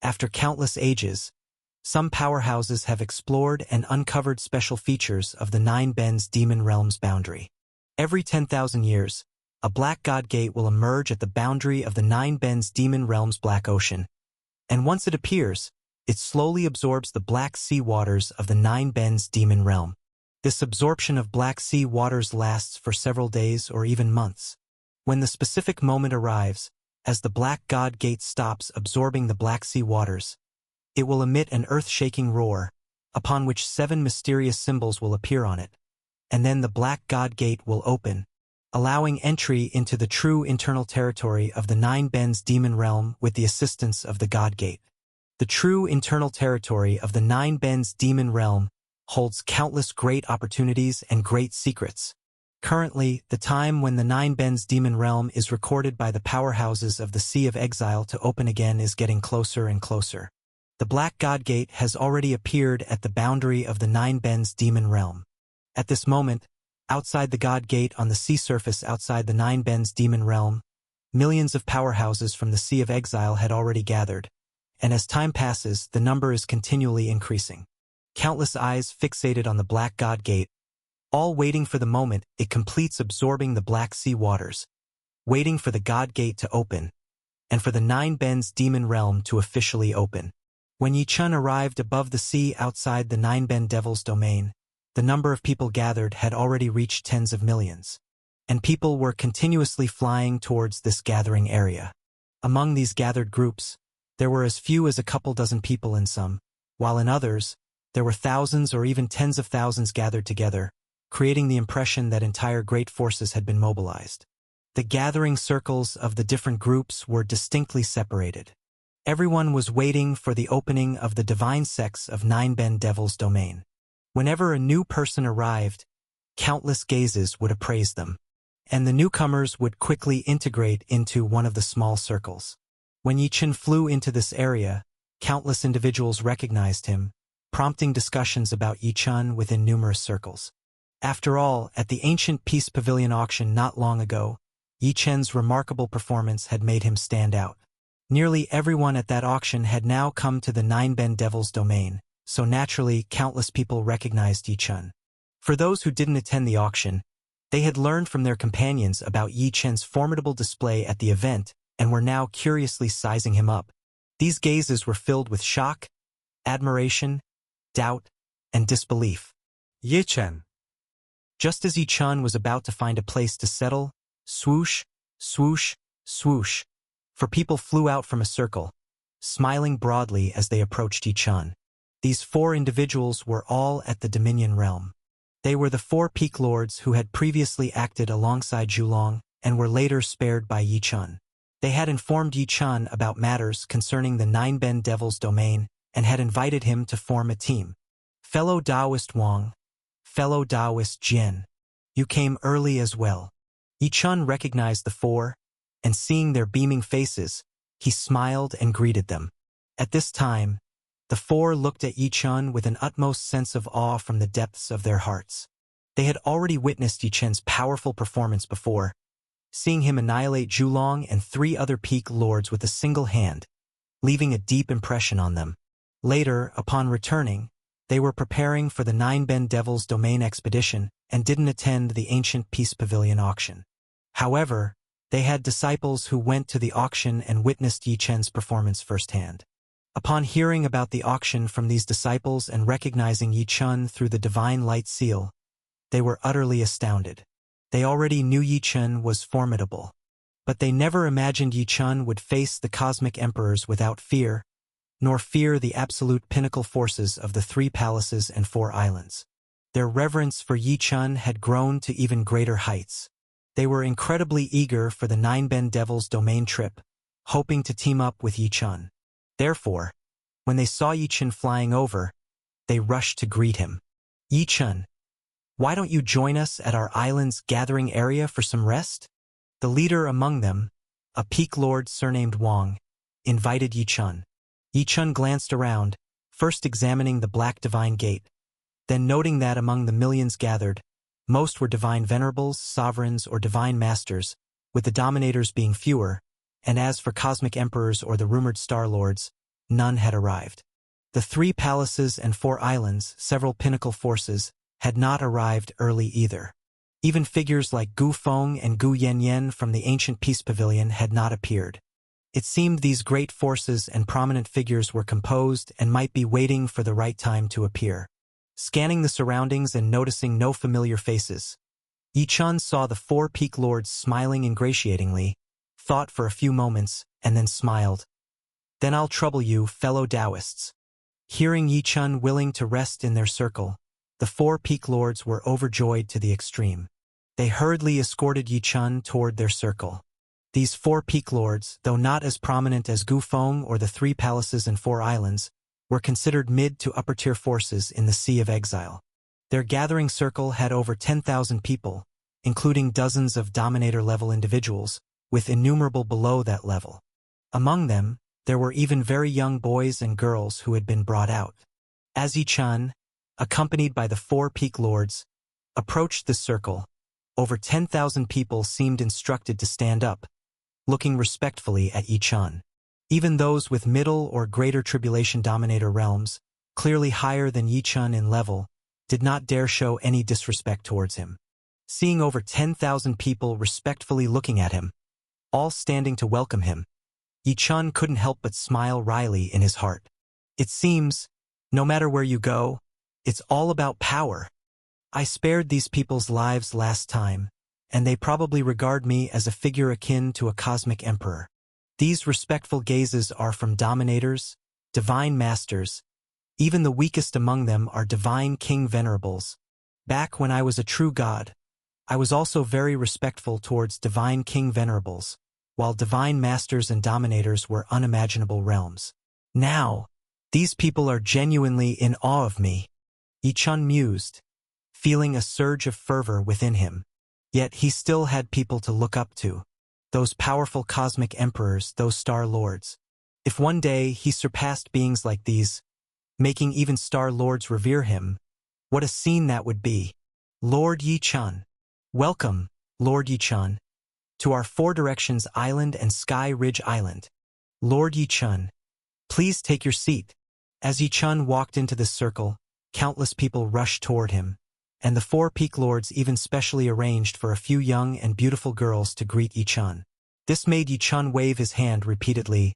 After countless ages, some powerhouses have explored and uncovered special features of the Nine Bends Demon Realm's boundary. Every 10,000 years, a black god gate will emerge at the boundary of the Nine Bends Demon Realm's Black Ocean, and once it appears, it slowly absorbs the Black Sea waters of the Nine Bends Demon Realm. This absorption of Black Sea waters lasts for several days or even months. When the specific moment arrives, as the Black God Gate stops absorbing the Black Sea waters, it will emit an earth-shaking roar, upon which 7 mysterious symbols will appear on it, and then the Black God Gate will open, allowing entry into the true internal territory of the Nine Bends Demon Realm with the assistance of the God Gate. The true internal territory of the Nine Bends Demon Realm holds countless great opportunities and great secrets. Currently, the time when the Nine Bends Demon Realm is recorded by the powerhouses of the Sea of Exile to open again is getting closer and closer. The Black God Gate has already appeared at the boundary of the Nine Bends Demon Realm. At this moment, outside the God Gate on the sea surface outside the Nine Bends Demon Realm, millions of powerhouses from the Sea of Exile had already gathered, and as time passes, the number is continually increasing. Countless eyes fixated on the Black God Gate, all waiting for the moment it completes absorbing the Black Sea waters, waiting for the God Gate to open, and for the Nine Bends Demon Realm to officially open. When Yi Chun arrived above the sea outside the Nine Bend Devil's domain, the number of people gathered had already reached tens of millions, and people were continuously flying towards this gathering area. Among these gathered groups, there were as few as a couple dozen people in some, while in others, there were thousands or even tens of thousands gathered together, creating the impression that entire great forces had been mobilized. The gathering circles of the different groups were distinctly separated. Everyone was waiting for the opening of the divine sects of Nine Bend Devil's domain. Whenever a new person arrived, countless gazes would appraise them, and the newcomers would quickly integrate into one of the small circles. When Yi Chun flew into this area, countless individuals recognized him, prompting discussions about Yichun within numerous circles. After all, at the ancient Peace Pavilion auction not long ago, Yichun's remarkable performance had made him stand out. Nearly everyone at that auction had now come to the Nine-Ben Devil's domain, so naturally countless people recognized Yichun. For those who didn't attend the auction, they had learned from their companions about Yichun's formidable display at the event and were now curiously sizing him up. These gazes were filled with shock, admiration, doubt, and disbelief. Yichun. Just as Yichun was about to find a place to settle, swoosh, swoosh, swoosh, for people flew out from a circle, smiling broadly as they approached Yichun. These 4 individuals were all at the Dominion realm. They were the 4 peak lords who had previously acted alongside Zhulong and were later spared by Yichun. They had informed Yichun about matters concerning the Nine-Ben Devil's domain and had invited him to form a team. Fellow Taoist Wang, fellow Taoist Jin, you came early as well. Yichun recognized the 4, and seeing their beaming faces, he smiled and greeted them. At this time, the 4 looked at Yichun with an utmost sense of awe from the depths of their hearts. They had already witnessed Yichun's powerful performance before, seeing him annihilate Zhulong and 3 other peak lords with a single hand, leaving a deep impression on them. Later, upon returning, they were preparing for the Nine-Ben Devil's domain expedition and didn't attend the ancient Peace Pavilion auction. However, they had disciples who went to the auction and witnessed Yichun's performance firsthand. Upon hearing about the auction from these disciples and recognizing Yichun through the divine light seal, they were utterly astounded. They already knew Yichun was formidable, but they never imagined Yichun would face the cosmic emperors without fear, nor fear the absolute pinnacle forces of the 3 palaces and 4 islands. Their reverence for Yichun had grown to even greater heights. They were incredibly eager for the Nine-Ben Devil's domain trip, hoping to team up with Yichun. Therefore, when they saw Yichun flying over, they rushed to greet him. Yichun, why don't you join us at our island's gathering area for some rest? The leader among them, a peak lord surnamed Wang, invited Yichun. Yichun glanced around, first examining the black divine gate, then noting that among the millions gathered, most were divine venerables, sovereigns, or divine masters, with the dominators being fewer, and as for cosmic emperors or the rumored star lords, none had arrived. The 3 palaces and 4 islands, several pinnacle forces, had not arrived early either. Even figures like Gu Feng and Gu Yanyan from the ancient Peace Pavilion had not appeared. It seemed these great forces and prominent figures were composed and might be waiting for the right time to appear. Scanning the surroundings and noticing no familiar faces, Yichun saw the 4 peak lords smiling ingratiatingly, thought for a few moments, and then smiled. Then I'll trouble you, fellow Taoists. Hearing Yichun willing to rest in their circle, the 4 peak lords were overjoyed to the extreme. They hurriedly escorted Yichun toward their circle. These 4 peak lords, though not as prominent as Gu Feng or the 3 palaces and 4 islands, were considered mid to upper tier forces in the Sea of Exile. Their gathering circle had over 10,000 people, including dozens of dominator-level individuals, with innumerable below that level. Among them, there were even very young boys and girls who had been brought out. As Yichun, accompanied by the 4 peak lords, approached the circle, over 10,000 people seemed instructed to stand up, looking respectfully at Yichun. Even those with middle or greater tribulation dominator realms, clearly higher than Yichun in level, did not dare show any disrespect towards him. Seeing over 10,000 people respectfully looking at him, all standing to welcome him, Yichun couldn't help but smile wryly in his heart. It seems, no matter where you go, it's all about power. I spared these people's lives last time, and they probably regard me as a figure akin to a cosmic emperor. These respectful gazes are from dominators, divine masters. Even the weakest among them are divine king venerables. Back when I was a true god, I was also very respectful towards divine king venerables, while divine masters and dominators were unimaginable realms. Now, these people are genuinely in awe of me. Yichun mused, feeling a surge of fervor within him. Yet he still had people to look up to. Those powerful cosmic emperors, those star lords. If one day he surpassed beings like these, making even star lords revere him. What a scene that would be. Lord Yi-chun. Welcome, Lord Yi-chun, to our Four Directions Island and Sky Ridge Island. Lord Yi-chun, please take your seat. As Yi-chun walked into this circle, countless people rushed toward him, and the four peak lords even specially arranged for a few young and beautiful girls to greet Yi-chun. This made Yi-chun wave his hand repeatedly.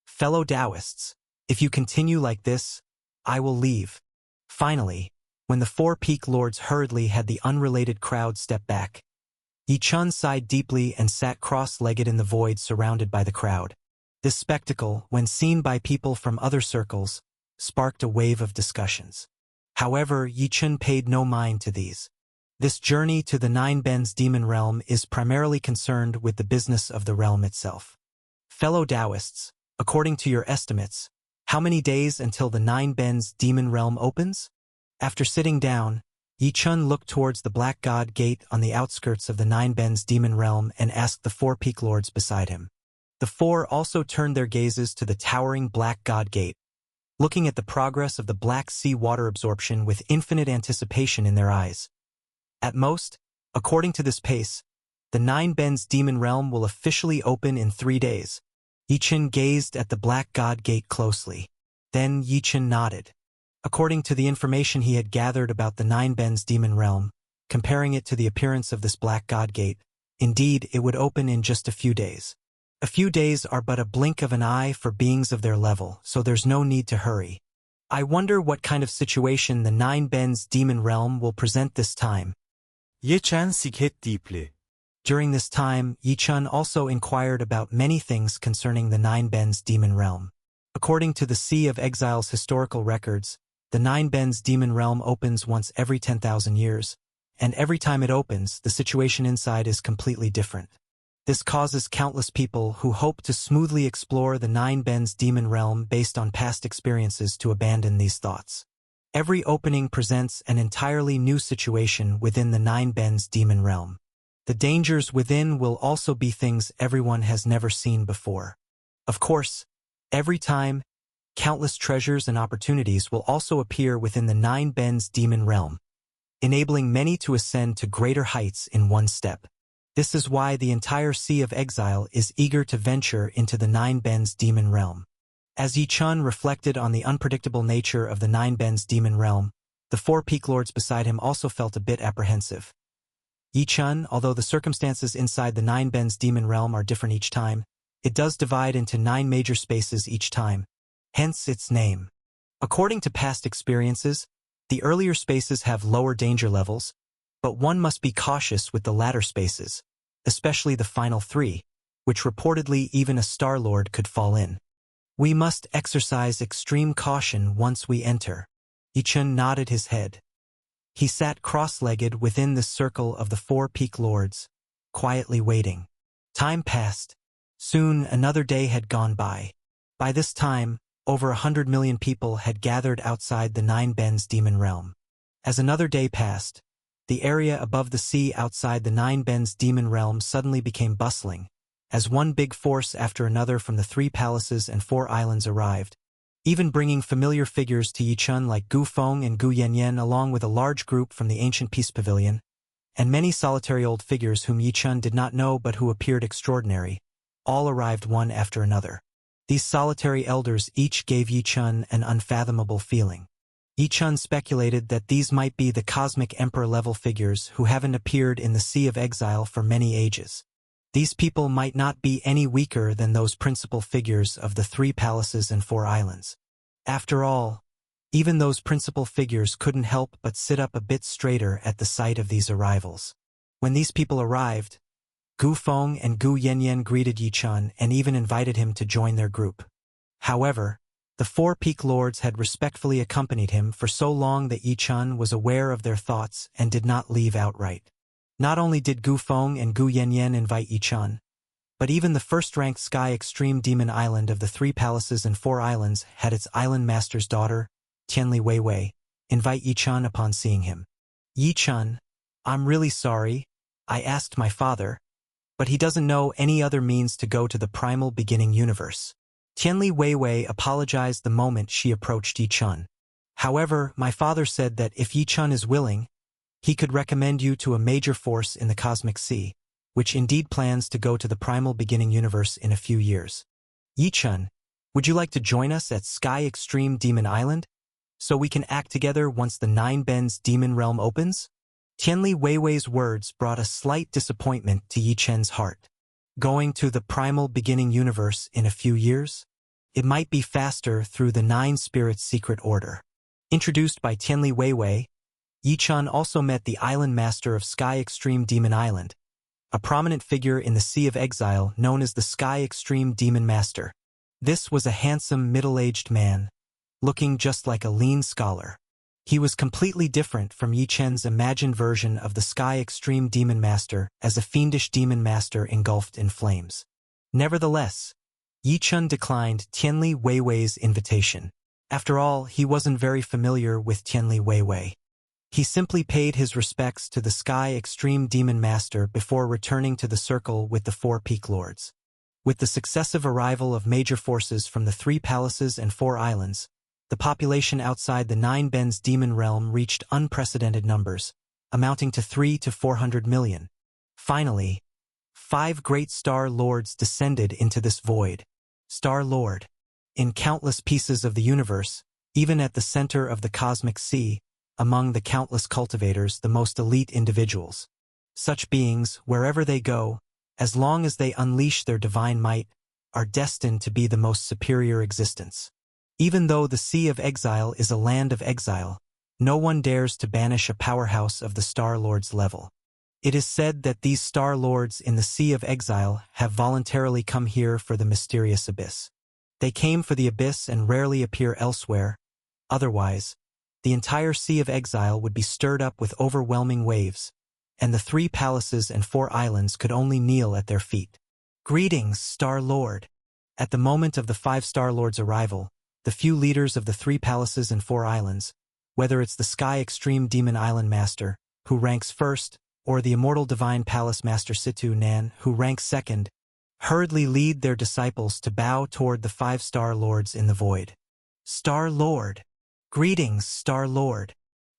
Fellow Taoists, if you continue like this, I will leave. Finally, when the four peak lords hurriedly had the unrelated crowd step back, Yi-chun sighed deeply and sat cross-legged in the void surrounded by the crowd. This spectacle, when seen by people from other circles, sparked a wave of discussions. However, Yi-chun paid no mind to these. This journey to the Nine Bends Demon Realm is primarily concerned with the business of the realm itself. Fellow Taoists, according to your estimates, how many days until the Nine Bends Demon Realm opens? After sitting down, Yi-chun looked towards the Black God Gate on the outskirts of the Nine Bends Demon Realm and asked the four peak lords beside him. The four also turned their gazes to the towering Black God Gate, looking at the progress of the Black Sea water absorption with infinite anticipation in their eyes. At most, according to this pace, the Nine Bends Demon Realm will officially open in 3 days. Yi-chun gazed at the Black God Gate closely. Then Yi-chun nodded. According to the information he had gathered about the Nine Bends Demon Realm, comparing it to the appearance of this Black God Gate, indeed it would open in just a few days. A few days are but a blink of an eye for beings of their level, so there's no need to hurry. I wonder what kind of situation the Nine Bends Demon Realm will present this time. Yi-chun sighed deeply. During this time, Yi-chun also inquired about many things concerning the Nine Bends Demon Realm. According to the Sea of Exile's historical records, the Nine Bends Demon Realm opens once every 10,000 years, and every time it opens, the situation inside is completely different. This causes countless people who hope to smoothly explore the Nine Bends Demon Realm based on past experiences to abandon these thoughts. Every opening presents an entirely new situation within the Nine Bends Demon Realm. The dangers within will also be things everyone has never seen before. Of course, every time, countless treasures and opportunities will also appear within the Nine Bends Demon Realm, enabling many to ascend to greater heights in one step. This is why the entire Sea of Exile is eager to venture into the Nine Bends Demon Realm. As Yi-chun reflected on the unpredictable nature of the Nine Bends Demon Realm, the four peak lords beside him also felt a bit apprehensive. Yi-chun, although the circumstances inside the Nine Bends Demon Realm are different each time, it does divide into 9 major spaces each time, hence its name. According to past experiences, the earlier spaces have lower danger levels, but one must be cautious with the latter spaces, especially the final 3, which reportedly even a Star Lord could fall in. We must exercise extreme caution once we enter. Yi-chun nodded his head. He sat cross-legged within the circle of the four peak lords, quietly waiting. Time passed. Soon another day had gone by. By this time, over 100 million people had gathered outside the Nine Bends Demon Realm. As another day passed, the area above the sea outside the Nine Bends Demon Realm suddenly became bustling, as one big force after another from the 3 palaces and 4 islands arrived, even bringing familiar figures to Yi-chun like Gu Feng and Gu Yanyan along with a large group from the ancient Peace Pavilion, and many solitary old figures whom Yi-chun did not know but who appeared extraordinary, all arrived one after another. These solitary elders each gave Yi-chun an unfathomable feeling. Yi-chun speculated that these might be the cosmic emperor-level figures who haven't appeared in the Sea of Exile for many ages. These people might not be any weaker than those principal figures of the 3 palaces and 4 islands. After all, even those principal figures couldn't help but sit up a bit straighter at the sight of these arrivals. When these people arrived, Gu Feng and Gu Yanyan greeted Yi-chun and even invited him to join their group. However, the 4 peak lords had respectfully accompanied him for so long that Yi-chun was aware of their thoughts and did not leave outright. Not only did Gu Feng and Gu Yanyan invite Yi-chun, but even the first-ranked Sky Extreme Demon Island of the 3 palaces and 4 islands had its island master's daughter, Tianli Weiwei, invite Yi-chun upon seeing him. Yi-chun, I'm really sorry, I asked my father, but he doesn't know any other means to go to the primal beginning universe. Tianli Weiwei apologized the moment she approached Yi-chun. However, my father said that if Yi-chun is willing, he could recommend you to a major force in the cosmic sea, which indeed plans to go to the primal beginning universe in a few years. Yi-chun, would you like to join us at Sky Extreme Demon Island, so we can act together once the Nine Bends Demon Realm opens? Tianli Weiwei's words brought a slight disappointment to Yi Chen's heart. Going to the primal beginning universe in a few years? It might be faster through the Nine Spirits Secret Order. Introduced by Tianli Weiwei, Yi Chen also met the island master of Sky Extreme Demon Island, a prominent figure in the Sea of Exile known as the Sky Extreme Demon Master. This was a handsome, middle-aged man, looking just like a lean scholar. He was completely different from Yi Chen's imagined version of the Sky Extreme Demon Master as a fiendish demon master engulfed in flames. Nevertheless, Yi Chen declined Tianli Weiwei's invitation. After all, he wasn't very familiar with Tianli Weiwei. He simply paid his respects to the Sky Extreme Demon Master before returning to the circle with the four Peak Lords. With the successive arrival of major forces from the 3 palaces and 4 islands, the population outside the Nine Bends Demon Realm reached unprecedented numbers, amounting to 300 to 400 million. Finally, 5 great Star Lords descended into this void. Star Lord. In countless pieces of the universe, even at the center of the cosmic sea, among the countless cultivators, the most elite individuals. Such beings, wherever they go, as long as they unleash their divine might, are destined to be the most superior existence. Even though the Sea of Exile is a land of exile, no one dares to banish a powerhouse of the Star Lord's level. It is said that these Star Lords in the Sea of Exile have voluntarily come here for the mysterious abyss. They came for the abyss and rarely appear elsewhere. Otherwise, the entire Sea of Exile would be stirred up with overwhelming waves, and the 3 palaces and 4 islands could only kneel at their feet. Greetings, Star Lord. At the moment of the 5 Star Lords' arrival, the few leaders of the 3 palaces and 4 islands, whether it's the Sky Extreme Demon Island Master, who ranks first, or the Immortal Divine Palace Master Situ Nan, who ranks second, hurriedly lead their disciples to bow toward the 5 Star Lords in the void. Star Lord. Greetings, Star Lord.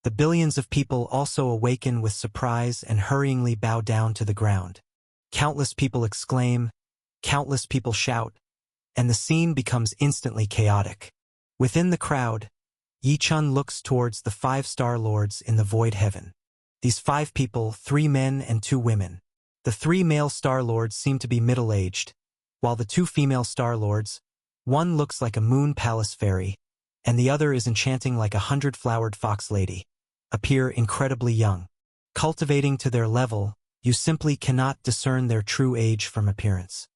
The billions of people also awaken with surprise and hurriedly bow down to the ground. Countless people exclaim, countless people shout, and the scene becomes instantly chaotic. Within the crowd, Yi Chen looks towards the 5 Star Lords in the void heaven. These 5 people, 3 men and 2 women. The 3 male Star Lords seem to be middle-aged, while the 2 female Star Lords, one looks like a moon palace fairy, and the other is enchanting like a 100-flowered fox lady, appear incredibly young. Cultivating to their level, you simply cannot discern their true age from appearance.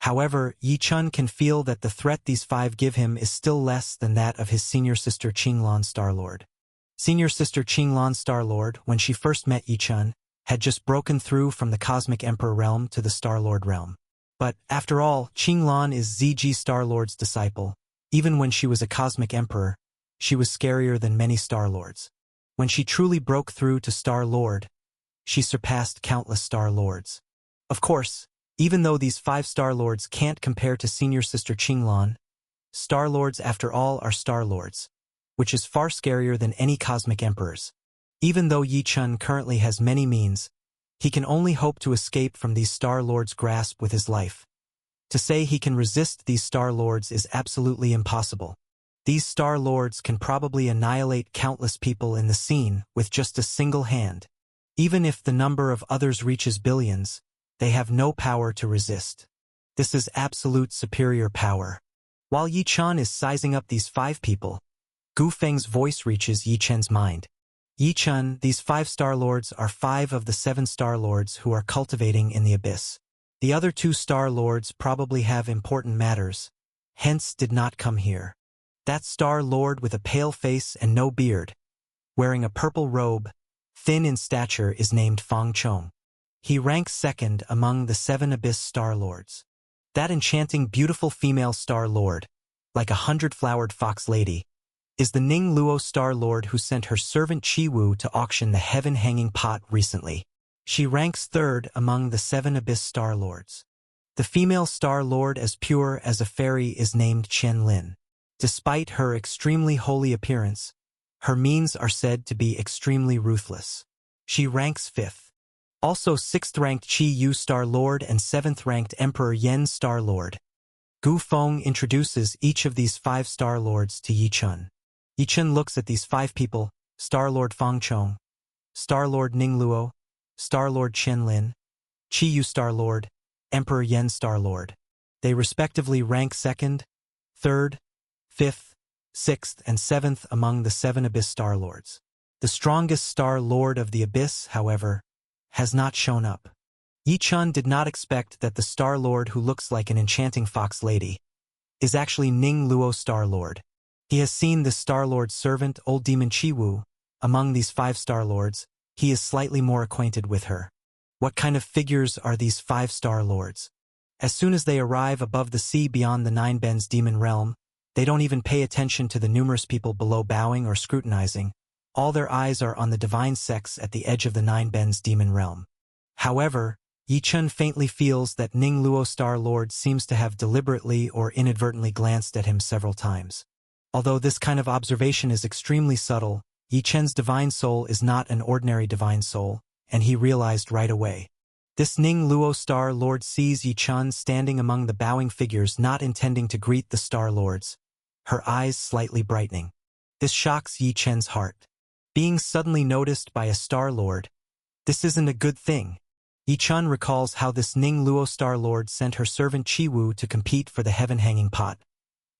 However, Yi Chen can feel that the threat these 5 give him is still less than that of his senior sister Qinglan Star Lord. Senior sister Qinglan Star Lord, when she first met Yi Chen, had just broken through from the Cosmic Emperor realm to the Star Lord realm. But, after all, Qinglan is ZG Star Lord's disciple. Even when she was a Cosmic Emperor, she was scarier than many Star Lords. When she truly broke through to Star Lord, she surpassed countless Star Lords. Of course, even though these 5 Star Lords can't compare to senior sister Qinglan, Star Lords after all are Star Lords, which is far scarier than any Cosmic Emperors. Even though Yi Chen currently has many means, he can only hope to escape from these Star Lords' grasp with his life. To say he can resist these Star Lords is absolutely impossible. These Star Lords can probably annihilate countless people in the scene with just a single hand. Even if the number of others reaches billions, they have no power to resist. This is absolute superior power. While Yi Chen is sizing up these 5 people, Gu Feng's voice reaches Yi Chen's mind. Yi Chen, these 5 Star Lords are 5 of the 7 Star Lords who are cultivating in the abyss. The other 2 Star Lords probably have important matters, hence did not come here. That Star Lord with a pale face and no beard, wearing a purple robe, thin in stature, is named Fang Chong. He ranks second among the 7 Abyss Star Lords. That enchanting beautiful female Star Lord, like a 100-flowered fox lady, is the Ning Luo Star Lord who sent her servant Chi Wu to auction the heaven-hanging pot recently. She ranks third among the 7 Abyss Star Lords. The female Star Lord as pure as a fairy is named Chen Lin. Despite her extremely holy appearance, Her means are said to be extremely ruthless. She ranks 5th. Also 6th-ranked Qi Yu Star Lord and 7th-ranked Emperor Yen Star Lord. Gu Feng introduces each of these 5 Star Lords to Yi Chun. Yi Chun looks at these 5 people: Star Lord Fang Chong, Star Lord Ning Luo, Star Lord Chen Lin, Qi Yu Star Lord, Emperor Yen Star Lord. They respectively rank 2nd, 3rd, 5th, 6th, and 7th among the 7 Abyss Star Lords. The strongest Star Lord of the Abyss, however, has not shown up. Yi Chun did not expect that the Star Lord who looks like an enchanting fox lady is actually Ning Luo Star Lord. He has seen the Star Lord's servant, Old Demon Chi Wu. Among these 5 Star Lords, he is slightly more acquainted with her. What kind of figures are these 5 Star Lords? As soon as they arrive above the sea beyond the Nine Bends demon realm, they don't even pay attention to the numerous people below bowing or scrutinizing. All their eyes are on the divine sex at the edge of the Nine Bends demon realm. However, Yi Chun faintly feels that Ning Luo Star Lord seems to have deliberately or inadvertently glanced at him several times. Although this kind of observation is extremely subtle, Yi Chun's divine soul is not an ordinary divine soul, and he realized right away. This Ning Luo Star Lord sees Yi Chun standing among the bowing figures, not intending to greet the Star Lords, her eyes slightly brightening. This shocks Yi Chun's heart. Being suddenly noticed by a Star Lord, this isn't a good thing. Yi Chun recalls how this Ning Luo Star Lord sent her servant Chi Wu to compete for the Heaven Hanging Pot,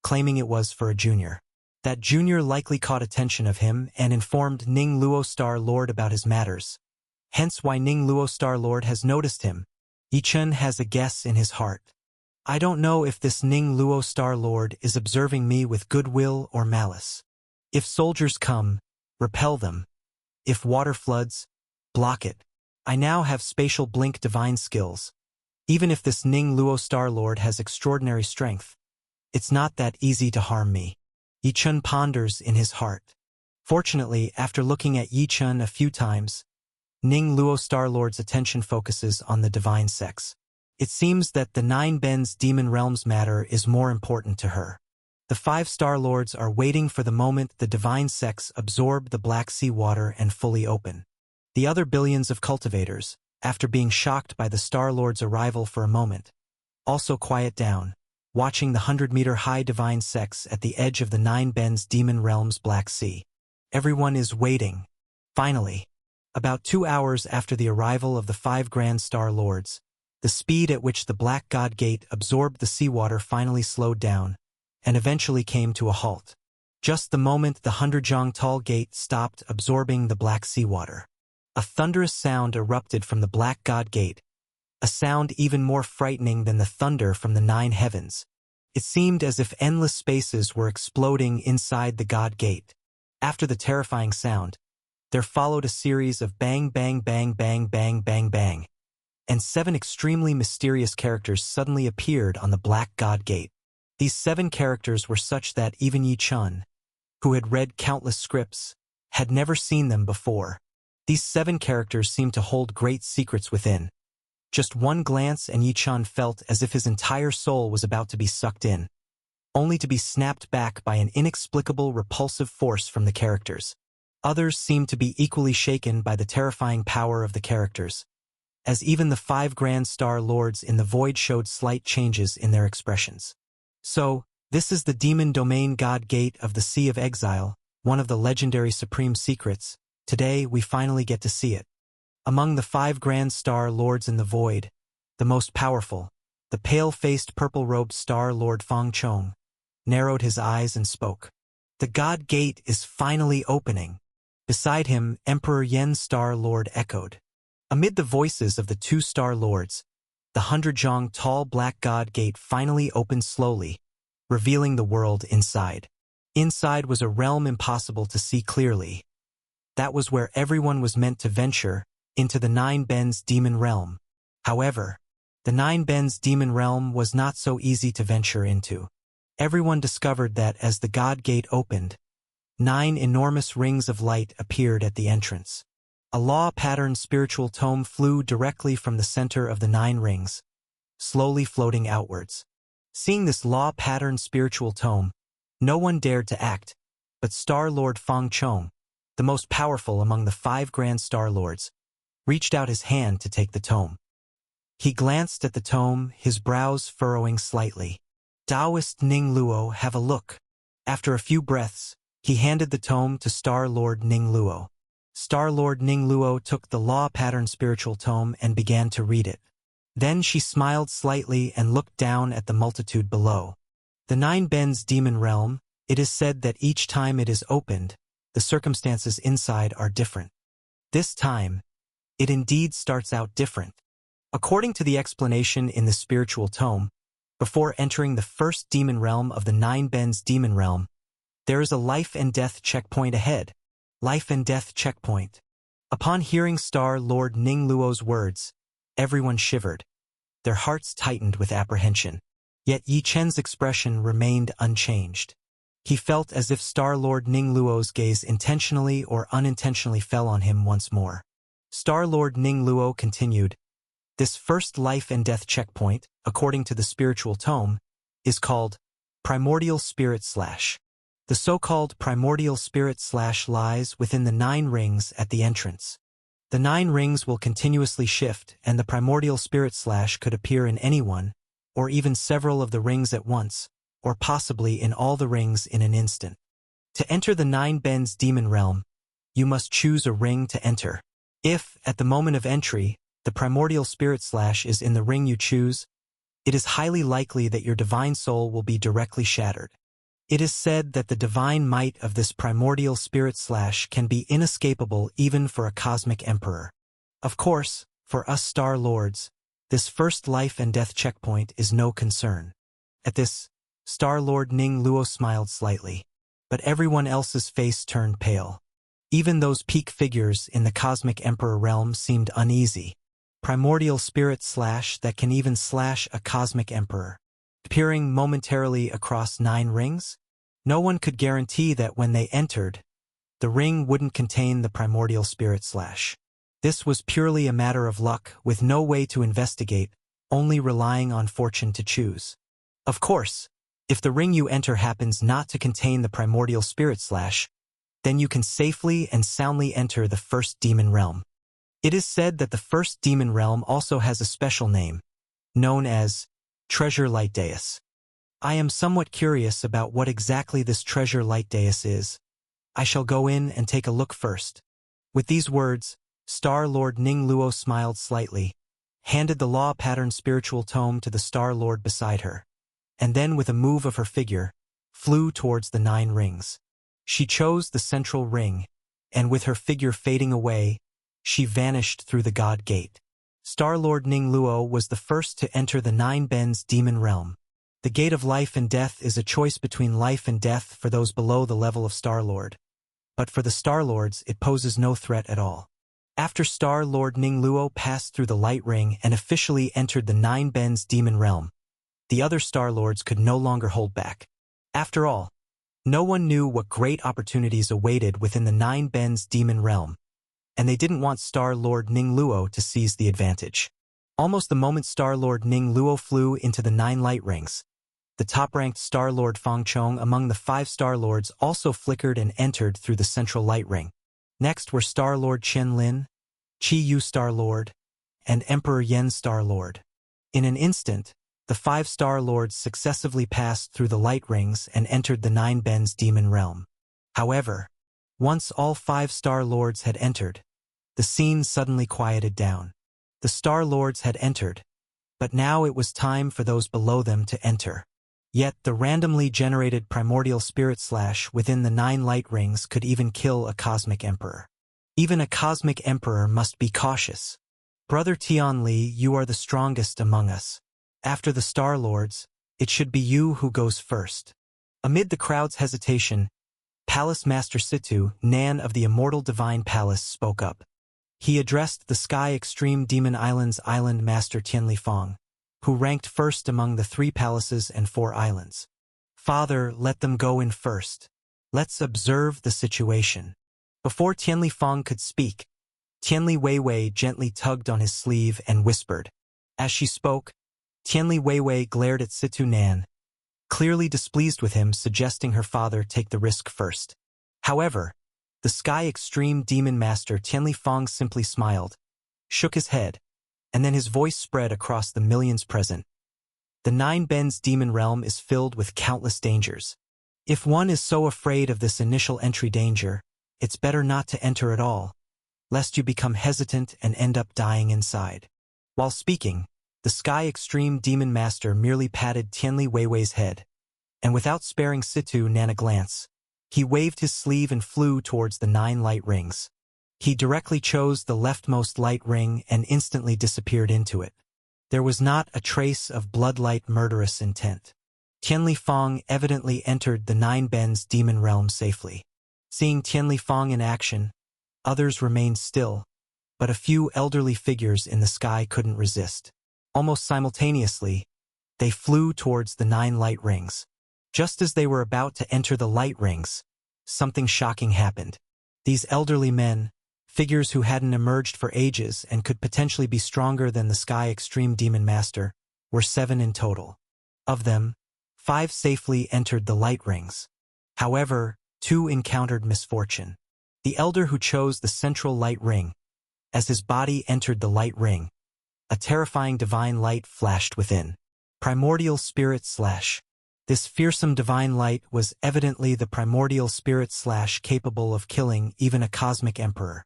claiming it was for a junior. That junior likely caught attention of him and informed Ning Luo Star Lord about his matters. Hence why Ning Luo Star Lord has noticed him. Yi Chun has a guess in his heart. I don't know if this Ning Luo Star Lord is observing me with goodwill or malice. If soldiers come, repel them. If water floods, block it. I now have spatial blink divine skills. Even if this Ning Luo Star Lord has extraordinary strength, it's not that easy to harm me. Yi Chun ponders in his heart. Fortunately, after looking at Yi Chun a few times, Ning Luo Star Lord's attention focuses on the divine sex. It seems that the Nine Bends demon realm's matter is more important to her. The 5 Star Lords are waiting for the moment the divine sex absorb the Black Sea water and fully open. The other billions of cultivators, after being shocked by the Star Lord's arrival for a moment, also quiet down, watching the 100-meter-high divine sex at the edge of the Nine Bends demon realm's Black Sea. Everyone is waiting. Finally, about 2 hours after the arrival of the 5 Grand Star Lords, the speed at which the Black God Gate absorbed the seawater finally slowed down, and eventually came to a halt. Just the moment the 100-jong tall gate stopped absorbing the Black Seawater, a thunderous sound erupted from the Black God Gate, a sound even more frightening than the thunder from the 9 heavens. It seemed as if endless spaces were exploding inside the God Gate. After the terrifying sound, there followed a series of bang bang bang bang bang bang bang, and 7 extremely mysterious characters suddenly appeared on the Black God Gate. These 7 characters were such that even Yi Chun, who had read countless scripts, had never seen them before. These 7 characters seemed to hold great secrets within. Just one glance and Yi Chun felt as if his entire soul was about to be sucked in, only to be snapped back by an inexplicable repulsive force from the characters. Others seemed to be equally shaken by the terrifying power of the characters, as even the 5 Grand Star Lords in the void showed slight changes in their expressions. So, this is the Demon Domain God Gate of the Sea of Exile, one of the legendary supreme secrets. Today we finally get to see it. Among the 5 Grand Star Lords in the void, the most powerful, the pale-faced purple-robed Star Lord Fang Chong, narrowed his eyes and spoke. The God Gate is finally opening. Beside him, Emperor Yen Star Lord echoed. Amid the voices of the 2 Star Lords, the 100-jong tall Black God Gate finally opened slowly, revealing the world inside. Inside was a realm impossible to see clearly. That was where everyone was meant to venture, into the Nine Bends demon realm. However, the Nine Bends demon realm was not so easy to venture into. Everyone discovered that as the God Gate opened, 9 enormous rings of light appeared at the entrance. A law-patterned spiritual tome flew directly from the center of the 9 rings, slowly floating outwards. Seeing this law-patterned spiritual tome, no one dared to act, but Star Lord Fang Chong, the most powerful among the 5 Grand Star Lords, reached out his hand to take the tome. He glanced at the tome, his brows furrowing slightly. Taoist Ning Luo, have a look. After a few breaths, he handed the tome to Star Lord Ning Luo. Star Lord Ning Luo took the Law Pattern spiritual tome and began to read it. Then she smiled slightly and looked down at the multitude below. The 9 Bens demon realm, it is said that each time it is opened, the circumstances inside are different. This time, it indeed starts out different. According to the explanation in the spiritual tome, before entering the first demon realm of the 9 Bens demon realm, there is a life and death checkpoint ahead. Life and death checkpoint. Upon hearing Star Lord Ning Luo's words, everyone shivered. Their hearts tightened with apprehension. Yet Yi Chen's expression remained unchanged. He felt as if Star Lord Ning Luo's gaze intentionally or unintentionally fell on him once more. Star Lord Ning Luo continued, "This first life and death checkpoint, according to the spiritual tome, is called Primordial Spirit Slash. The so-called Primordial Spirit Slash lies within the 9 rings at the entrance. The 9 rings will continuously shift, and the Primordial Spirit Slash could appear in any one, or even several of the rings at once, or possibly in all the rings in an instant. To enter the 9 Bens demon realm, you must choose a ring to enter. If, at the moment of entry, the Primordial Spirit Slash is in the ring you choose, it is highly likely that your divine soul will be directly shattered. It is said that the divine might of this Primordial Spirit Slash can be inescapable even for a cosmic emperor. Of course, for us Star Lords, this first life and death checkpoint is no concern." At this, Star Lord Ning Luo smiled slightly, but everyone else's face turned pale. Even those peak figures in the Cosmic Emperor realm seemed uneasy. Primordial Spirit Slash that can even slash a Cosmic Emperor, appearing momentarily across 9 rings? No one could guarantee that when they entered, the ring wouldn't contain the Primordial Spirit Slash. This was purely a matter of luck, with no way to investigate, only relying on fortune to choose. Of course, if the ring you enter happens not to contain the Primordial Spirit Slash, then you can safely and soundly enter the first demon realm. It is said that the first demon realm also has a special name, known as Treasure Light Dais. I am somewhat curious about what exactly this Treasure Light Dais is. I shall go in and take a look first. With these words, Star Lord Ning Luo smiled slightly, handed the Law Pattern spiritual tome to the Star Lord beside her, and then with a move of her figure, flew towards the 9 rings. She chose the central ring, and with her figure fading away, she vanished through the God Gate. Star Lord Ning Luo was the first to enter the 9 Bens demon realm. The Gate of Life and Death is a choice between life and death for those below the level of Star Lord. But for the Star Lords, it poses no threat at all. After Star Lord Ning Luo passed through the light ring and officially entered the 9 Bens demon realm, the other Star Lords could no longer hold back. After all, no one knew what great opportunities awaited within the 9 Bens demon realm, and they didn't want Star Lord Ning Luo to seize the advantage. Almost the moment Star Lord Ning Luo flew into the 9 light rings, the top-ranked Star Lord Fang Chong among the 5 Star Lords also flickered and entered through the central light ring. Next were Star Lord Chen Lin, Qi Yu Star Lord, and Emperor Yen Star Lord. In an instant, the 5 Star Lords successively passed through the light rings and entered the 9 Bens demon realm. However, once all 5 Star Lords had entered, the scene suddenly quieted down. The Star Lords had entered, but now it was time for those below them to enter. Yet the randomly generated Primordial Spirit Slash within the 9 light rings could even kill a Cosmic Emperor. Even a Cosmic Emperor must be cautious. Brother Tian Li, you are the strongest among us. After the Star Lords, it should be you who goes first. Amid the crowd's hesitation, Palace Master Situ, Nan of the Immortal Divine Palace, spoke up. He addressed the Sky Extreme Demon Island's Island Master Tianli Fong, who ranked first among the 3 palaces and 4 islands. Father, let them go in first. Let's observe the situation. Before Tianli Fong could speak, Tianli Weiwei gently tugged on his sleeve and whispered. As she spoke, Tianli Weiwei glared at Situ Nan, clearly displeased with him, suggesting her father take the risk first. However, the Sky Extreme Demon Master Tianli Fong simply smiled, shook his head, and then his voice spread across the millions present. The Nine Bends Demon Realm is filled with countless dangers. If one is so afraid of this initial entry danger, it's better not to enter at all, lest you become hesitant and end up dying inside. While speaking, the Sky Extreme Demon Master merely patted Tianli Weiwei's head, and without sparing Situ Nan a glance, he waved his sleeve and flew towards the 9 light rings. He directly chose the leftmost light ring and instantly disappeared into it. There was not a trace of bloodlight murderous intent. Tianli Fong evidently entered the 9 Bends Demon Realm safely. Seeing Tianli Fong in action, others remained still, but a few elderly figures in the sky couldn't resist. Almost simultaneously, they flew towards the 9 light rings. Just as they were about to enter the light rings, something shocking happened. These elderly men, figures who hadn't emerged for ages and could potentially be stronger than the Sky Extreme Demon Master, were 7 in total. Of them, 5 safely entered the light rings. However, 2 encountered misfortune. The elder who chose the central light ring, as his body entered the light ring, a terrifying divine light flashed within. Primordial Spirit Slash. This fearsome divine light was evidently the primordial spirit slash capable of killing even a cosmic emperor.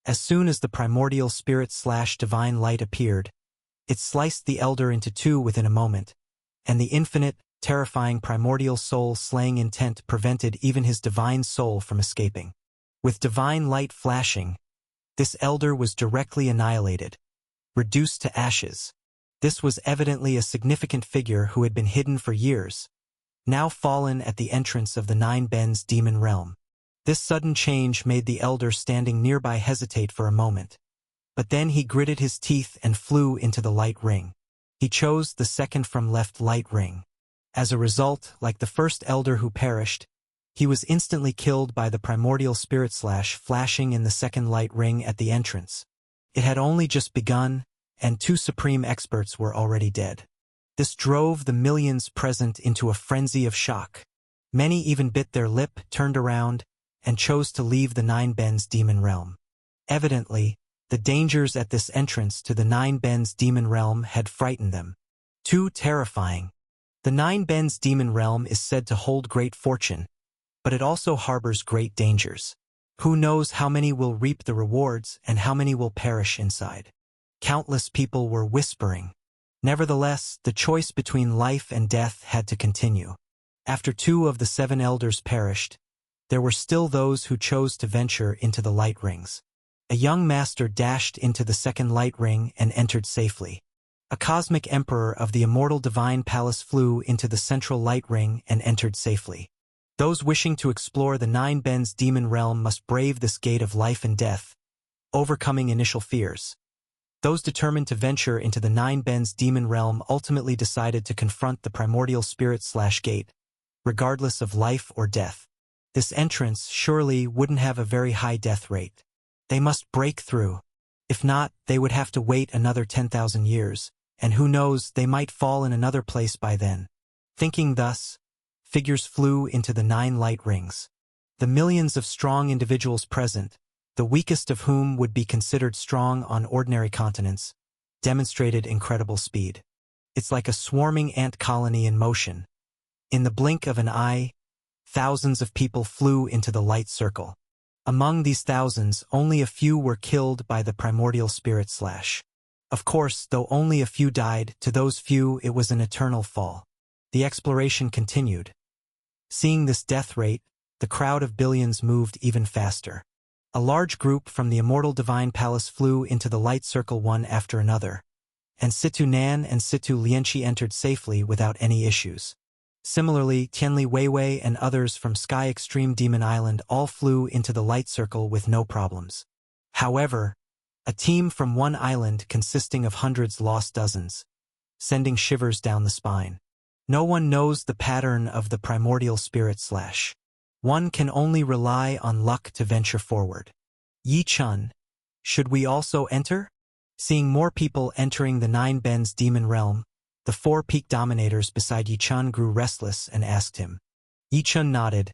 As soon as the primordial spirit slash divine light appeared, it sliced the elder into 2 within a moment, and the infinite, terrifying primordial soul-slaying intent prevented even his divine soul from escaping. With divine light flashing, this elder was directly annihilated, reduced to ashes. This was evidently a significant figure who had been hidden for years, now fallen at the entrance of the 9 Bends Demon Realm. This sudden change made the elder standing nearby hesitate for a moment. But then he gritted his teeth and flew into the light ring. He chose the second from left light ring. As a result, like the first elder who perished, he was instantly killed by the primordial spirit slash flashing in the second light ring at the entrance. It had only just begun, and 2 supreme experts were already dead. This drove the millions present into a frenzy of shock. Many even bit their lip, turned around, and chose to leave the 9 Bends Demon Realm. Evidently, the dangers at this entrance to the 9 Bends Demon Realm had frightened them. Too terrifying. The 9 Bends Demon Realm is said to hold great fortune, but it also harbors great dangers. Who knows how many will reap the rewards and how many will perish inside. Countless people were whispering. Nevertheless, the choice between life and death had to continue. After 2 of the 7 elders perished, there were still those who chose to venture into the light rings. A young master dashed into the second light ring and entered safely. A cosmic emperor of the immortal divine palace flew into the central light ring and entered safely. Those wishing to explore the 9 Bends Demon Realm must brave this gate of life and death, overcoming initial fears. Those determined to venture into the 9 Bends Demon Realm ultimately decided to confront the primordial spirit slash gate, regardless of life or death. This entrance surely wouldn't have a very high death rate. They must break through. If not, they would have to wait another 10,000 years, and who knows, they might fall in another place by then. Thinking thus, figures flew into the 9 light rings. The millions of strong individuals present, the weakest of whom would be considered strong on ordinary continents, demonstrated incredible speed. It's like a swarming ant colony in motion. In the blink of an eye, thousands of people flew into the light circle. Among these thousands, only a few were killed by the primordial spirit slash. Of course, though only a few died, to those few it was an eternal fall. The exploration continued. Seeing this death rate, the crowd of billions moved even faster. A large group from the immortal divine palace flew into the light circle one after another, and Situ Nan and Situ Lianqi entered safely without any issues. Similarly, Tianli Weiwei and others from Sky Extreme Demon Island all flew into the light circle with no problems. However, a team from one island consisting of hundreds lost dozens, sending shivers down the spine. No one knows the pattern of the primordial spirit slash. One can only rely on luck to venture forward. Yi Chun, should we also enter? Seeing more people entering the 9 Bends Demon Realm, the 4 peak dominators beside Yi Chun grew restless and asked him. Yi Chun nodded.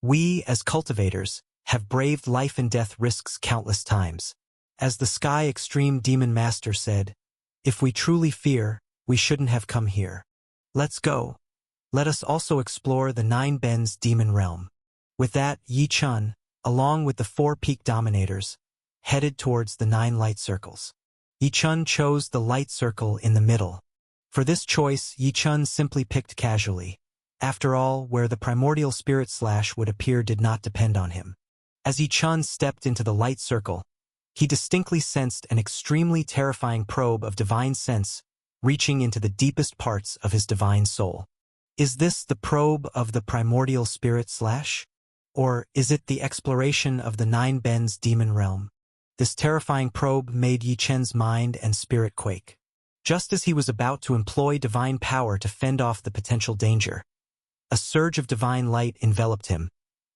We, as cultivators, have braved life and death risks countless times. As the Sky Extreme Demon Master said, if we truly fear, we shouldn't have come here. Let's go. Let us also explore the Nine Bends Demon Realm. With that, Yi Chun, along with the 4 peak dominators, headed towards the 9 light circles. Yi Chun chose the light circle in the middle. For this choice, Yi Chun simply picked casually. After all, where the primordial spirit slash would appear did not depend on him. As Yi Chun stepped into the light circle, he distinctly sensed an extremely terrifying probe of divine sense reaching into the deepest parts of his divine soul. Is this the probe of the primordial spirit slash? Or is it the exploration of the Nine Bends demon realm? This terrifying probe made Yi Chun's mind and spirit quake. Just as he was about to employ divine power to fend off the potential danger, a surge of divine light enveloped him,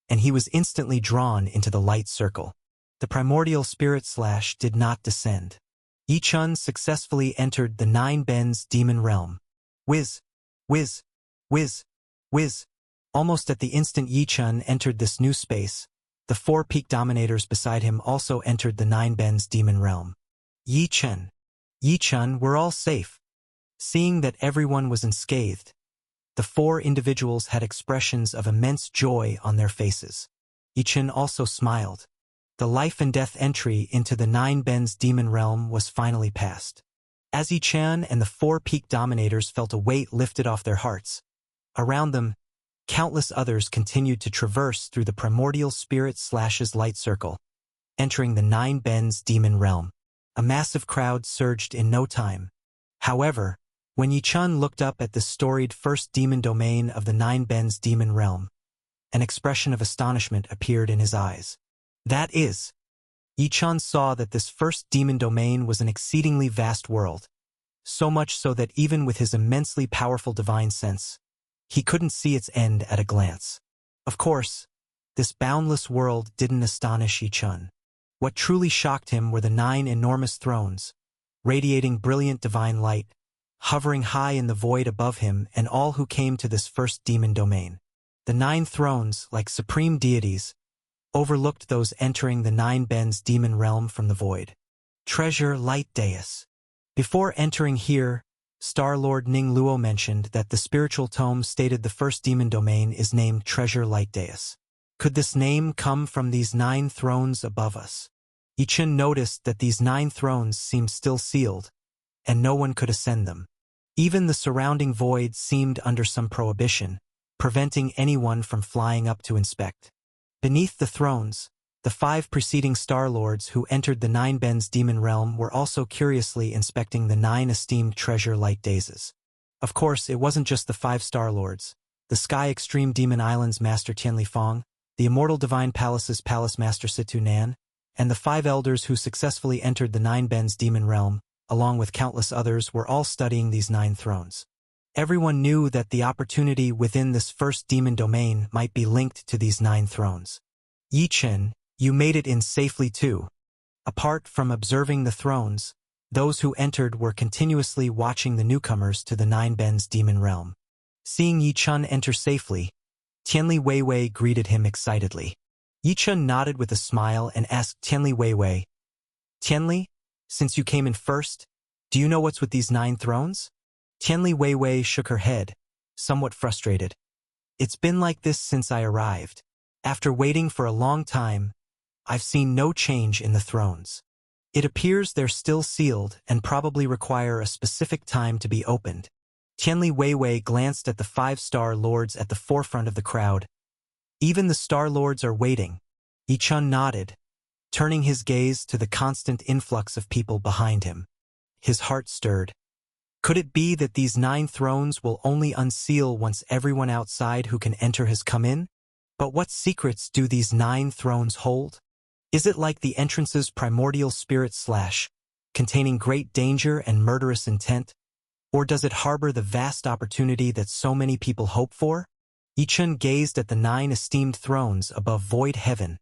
and he was instantly drawn into the light circle. The primordial spirit slash did not descend. Yi Chun successfully entered the Nine Bends demon realm. Whiz, whiz, whiz, whiz. Almost at the instant Yi Chun entered this new space, the 4 peak dominators beside him also entered the Nine Bends demon realm. Yi Chun, we're all safe. Seeing that everyone was unscathed, the 4 individuals had expressions of immense joy on their faces. Yi Chun also smiled. The life and death entry into the Nine Bends demon realm was finally passed. As Yi Chun and the 4 peak dominators felt a weight lifted off their hearts, around them, countless others continued to traverse through the primordial spirit slash's light circle, entering the Nine Bends demon realm. A massive crowd surged in no time. However, when Yi Chun looked up at the storied first demon domain of the Nine Bends demon realm, an expression of astonishment appeared in his eyes. That is, Yi Chun saw that this first demon domain was an exceedingly vast world, so much so that even with his immensely powerful divine sense, he couldn't see its end at a glance. Of course, this boundless world didn't astonish Yi Chun. What truly shocked him were the 9 enormous thrones, radiating brilliant divine light, hovering high in the void above him and all who came to this first demon domain. The 9 thrones, like supreme deities, overlooked those entering the Nine Bends demon realm from the void. Treasure Light Dais. Before entering here, Star-Lord Ning Luo mentioned that the spiritual tome stated the first demon domain is named Treasure Light Dais. Could this name come from these 9 thrones above us? Yi Chun noticed that these 9 thrones seemed still sealed, and no one could ascend them. Even the surrounding void seemed under some prohibition, preventing anyone from flying up to inspect. Beneath the thrones, the 5 preceding Star-Lords who entered the Nine Bends demon realm were also curiously inspecting the 9 esteemed treasure light daises. Of course, it wasn't just the 5 Star-Lords. The Sky Extreme Demon Island's Master Tianli Fong, the Immortal Divine Palace's Palace Master Situ Nan, and the 5 elders who successfully entered the Nine Bends demon realm, along with countless others, were all studying these 9 thrones. Everyone knew that the opportunity within this first demon domain might be linked to these 9 thrones. Yi Chun, you made it in safely too. Apart from observing the thrones, those who entered were continuously watching the newcomers to the Nine Bends demon realm. Seeing Yi Chun enter safely, Tianli Weiwei greeted him excitedly. Yi Chun nodded with a smile and asked Tianli Weiwei, "Tianli, since you came in first, do you know what's with these 9 thrones?" Tianli Weiwei shook her head, somewhat frustrated. "It's been like this since I arrived. After waiting for a long time, I've seen no change in the thrones. It appears they're still sealed and probably require a specific time to be opened." Tianli Weiwei glanced at the 5 Star-Lords at the forefront of the crowd. "Even the Star-Lords are waiting." Yi Chun nodded, turning his gaze to the constant influx of people behind him. His heart stirred. Could it be that these 9 thrones will only unseal once everyone outside who can enter has come in? But what secrets do these 9 thrones hold? Is it like the entrance's primordial spirit slash, containing great danger and murderous intent? Or does it harbor the vast opportunity that so many people hope for? Yi Chun gazed at the 9 esteemed thrones above void heaven,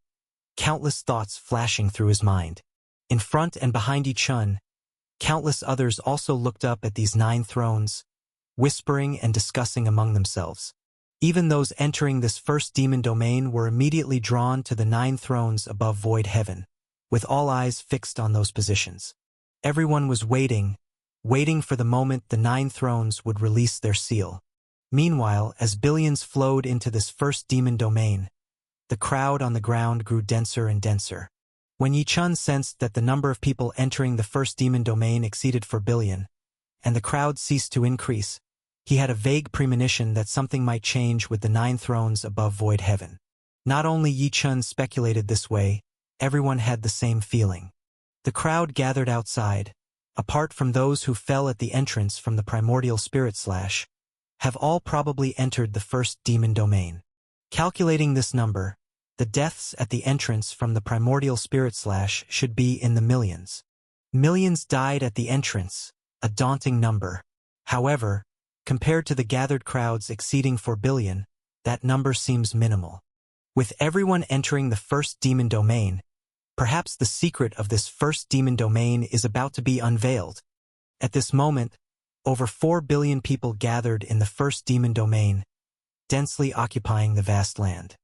countless thoughts flashing through his mind. In front and behind Yi Chun, countless others also looked up at these 9 thrones, whispering and discussing among themselves. Even those entering this first demon domain were immediately drawn to the 9 thrones above void heaven, with all eyes fixed on those positions. Everyone was waiting for the moment the 9 thrones would release their seal. Meanwhile, as billions flowed into this first demon domain, the crowd on the ground grew denser and denser. When Yi Chun sensed that the number of people entering the first demon domain exceeded 4 billion, and the crowd ceased to increase, he had a vague premonition that something might change with the 9 thrones above void heaven. Not only Yi Chun speculated this way, everyone had the same feeling. The crowd gathered outside, apart from those who fell at the entrance from the primordial spirit slash, have all probably entered the first demon domain. Calculating this number, the deaths at the entrance from the primordial spirit slash should be in the millions. Millions died at the entrance, a daunting number. However, compared to the gathered crowds exceeding 4 billion, that number seems minimal. With everyone entering the first demon domain, perhaps the secret of this first demon domain is about to be unveiled. At this moment, over 4 billion people gathered in the first demon domain, densely occupying the vast land.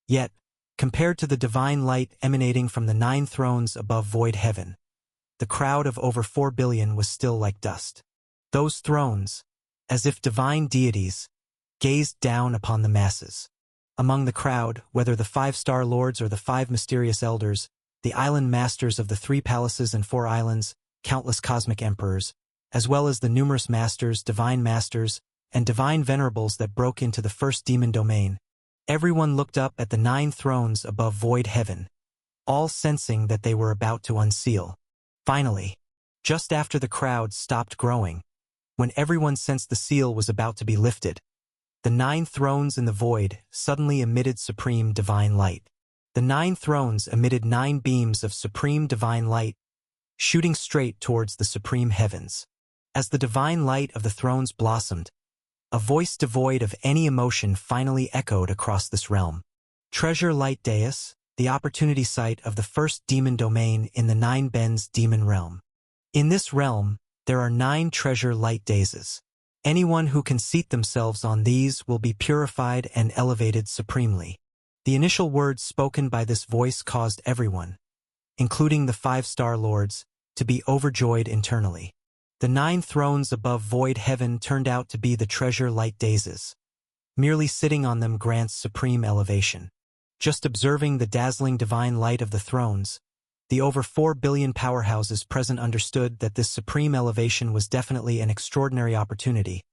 Yet, compared to the divine light emanating from the 9 thrones above void heaven, the crowd of over 4 billion was still like dust. Those thrones, as if divine deities, gazed down upon the masses. Among the crowd, whether the 5-star lords or the 5 mysterious elders, the island masters of the 3 palaces and 4 islands, countless cosmic emperors, as well as the numerous masters, and divine venerables that broke into the first demon domain, everyone looked up at the 9 thrones above void heaven, all sensing that they were about to unseal. Finally, just after the crowd stopped growing, when everyone sensed the seal was about to be lifted, the 9 thrones in the void suddenly emitted supreme divine light. The 9 thrones emitted 9 beams of supreme divine light, shooting straight towards the supreme heavens. As the divine light of the thrones blossomed, a voice devoid of any emotion finally echoed across this realm. Treasure Light Dais, the opportunity site of the first demon domain in the 9 Bens demon realm. In this realm, there are 9 treasure light daises. Anyone who can seat themselves on these will be purified and elevated supremely. The initial words spoken by this voice caused everyone, including the 5-star lords, to be overjoyed internally. The 9 thrones above void heaven turned out to be the treasure light daises. Merely sitting on them grants supreme elevation. Just observing the dazzling divine light of the thrones, the over 4 billion powerhouses present understood that this supreme elevation was definitely an extraordinary opportunity,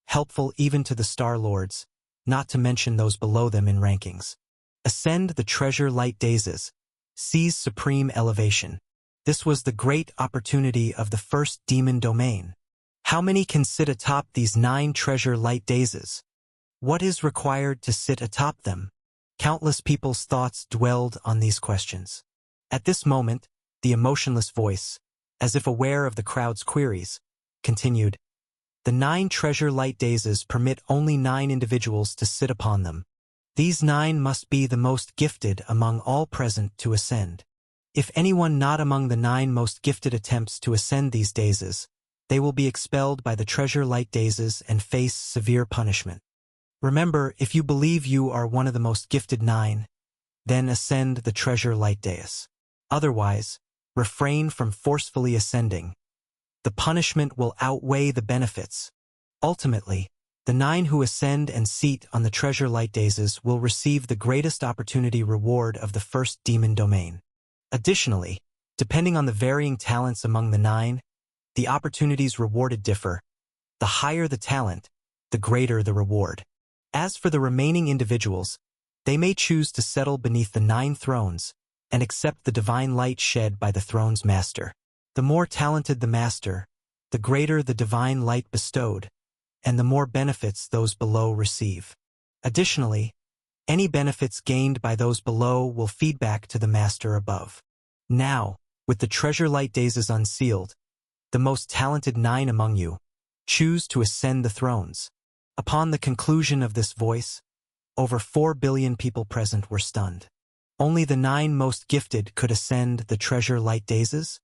helpful even to the Star Lords, not to mention those below them in rankings. Ascend the treasure light daises. Seize supreme elevation. This was the great opportunity of the first demon domain. How many can sit atop these 9 treasure light daises? What is required to sit atop them? Countless people's thoughts dwelled on these questions. At this moment, the emotionless voice, as if aware of the crowd's queries, continued, "The 9 treasure light daises permit only 9 individuals to sit upon them. These 9 must be the most gifted among all present to ascend. If anyone not among the 9 most gifted attempts to ascend these daises, they will be expelled by the treasure light daises and face severe punishment. Remember, if you believe you are one of the most gifted 9, then ascend the treasure light dais. Otherwise, refrain from forcefully ascending. The punishment will outweigh the benefits. Ultimately, the 9 who ascend and seat on the treasure light daises will receive the greatest opportunity reward of the first demon domain. Additionally, depending on the varying talents among the 9, the opportunities rewarded differ. The higher the talent, the greater the reward. As for the remaining individuals, they may choose to settle beneath the 9 thrones and accept the divine light shed by the throne's master. The more talented the master, the greater the divine light bestowed, and the more benefits those below receive. Additionally, any benefits gained by those below will feed back to the master above. Now, with the treasure light daises unsealed, the most talented 9 among you choose to ascend the thrones. Upon the conclusion of this voice, over 4 billion people present were stunned. Only the 9 most gifted could ascend the treasure light daises?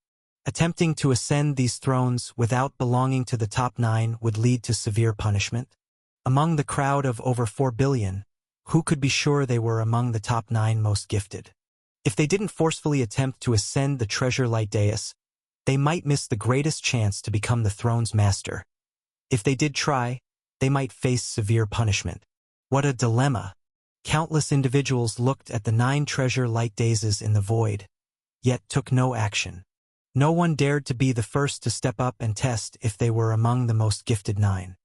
Attempting to ascend these thrones without belonging to the top 9 would lead to severe punishment. Among the crowd of over 4 billion, who could be sure they were among the top 9 most gifted? If they didn't forcefully attempt to ascend the treasure light dais, they might miss the greatest chance to become the throne's master. If they did try, they might face severe punishment. What a dilemma! Countless individuals looked at the 9 treasure light daisies in the void, yet took no action. No one dared to be the first to step up and test if they were among the most gifted 9.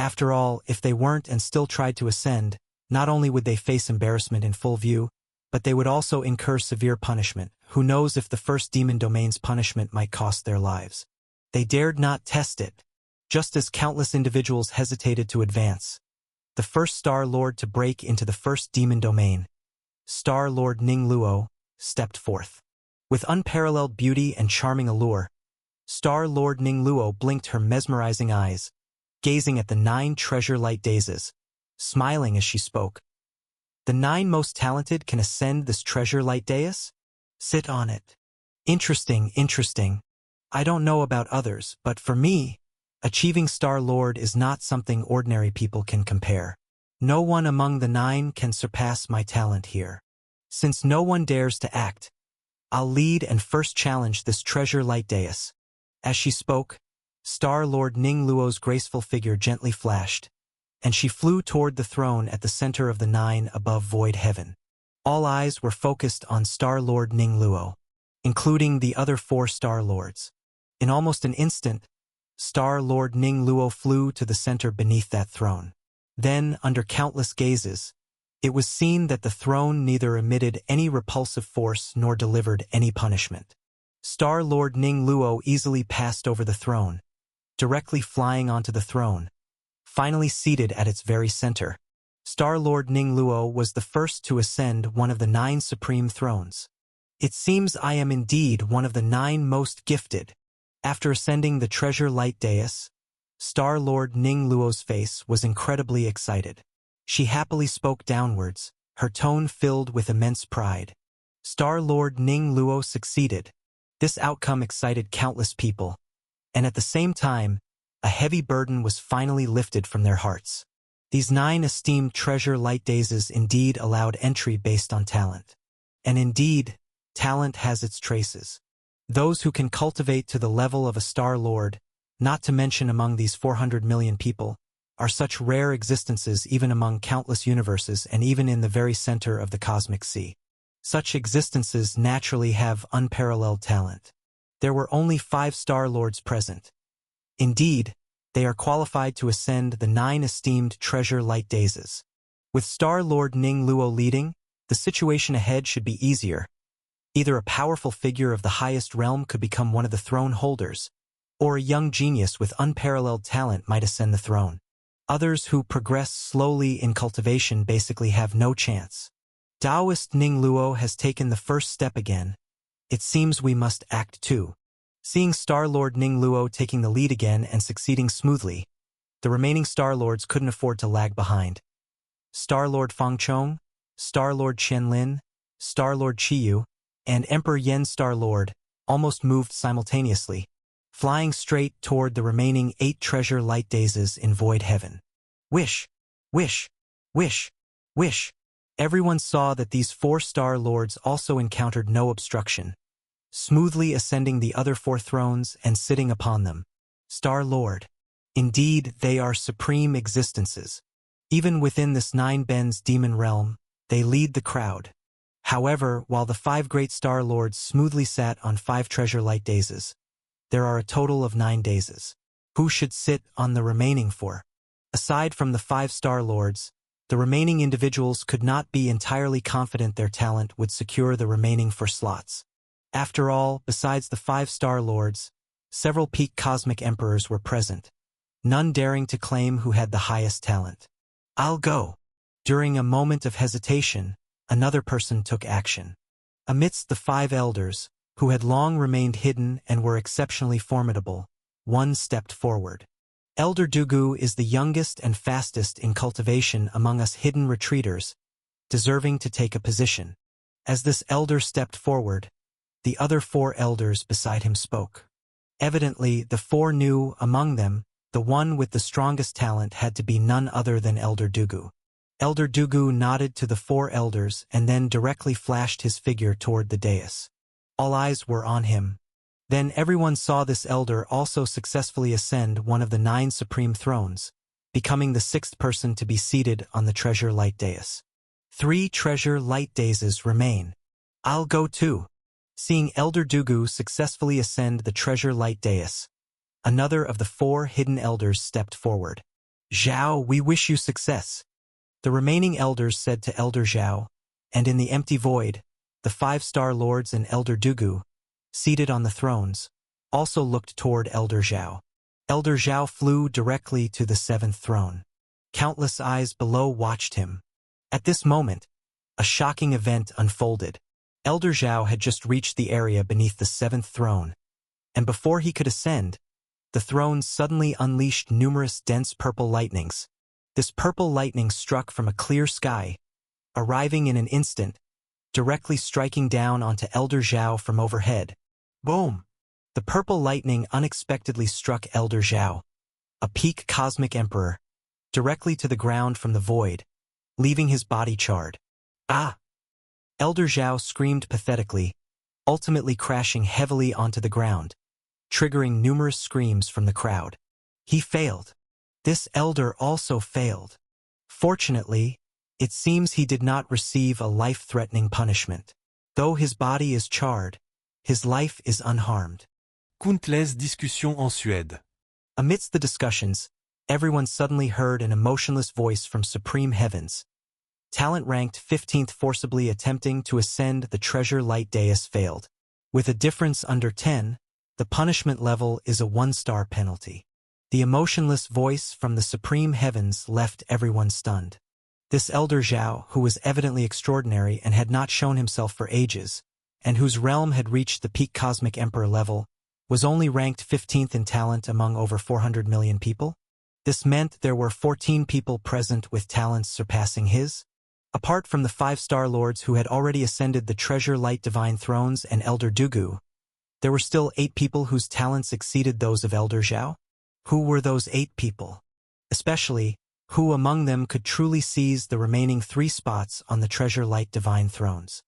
After all, if they weren't and still tried to ascend, not only would they face embarrassment in full view, but they would also incur severe punishment. Who knows if the first demon domain's punishment might cost their lives. They dared not test it, just as countless individuals hesitated to advance. The first Star Lord to break into the first demon domain, Star Lord Ning Luo, stepped forth. With unparalleled beauty and charming allure, Star Lord Ning Luo blinked her mesmerizing eyes, gazing at the 9 treasure light daisies, smiling as she spoke. The 9 most talented can ascend this treasure light dais? Sit on it. Interesting, interesting. I don't know about others, but for me, achieving Star Lord is not something ordinary people can compare. No one among the 9 can surpass my talent here. Since no one dares to act, I'll lead and first challenge this treasure light dais. As she spoke, Star Lord Ning Luo's graceful figure gently flashed, and she flew toward the throne at the center of the 9 above void heaven. All eyes were focused on Star Lord Ning Luo, including the other 4 Star Lords. In almost an instant, Star Lord Ning Luo flew to the center beneath that throne. Then, under countless gazes, it was seen that the throne neither emitted any repulsive force nor delivered any punishment. Star Lord Ning Luo easily passed over the throne, directly flying onto the throne, finally seated at its very center. Star Lord Ning Luo was the first to ascend one of the 9 supreme thrones. It seems I am indeed one of the 9 most gifted. After ascending the treasure light dais, Star Lord Ning Luo's face was incredibly excited. She happily spoke downwards, her tone filled with immense pride. Star Lord Ning Luo succeeded. This outcome excited countless people, and at the same time, a heavy burden was finally lifted from their hearts. These 9 esteemed treasure light daisies indeed allowed entry based on talent. And indeed, talent has its traces. Those who can cultivate to the level of a Star Lord, not to mention among these 400 million people, are such rare existences even among countless universes and even in the very center of the cosmic sea. Such existences naturally have unparalleled talent. There were only 5 Star Lords present. Indeed, they are qualified to ascend the 9 esteemed treasure light daisies. With Star Lord Ning Luo leading, the situation ahead should be easier. Either a powerful figure of the highest realm could become one of the throne holders, or a young genius with unparalleled talent might ascend the throne. Others who progress slowly in cultivation basically have no chance. Taoist Ning Luo has taken the first step again. It seems we must act too. Seeing Star Lord Ning Luo taking the lead again and succeeding smoothly, the remaining Star Lords couldn't afford to lag behind. Star Lord Feng Chong, Star Lord Qian Lin, Star Lord Qiyu, and Emperor Yen Star Lord almost moved simultaneously, flying straight toward the remaining 8 treasure light daisies in void heaven. Wish, wish, wish, wish. Everyone saw that these 4 Star Lords also encountered no obstruction, smoothly ascending the other 4 thrones and sitting upon them. Star Lord. Indeed, they are supreme existences. Even within this 9 Ben's demon realm, they lead the crowd. However, while the 5 great Star Lords smoothly sat on 5 treasure light daisies, there are a total of 9 daisies. Who should sit on the remaining 4? Aside from the 5 Star Lords, the remaining individuals could not be entirely confident their talent would secure the remaining 4 slots. After all, besides the 5 Star Lords, several peak cosmic emperors were present, none daring to claim who had the highest talent. I'll go. During a moment of hesitation, another person took action. Amidst the 5 elders, who had long remained hidden and were exceptionally formidable, one stepped forward. Elder Dugu is the youngest and fastest in cultivation among us hidden retreaters, deserving to take a position. As this elder stepped forward, the other 4 elders beside him spoke. Evidently, the 4 knew, among them, the the one with the strongest talent had to be none other than Elder Dugu. Elder Dugu nodded to the four elders and then directly flashed his figure toward the dais. All eyes were on him. Then everyone saw this elder also successfully ascend one of the 9 supreme thrones, becoming the 6th person to be seated on the treasure light dais. 3 treasure light daises remain. I'll go too. Seeing Elder Dugu successfully ascend the treasure light dais, another of the 4 hidden elders stepped forward. Zhao, we wish you success. The remaining elders said to Elder Zhao, and in the empty void, the 5-star lords and Elder Dugu, seated on the thrones, also looked toward Elder Zhao. Elder Zhao flew directly to the 7th throne. Countless eyes below watched him. At this moment, a shocking event unfolded. Elder Zhao had just reached the area beneath the 7th throne, and before he could ascend, the throne suddenly unleashed numerous dense purple lightnings. This purple lightning struck from a clear sky, arriving in an instant, directly striking down onto Elder Zhao from overhead. Boom! The purple lightning unexpectedly struck Elder Zhao, a peak cosmic emperor, directly to the ground from the void, leaving his body charred. Ah! Elder Zhao screamed pathetically, ultimately crashing heavily onto the ground, triggering numerous screams from the crowd. He failed. This elder also failed. Fortunately, it seems he did not receive a life-threatening punishment. Though his body is charred, his life is unharmed. Countless discussions en Suède. Amidst the discussions, everyone suddenly heard an emotionless voice from Supreme Heavens. Talent ranked 15th forcibly attempting to ascend the treasure light dais failed. With a difference under 10, the punishment level is a 1-star penalty. The emotionless voice from the Supreme Heavens left everyone stunned. This Elder Zhao, who was evidently extraordinary and had not shown himself for ages, and whose realm had reached the peak cosmic emperor level, was only ranked 15th in talent among over 400 million people? This meant there were 14 people present with talents surpassing his? Apart from the 5-star lords who had already ascended the treasure light divine thrones and Elder Dugu, there were still 8 people whose talents exceeded those of Elder Zhao? Who were those 8 people? Especially, who among them could truly seize the remaining 3 spots on the treasure light divine thrones?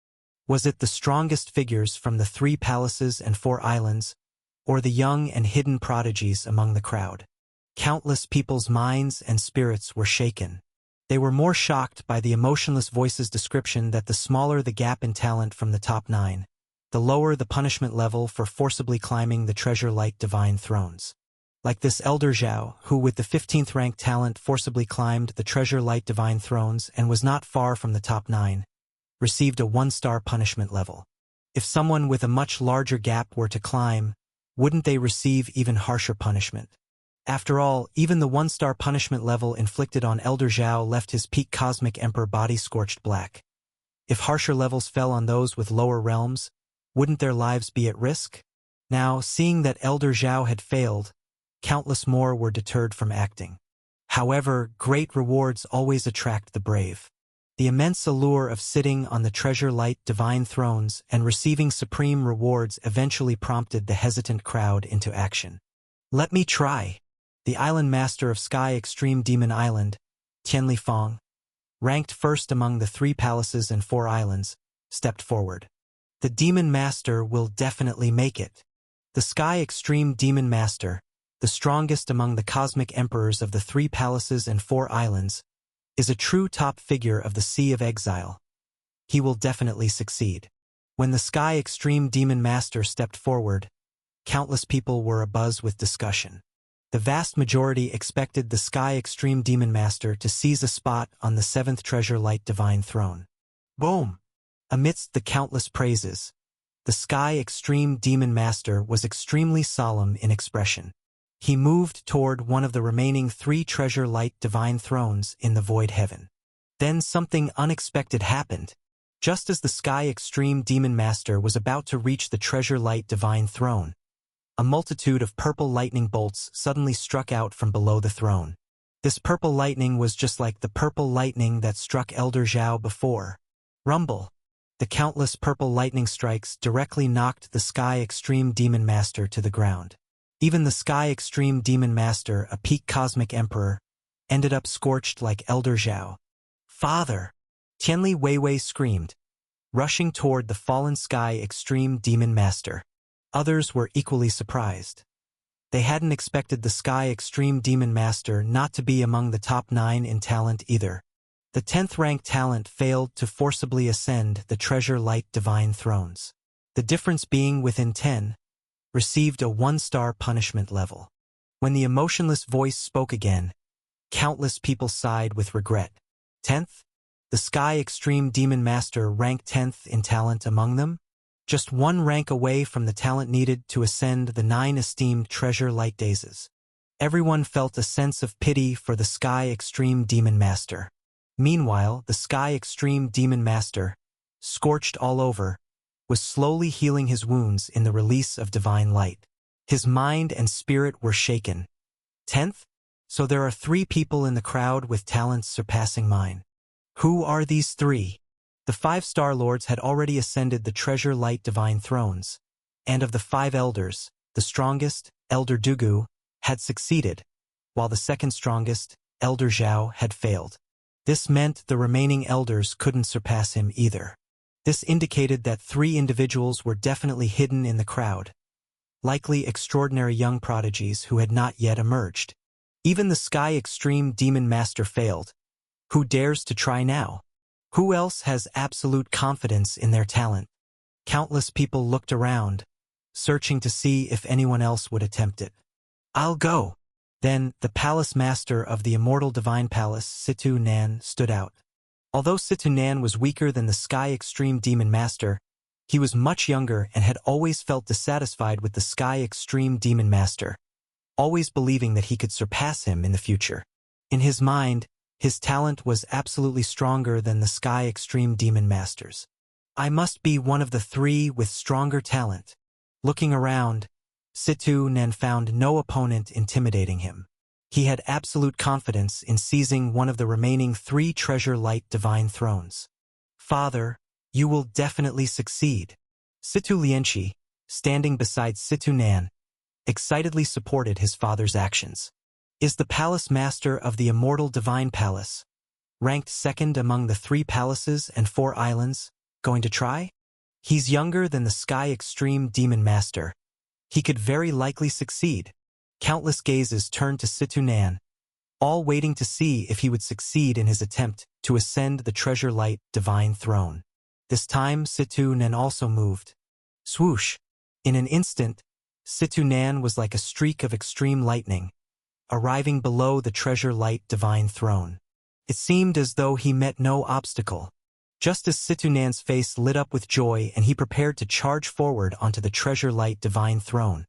Was it the strongest figures from the 3 palaces and 4 islands, or the young and hidden prodigies among the crowd? Countless people's minds and spirits were shaken. They were more shocked by the emotionless voice's description that the smaller the gap in talent from the top 9, the lower the punishment level for forcibly climbing the treasure light divine thrones. Like this Elder Zhao, who with the 15th ranked talent forcibly climbed the treasure light divine thrones and was not far from the top 9, received a 1-star punishment level. If someone with a much larger gap were to climb, wouldn't they receive even harsher punishment? After all, even the 1-star punishment level inflicted on Elder Zhao left his peak cosmic emperor body scorched black. If harsher levels fell on those with lower realms, wouldn't their lives be at risk? Now, seeing that Elder Zhao had failed, countless more were deterred from acting. However, great rewards always attract the brave. The immense allure of sitting on the treasure light divine thrones and receiving supreme rewards eventually prompted the hesitant crowd into action. Let me try. The island master of Sky Extreme Demon Island, Tianli Fong, ranked first among the 3 palaces and 4 islands, stepped forward. The demon master will definitely make it. The Sky Extreme Demon Master, the strongest among the cosmic emperors of the 3 palaces and 4 islands, is a true top figure of the Sea of Exile. He will definitely succeed. When the Sky Extreme Demon Master stepped forward, countless people were abuzz with discussion. The vast majority expected the Sky Extreme Demon Master to seize a spot on the 7th treasure light divine throne. Boom! Amidst the countless praises, the Sky Extreme Demon Master was extremely solemn in expression. He moved toward one of the remaining 3 treasure light divine thrones in the void heaven. Then something unexpected happened. Just as the Sky Extreme Demon Master was about to reach the treasure light divine throne, a multitude of purple lightning bolts suddenly struck out from below the throne. This purple lightning was just like the purple lightning that struck Elder Zhao before. Rumble! The countless purple lightning strikes directly knocked the Sky Extreme Demon Master to the ground. Even the Sky Extreme Demon Master, a peak cosmic emperor, ended up scorched like Elder Zhao. Father! Tianli Weiwei screamed, rushing toward the fallen Sky Extreme Demon Master. Others were equally surprised. They hadn't expected the Sky Extreme Demon Master not to be among the top 9 in talent either. The 10th rank talent failed to forcibly ascend the Treasure Light Divine Thrones. The difference being within 10, received a 1-star punishment level. When the emotionless voice spoke again, countless people sighed with regret. 10th? The Sky Extreme Demon Master ranked 10th in talent among them? Just 1 rank away from the talent needed to ascend the 9 esteemed Treasure Light Dazes. Everyone felt a sense of pity for the Sky Extreme Demon Master. Meanwhile, the Sky Extreme Demon Master, scorched all over, was slowly healing his wounds in the release of divine light. His mind and spirit were shaken. 10th? So there are 3 people in the crowd with talents surpassing mine. Who are these 3? The 5 Star Lords had already ascended the Treasure Light Divine Thrones, and of the 5 elders, the strongest, Elder Dugu, had succeeded, while the second strongest, Elder Zhao, had failed. This meant the remaining elders couldn't surpass him either. This indicated that 3 individuals were definitely hidden in the crowd, likely extraordinary young prodigies who had not yet emerged. Even the Sky Extreme Demon Master failed. Who dares to try now? Who else has absolute confidence in their talent? Countless people looked around, searching to see if anyone else would attempt it. I'll go. Then, the Palace Master of the Immortal Divine Palace, Situ Nan, stood out. Although Situ Nan was weaker than the Sky Extreme Demon Master, he was much younger and had always felt dissatisfied with the Sky Extreme Demon Master, always believing that he could surpass him in the future. In his mind, his talent was absolutely stronger than the Sky Extreme Demon Master's. I must be one of the 3 with stronger talent. Looking around, Situ Nan found no opponent intimidating him. He had absolute confidence in seizing one of the remaining 3 Treasure Light Divine Thrones. Father, you will definitely succeed. Situ Lianqi, standing beside Situ Nan, excitedly supported his father's actions. Is the Palace Master of the Immortal Divine Palace, ranked 2nd among the 3 palaces and 4 islands, going to try? He's younger than the Sky Extreme Demon Master. He could very likely succeed. Countless gazes turned to Situ Nan, all waiting to see if he would succeed in his attempt to ascend the Treasure Light Divine Throne. This time, Situ Nan also moved. Swoosh! In an instant, Situ Nan was like a streak of extreme lightning, arriving below the Treasure Light Divine Throne. It seemed as though he met no obstacle. Just as Situ Nan's face lit up with joy and he prepared to charge forward onto the Treasure Light Divine Throne,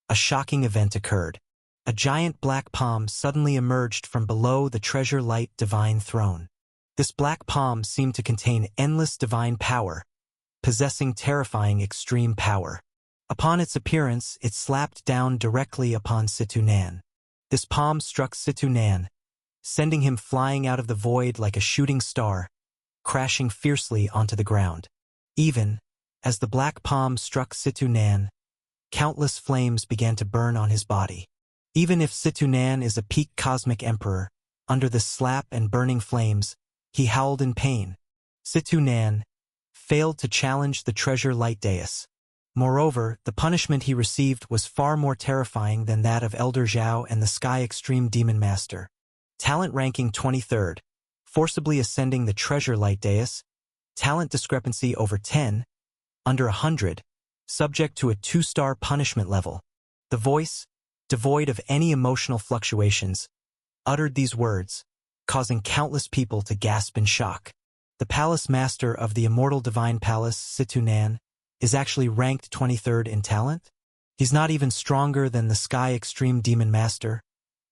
a shocking event occurred. A giant black palm suddenly emerged from below the Treasure Light Divine Throne. This black palm seemed to contain endless divine power, possessing terrifying extreme power. Upon its appearance, it slapped down directly upon Situ Nan. This palm struck Situ Nan, sending him flying out of the void like a shooting star, crashing fiercely onto the ground. Even as the black palm struck Situ Nan, countless flames began to burn on his body. Even if Situ Nan is a peak cosmic emperor, under the slap and burning flames, he howled in pain. Situ Nan failed to challenge the Treasure Light Dais. Moreover, the punishment he received was far more terrifying than that of Elder Zhao and the Sky Extreme Demon Master. Talent ranking 23rd, forcibly ascending the Treasure Light Dais, talent discrepancy over 10, under 100, subject to a 2-star punishment level. The voice, devoid of any emotional fluctuations, uttered these words, causing countless people to gasp in shock. The Palace Master of the Immortal Divine Palace, Situ Nan, is actually ranked 23rd in talent? He's not even stronger than the Sky Extreme Demon Master,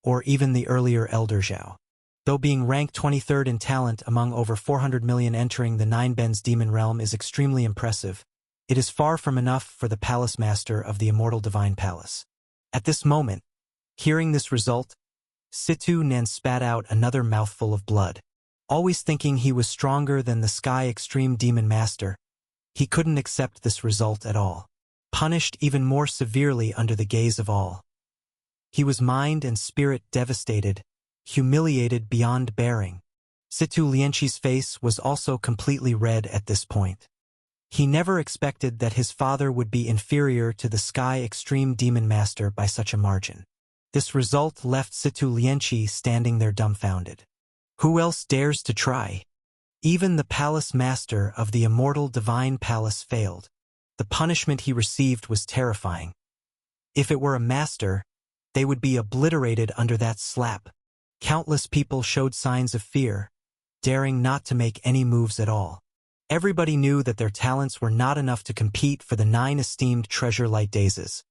or even the earlier Elder Zhao. Though being ranked 23rd in talent among over 400 million entering the 9 Ben's Demon Realm is extremely impressive, it is far from enough for the Palace Master of the Immortal Divine Palace. At this moment, hearing this result, Situ Nan spat out another mouthful of blood. Always thinking he was stronger than the Sky Extreme Demon Master, he couldn't accept this result at all. Punished even more severely under the gaze of all, He was mind and spirit devastated, humiliated beyond bearing. Situ Lianqi's face was also completely red at this point. He never expected that his father would be inferior to the Sky Extreme Demon Master by such a margin. This result left Situ Lianqi standing there dumbfounded. Who else dares to try? Even the palace master of the immortal divine palace failed. The punishment he received was terrifying. If it were a master, they would be obliterated under that slap. Countless people showed signs of fear, daring not to make any moves at all. Everybody knew that their talents were not enough to compete for the 9 esteemed treasure light daisies,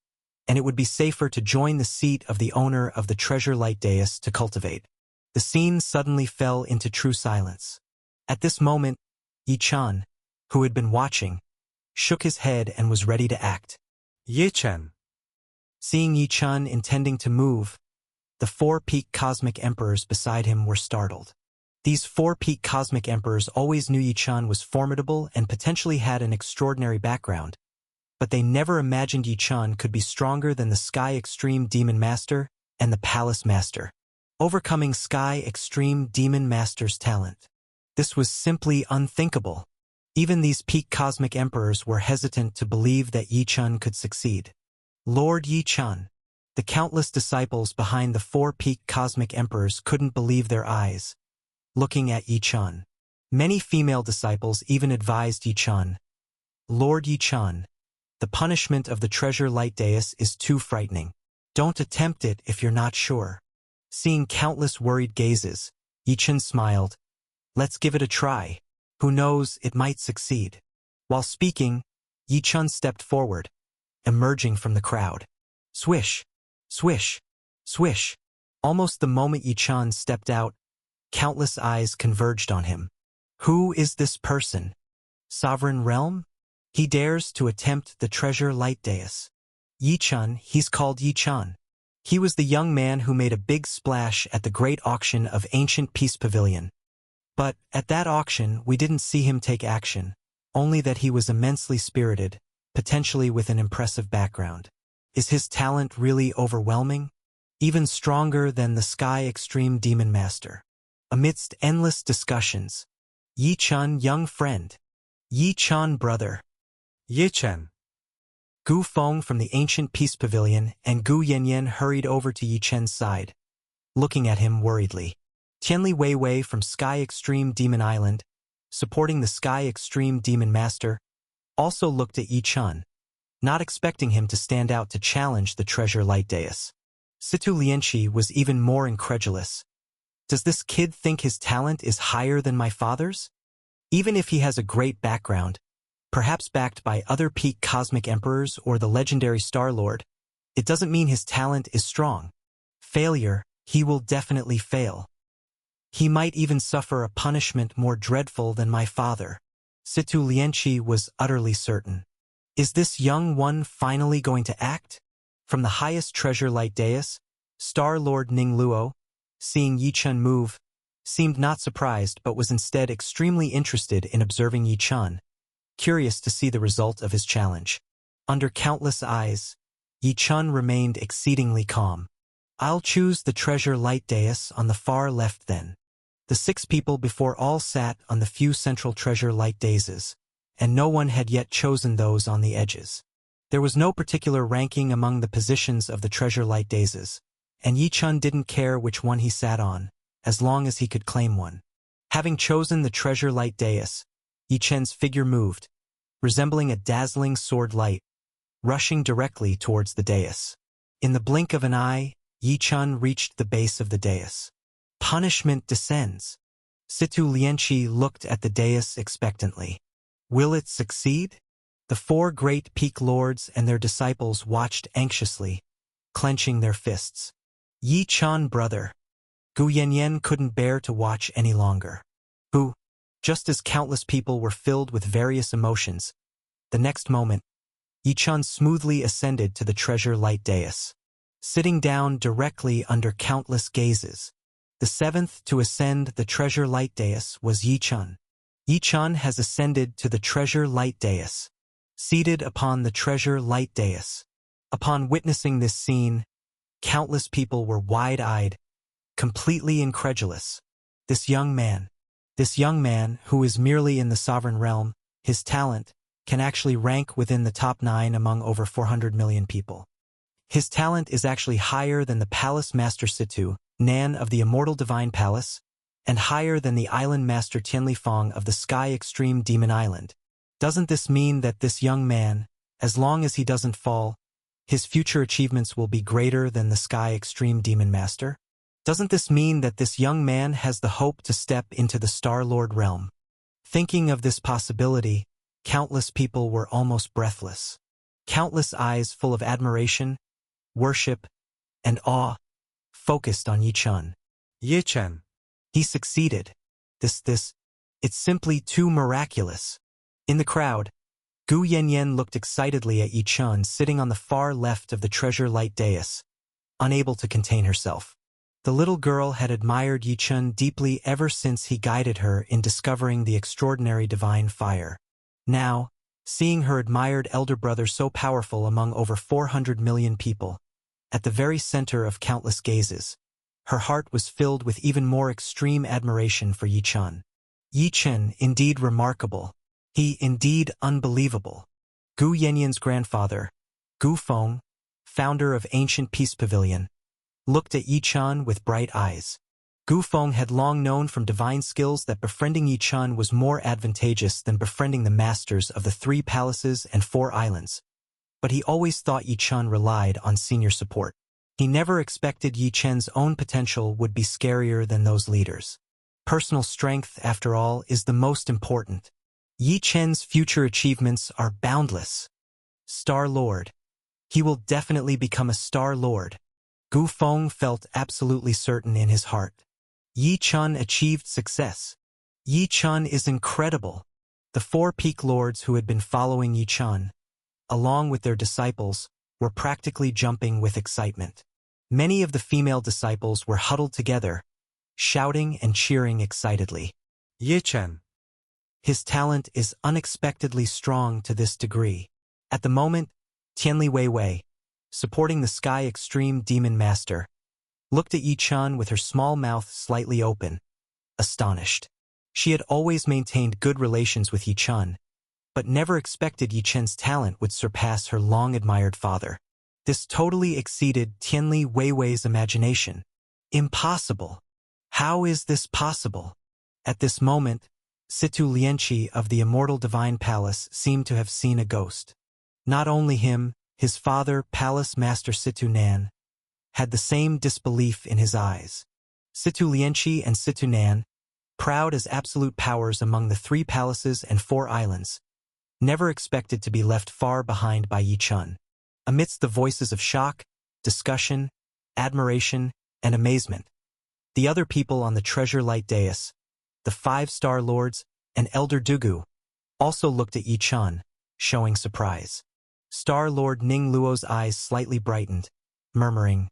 and it would be safer to join the seat of the owner of the treasure light dais to cultivate. The scene suddenly fell into true silence. At this moment, Yi Chan, who had been watching, shook his head and was ready to act. Ye Chen. Seeing Yi Chan intending to move, the 4 peak cosmic emperors beside him were startled. These 4 peak cosmic emperors always knew Yi Chan was formidable and potentially had an extraordinary background, but they never imagined Yi Chan could be stronger than the Sky Extreme Demon Master and the Palace Master, overcoming Sky Extreme Demon Master's talent. This was simply unthinkable. Even these peak cosmic emperors were hesitant to believe that Yi Chan could succeed. Lord Yi Chan, the countless disciples behind the 4 peak cosmic emperors couldn't believe their eyes, looking at Yi Chan. Many female disciples even advised Yi Chan, Lord Yi Chan, the punishment of the treasure light dais is too frightening. Don't attempt it if you're not sure. Seeing countless worried gazes, Yi Chan smiled. Let's give it a try. Who knows, it might succeed. While speaking, Yi Chan stepped forward, emerging from the crowd. Swish, swish, swish. Almost the moment Yi Chan stepped out, countless eyes converged on him. Who is this person? Sovereign Realm? He dares to attempt the treasure light dais. Yi Chan, he's called Yi Chan. He was the young man who made a big splash at the great auction of Ancient Peace Pavilion. But at that auction, we didn't see him take action, only that he was immensely spirited, potentially with an impressive background. Is his talent really overwhelming? Even stronger than the Sky Extreme Demon Master. Amidst endless discussions, Yi Chan, young friend. Yi Chan, brother. Ye Chen. Gu Feng from the Ancient Peace Pavilion and Gu Yanyan hurried over to Yi Chen's side, looking at him worriedly. Tianli Weiwei from Sky Extreme Demon Island, supporting the Sky Extreme Demon Master, also looked at Yi Chan, not expecting him to stand out to challenge the treasure light dais. Situ Lianqi was even more incredulous. Does this kid think his talent is higher than my father's? Even if he has a great background, perhaps backed by other peak cosmic emperors or the legendary Star Lord, it doesn't mean his talent is strong. Failure, he will definitely fail. He might even suffer a punishment more dreadful than my father. Situ Lianqi was utterly certain. Is this young one finally going to act? From the highest treasure light dais, Star Lord Ning Luo, seeing Yi Chan move, seemed not surprised but was instead extremely interested in observing Yi Chan, curious to see the result of his challenge. Under countless eyes, Yi Chan remained exceedingly calm. I'll choose the treasure light dais on the far left then. The 6 people before all sat on the few central treasure light daises, and no one had yet chosen those on the edges. There was no particular ranking among the positions of the treasure light daises, and Yi Chan didn't care which one he sat on, as long as he could claim one. Having chosen the treasure light dais, Yi Chen's figure moved, resembling a dazzling sword light, rushing directly towards the dais. In the blink of an eye, Yi Chan reached the base of the dais. Punishment descends. Situ Lianqi looked at the dais expectantly. Will it succeed? The 4 great peak lords and their disciples watched anxiously, clenching their fists. Yi Chan, brother. Gu Yanyan couldn't bear to watch any longer. Who, just as countless people were filled with various emotions, the next moment, Yi Chan smoothly ascended to the treasure light dais, sitting down directly under countless gazes. The 7th to ascend the treasure light dais was Yi Chan. Yi Chan has ascended to the treasure light dais, seated upon the treasure light dais. Upon witnessing this scene, Countless people were wide-eyed, completely incredulous. This young man who is merely in the sovereign realm, his talent, can actually rank within the top 9 among over 400 million people. His talent is actually higher than the Palace Master Situ, Nan of the Immortal Divine Palace, and higher than the Island Master Tianli Fong of the Sky Extreme Demon Island. Doesn't this mean that this young man, as long as he doesn't fall, his future achievements will be greater than the Sky Extreme Demon Master? Doesn't this mean that this young man has the hope to step into the Star-Lord realm? Thinking of this possibility, countless people were almost breathless. Countless eyes full of admiration, worship, and awe focused on Yi Chun. Ye Chen. He succeeded. It's simply too miraculous. In the crowd, Gu Yanyan looked excitedly at Yi Chun sitting on the far left of the treasure light dais, unable to contain herself. The little girl had admired Yi Chun deeply ever since he guided her in discovering the extraordinary divine fire. Now, seeing her admired elder brother so powerful among over 400 million people, at the very center of countless gazes, her heart was filled with even more extreme admiration for Yi Chun. Yi Chun, indeed remarkable. He, indeed unbelievable. Gu Yanyan's grandfather, Gu Feng, founder of Ancient Peace Pavilion, looked at Yi Chun with bright eyes. Gu Feng had long known from divine skills that befriending Yi Chun was more advantageous than befriending the masters of the 3 palaces and 4 islands. But he always thought Yi Chun relied on senior support. He never expected Yi Chun's own potential would be scarier than those leaders. Personal strength, after all, is the most important. Yi Chun's future achievements are boundless. Star-Lord. He will definitely become a Star-Lord. Gu Feng felt absolutely certain in his heart. Yi Chun achieved success. Yi Chun is incredible. The 4 peak lords who had been following Yi Chun, along with their disciples, were practically jumping with excitement. Many of the female disciples were huddled together, shouting and cheering excitedly. Ye Chen. His talent is unexpectedly strong to this degree. At the moment, Tianli Weiwei, supporting the Sky Extreme Demon Master, looked at Yi Chun with her small mouth slightly open, astonished. She had always maintained good relations with Yi Chun, but never expected Yi Chun's talent would surpass her long-admired father. This totally exceeded Tianli Weiwei's imagination. Impossible. How is this possible? At this moment, Situ Lianqi of the Immortal Divine Palace seemed to have seen a ghost. Not only him, his father, Palace Master Situ Nan, had the same disbelief in his eyes. Situ Lianqi and Situ Nan, proud as absolute powers among the 3 palaces and 4 islands, never expected to be left far behind by Yi Chun. Amidst the voices of shock, discussion, admiration, and amazement, the other people on the treasure light dais, the 5 Star Lords, and Elder Dugu, also looked at Yi Chun, showing surprise. Star Lord Ning Luo's eyes slightly brightened, murmuring,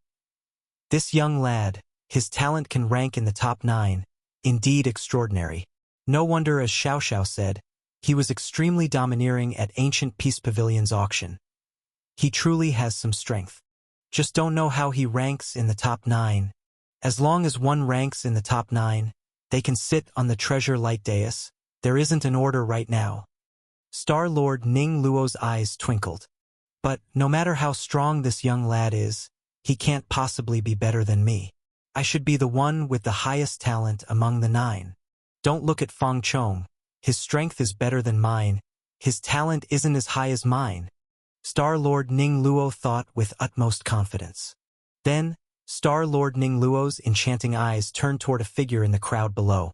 "This young lad, his talent can rank in the top 9, indeed extraordinary." No wonder, as Xiao Xiao said, he was extremely domineering at Ancient Peace Pavilion's auction. He truly has some strength. Just don't know how he ranks in the top 9. As long as one ranks in the top 9, they can sit on the treasure light dais. There isn't an order right now. Star Lord Ning Luo's eyes twinkled. But no matter how strong this young lad is, he can't possibly be better than me. I should be the one with the highest talent among the 9. Don't look at Feng Chong. His strength is better than mine. His talent isn't as high as mine. Star Lord Ning Luo thought with utmost confidence. Then, Star Lord Ning Luo's enchanting eyes turned toward a figure in the crowd below.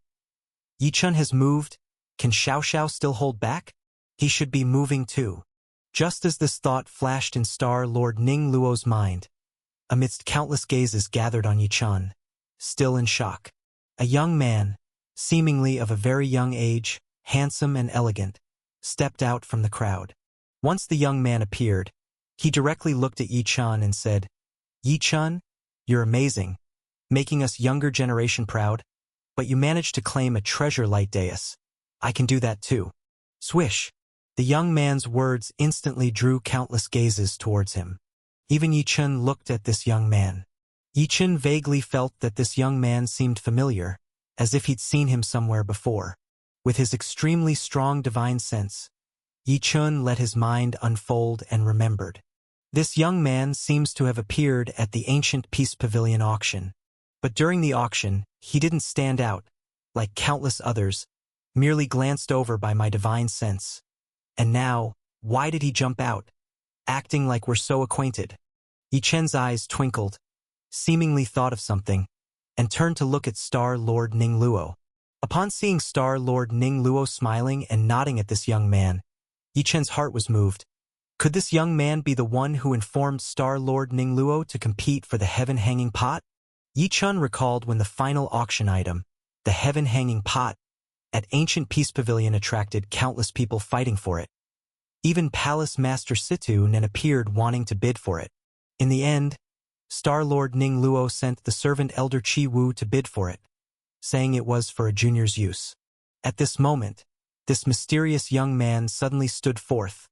Yi Chun has moved. Can Xiao Xiao still hold back? He should be moving too. Just as this thought flashed in Star Lord Ning Luo's mind, amidst countless gazes gathered on Yi Chun, still in shock, a young man, seemingly of a very young age, handsome and elegant, stepped out from the crowd. Once the young man appeared, he directly looked at Yi Chun and said, "Yi Chun, you're amazing, making us younger generation proud, but you managed to claim a treasure light dais. I can do that too." Swish! The young man's words instantly drew countless gazes towards him. Even Yi Chen looked at this young man. Yi Chen vaguely felt that this young man seemed familiar, as if he'd seen him somewhere before. With his extremely strong divine sense, Yi Chen let his mind unfold and remembered. This young man seems to have appeared at the ancient Peace Pavilion auction. But during the auction, he didn't stand out, like countless others, merely glanced over by my divine sense. And now, why did he jump out, acting like we're so acquainted? Yi Chen's eyes twinkled, seemingly thought of something, and turned to look at Star Lord Ning Luo. Upon seeing Star Lord Ning Luo smiling and nodding at this young man, Yi Chen's heart was moved. Could this young man be the one who informed Star Lord Ning Luo to compete for the heaven-hanging pot? Yi Chen recalled when the final auction item, the heaven-hanging pot, at ancient Peace Pavilion attracted countless people fighting for it. Even Palace Master Situ Nen appeared wanting to bid for it. In the end, Star Lord Ning Luo sent the servant Elder Chi Wu to bid for it, saying it was for a junior's use. At this moment, this mysterious young man suddenly stood forth,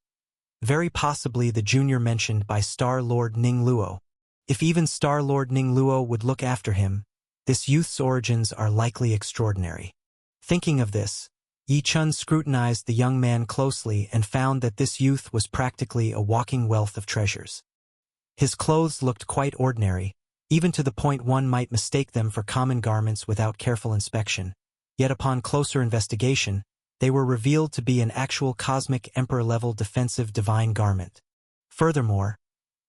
very possibly the junior mentioned by Star Lord Ning Luo. If even Star Lord Ning Luo would look after him, this youth's origins are likely extraordinary. Thinking of this, Yi Chen scrutinized the young man closely and found that this youth was practically a walking wealth of treasures. His clothes looked quite ordinary, even to the point one might mistake them for common garments without careful inspection. Yet upon closer investigation, they were revealed to be an actual cosmic emperor-level defensive divine garment. Furthermore,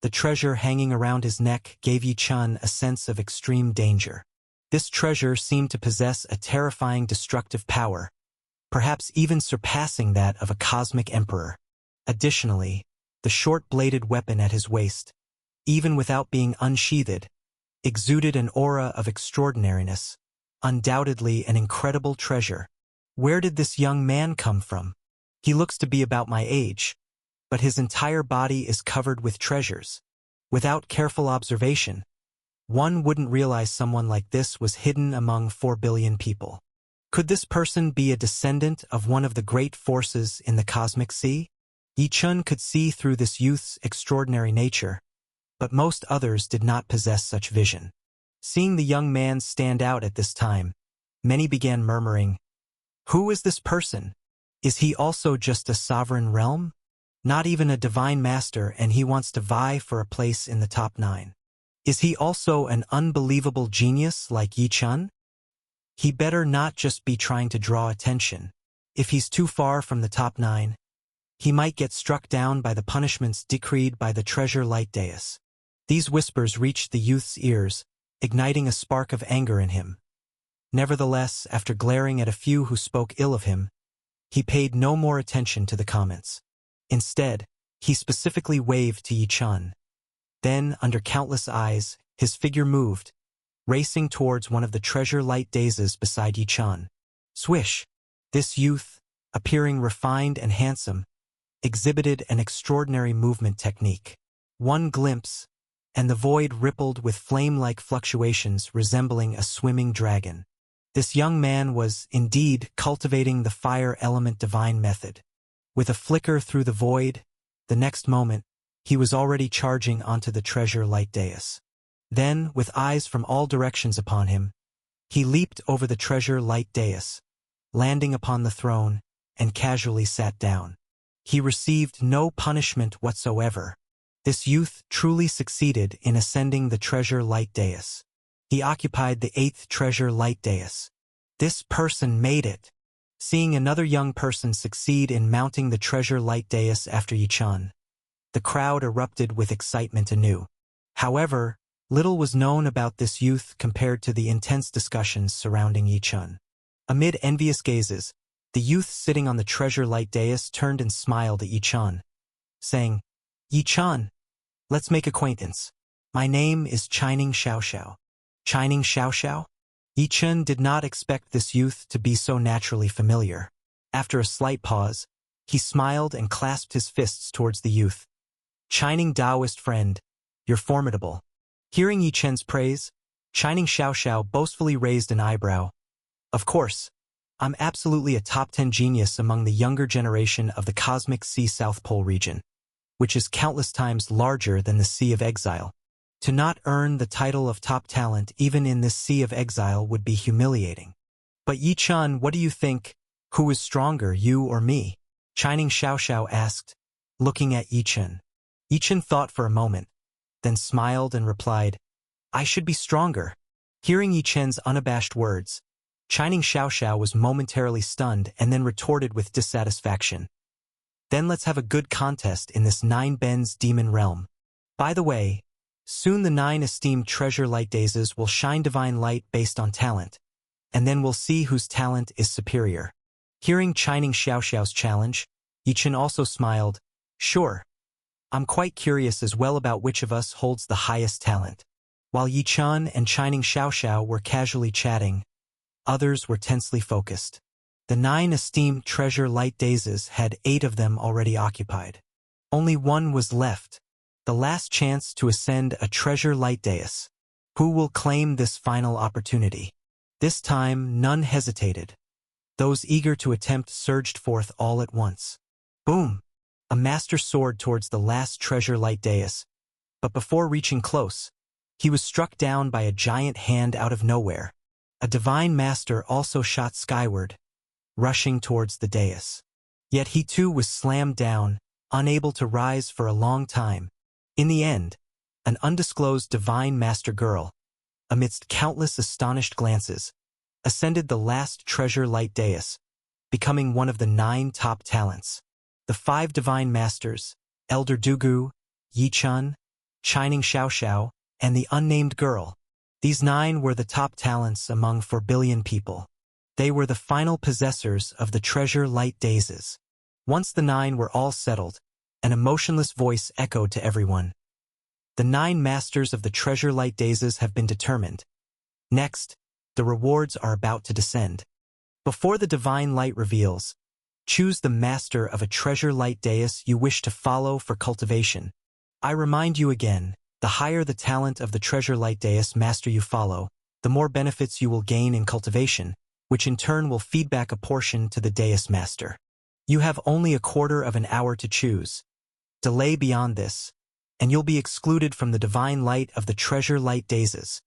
the treasure hanging around his neck gave Yi Chen a sense of extreme danger. This treasure seemed to possess a terrifying destructive power, perhaps even surpassing that of a cosmic emperor. Additionally, the short-bladed weapon at his waist, even without being unsheathed, exuded an aura of extraordinariness, undoubtedly an incredible treasure. Where did this young man come from? He looks to be about my age, but his entire body is covered with treasures. Without careful observation, one wouldn't realize someone like this was hidden among 4 billion people. Could this person be a descendant of one of the great forces in the cosmic sea? Yi Chen could see through this youth's extraordinary nature, but most others did not possess such vision. Seeing the young man stand out at this time, many began murmuring, "Who is this person? Is he also just a sovereign realm? Not even a divine master, and he wants to vie for a place in the top 9. Is he also an unbelievable genius like Yi Chen? He better not just be trying to draw attention. If he's too far from the top 9, he might get struck down by the punishments decreed by the treasure light dais." These whispers reached the youth's ears, igniting a spark of anger in him. Nevertheless, after glaring at a few who spoke ill of him, he paid no more attention to the comments. Instead, he specifically waved to Yi Chen. Then, under countless eyes, his figure moved, racing towards one of the treasure light daisies beside Yi Chen. Swish! This youth, appearing refined and handsome, exhibited an extraordinary movement technique. One glimpse, and the void rippled with flame-like fluctuations resembling a swimming dragon. This young man was, indeed, cultivating the fire element divine method. With a flicker through the void, the next moment, he was already charging onto the treasure light dais. Then, with eyes from all directions upon him, he leaped over the treasure light dais, landing upon the throne, and casually sat down. He received no punishment whatsoever. This youth truly succeeded in ascending the treasure light dais. He occupied the 8th treasure light dais. This person made it. Seeing another young person succeed in mounting the treasure light dais after Yi Chen, the crowd erupted with excitement anew. However, little was known about this youth compared to the intense discussions surrounding Yi Chen. Amid envious gazes, the youth sitting on the treasure light dais turned and smiled at Yi Chen, saying, "Yi Chen, let's make acquaintance. My name is Chining Xiaoxiao." Chining Xiaoxiao? Yi Chen did not expect this youth to be so naturally familiar. After a slight pause, he smiled and clasped his fists towards the youth. "Chining Taoist friend, you're formidable." Hearing Yi Chen's praise, Chining Xiaoxiao boastfully raised an eyebrow. "Of course, I'm absolutely a top 10 genius among the younger generation of the Cosmic Sea South Pole region." which is countless times larger than the Sea of Exile. To not earn the title of top talent even in this Sea of Exile would be humiliating. But Yi-chan, what do you think? Who is stronger, you or me? Shining Xiaoxiao asked, looking at Yi-chan. Yi-chan thought for a moment, then smiled and replied, I should be stronger. Hearing Yi-chan's unabashed words, Shining Xiaoxiao was momentarily stunned and then retorted with dissatisfaction. Then let's have a good contest in this 9 Ben's demon realm. By the way, soon the 9 esteemed treasure light daisies will shine divine light based on talent, and then we'll see whose talent is superior. Hearing Shining Xiaoxiao's challenge, Yi-chan also smiled. Sure. I'm quite curious as well about which of us holds the highest talent. While Yi-chan and Shining Xiaoxiao were casually chatting, others were tensely focused. The 9 esteemed treasure light daisies had 8 of them already occupied. Only one was left, the last chance to ascend a treasure light dais. Who will claim this final opportunity? This time, none hesitated. Those eager to attempt surged forth all at once. Boom! A master soared towards the last treasure light dais, but before reaching close, he was struck down by a giant hand out of nowhere. A divine master also shot skyward, rushing towards the dais. Yet he too was slammed down, unable to rise for a long time. In the end, an undisclosed divine master girl, amidst countless astonished glances, ascended the last treasure light dais, becoming one of the 9 top talents. The 5 divine masters, Elder Dugu, Yi-chan, Shining Xiaoxiao, and the unnamed girl. These 9 were the top talents among 4 billion people. They were the final possessors of the treasure light daisies. Once the 9 were all settled, an emotionless voice echoed to everyone. The 9 masters of the treasure light daisies have been determined. Next, the rewards are about to descend. Before the divine light reveals, choose the master of a treasure light dais you wish to follow for cultivation. I remind you again, the higher the talent of the treasure light dais master you follow, the more benefits you will gain in cultivation, which in turn will feed back a portion to the dais master. You have only a quarter of an hour to choose. Delay beyond this, and you'll be excluded from the divine light of the treasure light daisies.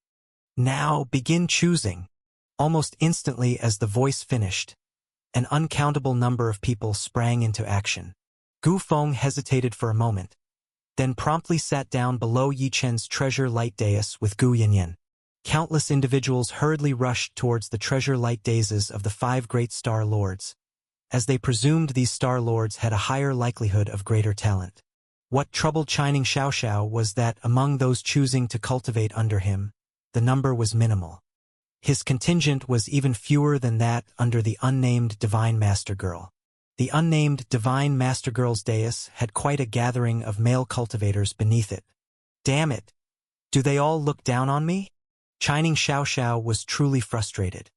Now begin choosing. Almost instantly as the voice finished, an uncountable number of people sprang into action. Gu Feng hesitated for a moment, then promptly sat down below Yi-chen's treasure light dais with Gu Yanyan. Countless individuals hurriedly rushed towards the treasure light daisies of the 5 great star lords, as they presumed these star lords had a higher likelihood of greater talent. What troubled Shining Xiaoxiao was that among those choosing to cultivate under him, the number was minimal. His contingent was even fewer than that under the unnamed Divine Master Girl. The unnamed Divine Master Girl's dais had quite a gathering of male cultivators beneath it. Damn it! Do they all look down on me? Shining Xiaoxiao was truly frustrated.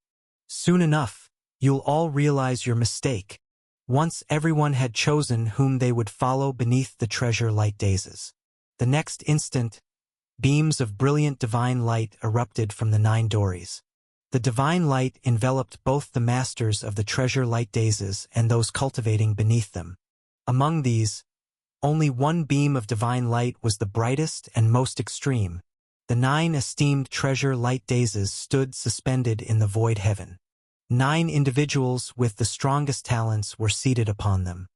Soon enough, you'll all realize your mistake. Once everyone had chosen whom they would follow beneath the treasure light daisies. The next instant, beams of brilliant divine light erupted from the 9 dories. The divine light enveloped both the masters of the treasure light daisies and those cultivating beneath them. Among these, only one beam of divine light was the brightest and most extreme. The 9 esteemed treasure light daisies stood suspended in the void heaven. 9 individuals with the strongest talents were seated upon them.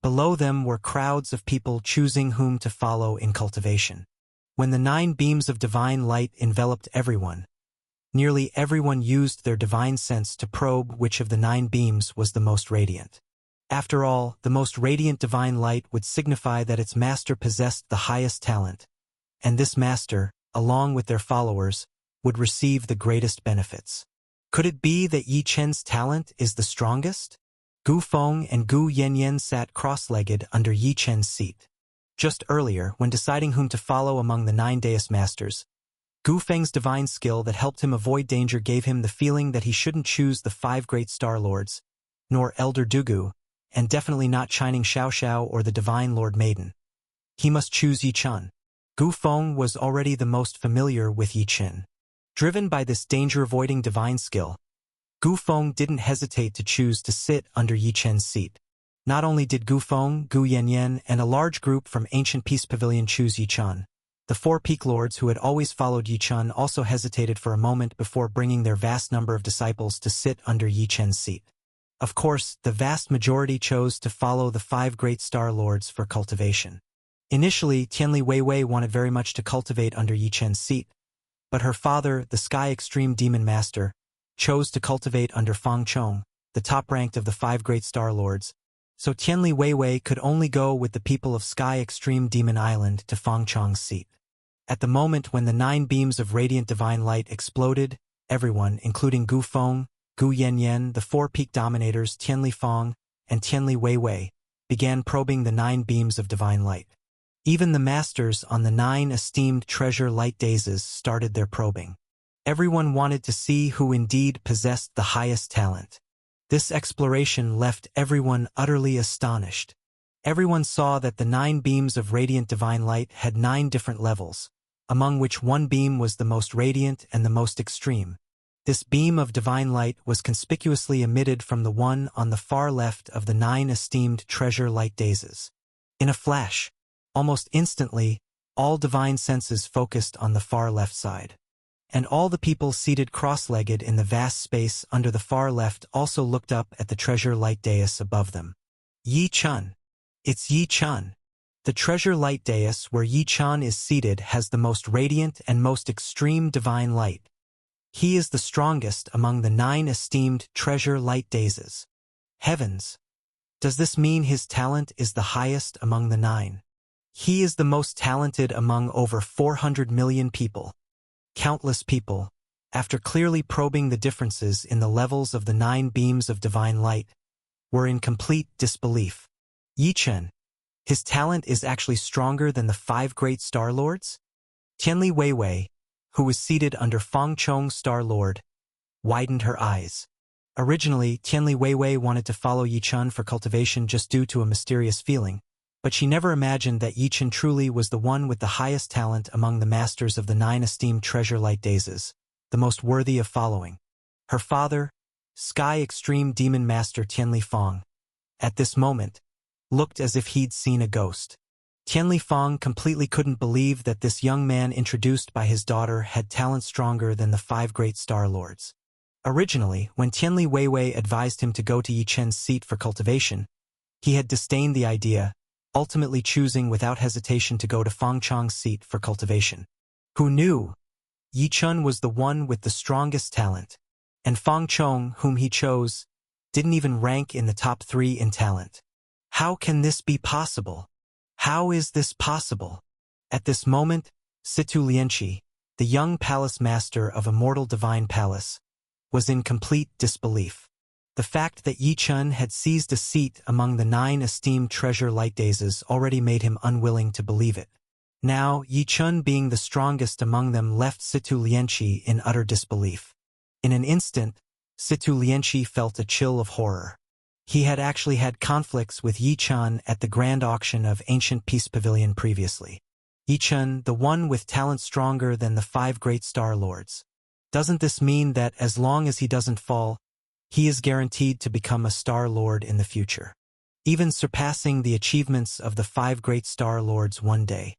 Below them were crowds of people choosing whom to follow in cultivation. When the 9 beams of divine light enveloped everyone, nearly everyone used their divine sense to probe which of the 9 beams was the most radiant. After all, the most radiant divine light would signify that its master possessed the highest talent, and this master, along with their followers, would receive the greatest benefits. Could it be that Yi-chen's talent is the strongest? Gu Feng and Gu Yanyan sat cross-legged under Yi-chen's seat. Just earlier, when deciding whom to follow among the 9 dais masters, Gu Feng's divine skill that helped him avoid danger gave him the feeling that he shouldn't choose the 5 great star lords, nor Elder Dugu, and definitely not Shining Xiaoxiao or the Divine Lord Maiden. He must choose Yi-chan. Gu Feng was already the most familiar with Yi-chen. Driven by this danger-avoiding divine skill, Gu Feng didn't hesitate to choose to sit under Yi-chen's seat. Not only did Gu Feng, Gu Yanyan, and a large group from Ancient Peace Pavilion choose Yi Chun, the four peak lords who had always followed Yi Chun also hesitated for a moment before bringing their vast number of disciples to sit under Yi Chen's seat. Of course, the vast majority chose to follow the five great star lords for cultivation. Initially, Tianli Weiwei wanted very much to cultivate under Yi Chen's seat, but her father, the Sky Extreme Demon Master, chose to cultivate under Fang Chong, the top-ranked of the five great star lords, so Tianli Weiwei could only go with the people of Sky Extreme Demon Island to Fang Chong's seat. At the moment when the 9 beams of radiant divine light exploded, everyone, including Gu Feng, Gu Yanyan, the 4 peak dominators Tianli Fang, and Tianli Weiwei, began probing the 9 beams of divine light. Even the masters on the 9 esteemed treasure light daises started their probing. Everyone wanted to see who indeed possessed the highest talent. This exploration left everyone utterly astonished. Everyone saw that the 9 beams of radiant divine light had 9 different levels, among which one beam was the most radiant and the most extreme. This beam of divine light was conspicuously emitted from the one on the far left of the 9 esteemed treasure light daises. In a flash, almost instantly, all divine senses focused on the far left side. And all the people seated cross-legged in the vast space under the far left also looked up at the treasure light dais above them. Yi Chun. It's Yi Chun. The treasure light dais where Yi Chun is seated has the most radiant and most extreme divine light. He is the strongest among the 9 esteemed treasure light daises. Heavens! Does this mean his talent is the highest among the 9? He is the most talented among over 400 million people. Countless people, after clearly probing the differences in the levels of the 9 beams of divine light, were in complete disbelief. Yi Chen, his talent is actually stronger than the 5 great star lords? Tianli Weiwei, who was seated under Fang Chong's star lord, widened her eyes. Originally, Tianli Weiwei wanted to follow Yi Chun for cultivation just due to a mysterious feeling, but she never imagined that Yi Chun truly was the one with the highest talent among the masters of the 9 esteemed treasure light daises, the most worthy of following. Her father, Sky Extreme Demon Master Tianli Fang, at this moment, looked as if he'd seen a ghost. Tianli Fang completely couldn't believe that this young man introduced by his daughter had talent stronger than the 5 great star lords. Originally, when Tianli Weiwei advised him to go to Yi Chen's seat for cultivation, he had disdained the idea, ultimately choosing without hesitation to go to Fang Chong's seat for cultivation. Who knew? Yi Chun was the one with the strongest talent, and Fang Chong, whom he chose, didn't even rank in the top 3 in talent. How can this be possible? How is this possible? At this moment, Situ Lianqi, the young palace master of Immortal Divine Palace, was in complete disbelief. The fact that Yi Chun had seized a seat among the 9 esteemed treasure light daises already made him unwilling to believe it. Now, Yi Chun being the strongest among them left Situ Lianqi in utter disbelief. In an instant, Situ Lianqi felt a chill of horror. He had actually had conflicts with Yi Chun at the grand auction of Ancient Peace Pavilion previously. Yi Chun, the one with talent stronger than the 5 great star lords. Doesn't this mean that as long as he doesn't fall, he is guaranteed to become a star lord in the future, even surpassing the achievements of the 5 great star lords one day?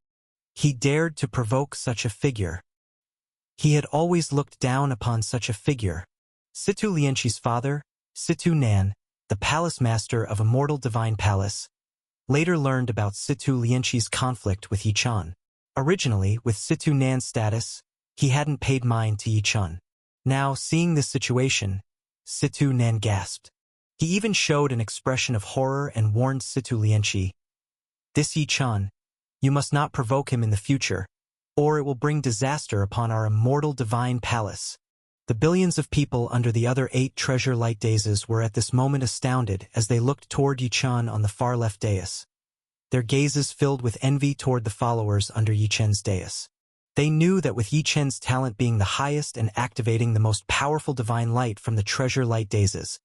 He dared to provoke such a figure. He had always looked down upon such a figure. Situ Lianqi's father, Situ Nan, the palace master of Immortal Divine Palace, later learned about Situ Lianqi's conflict with Yi Chun. Originally, with Situ Nan's status, he hadn't paid mind to Yi Chun. Now, seeing this situation, Situ Nan gasped. He even showed an expression of horror and warned Situ Lianqi, "This Yi Chun, you must not provoke him in the future, or it will bring disaster upon our Immortal Divine Palace." The billions of people under the other 8 treasure light daises were at this moment astounded as they looked toward Yi Chun on the far left dais. Their gazes filled with envy toward the followers under Yi Chen's dais. They knew that with Yi Chen's talent being the highest and activating the most powerful divine light from the treasure light daises,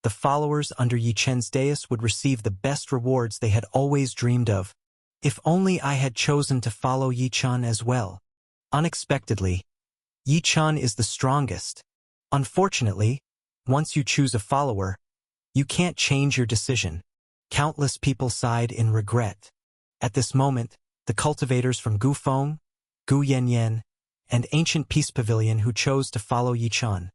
the followers under Yi Chen's dais would receive the best rewards they had always dreamed of. If only I had chosen to follow Yi Chun as well. Unexpectedly, Yi Chun is the strongest. Unfortunately, once you choose a follower, you can't change your decision. Countless people sighed in regret. At this moment, the cultivators from Gufeng, Gu Yanyan, and Ancient Peace Pavilion who chose to follow Yi Chun,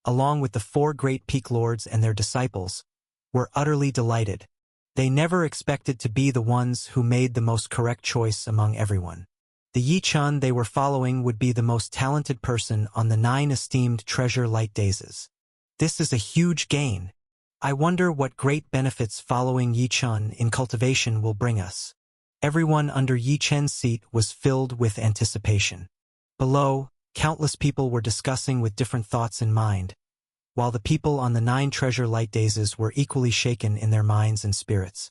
along with the 4 great peak lords and their disciples, were utterly delighted. They never expected to be the ones who made the most correct choice among everyone. The Yi Chun they were following would be the most talented person on the 9 esteemed treasure light dazes. This is a huge gain. I wonder what great benefits following Yi Chun in cultivation will bring us. Everyone under Yi Chen's seat was filled with anticipation. Below, countless people were discussing with different thoughts in mind, while the people on the 9 treasure light dazes were equally shaken in their minds and spirits.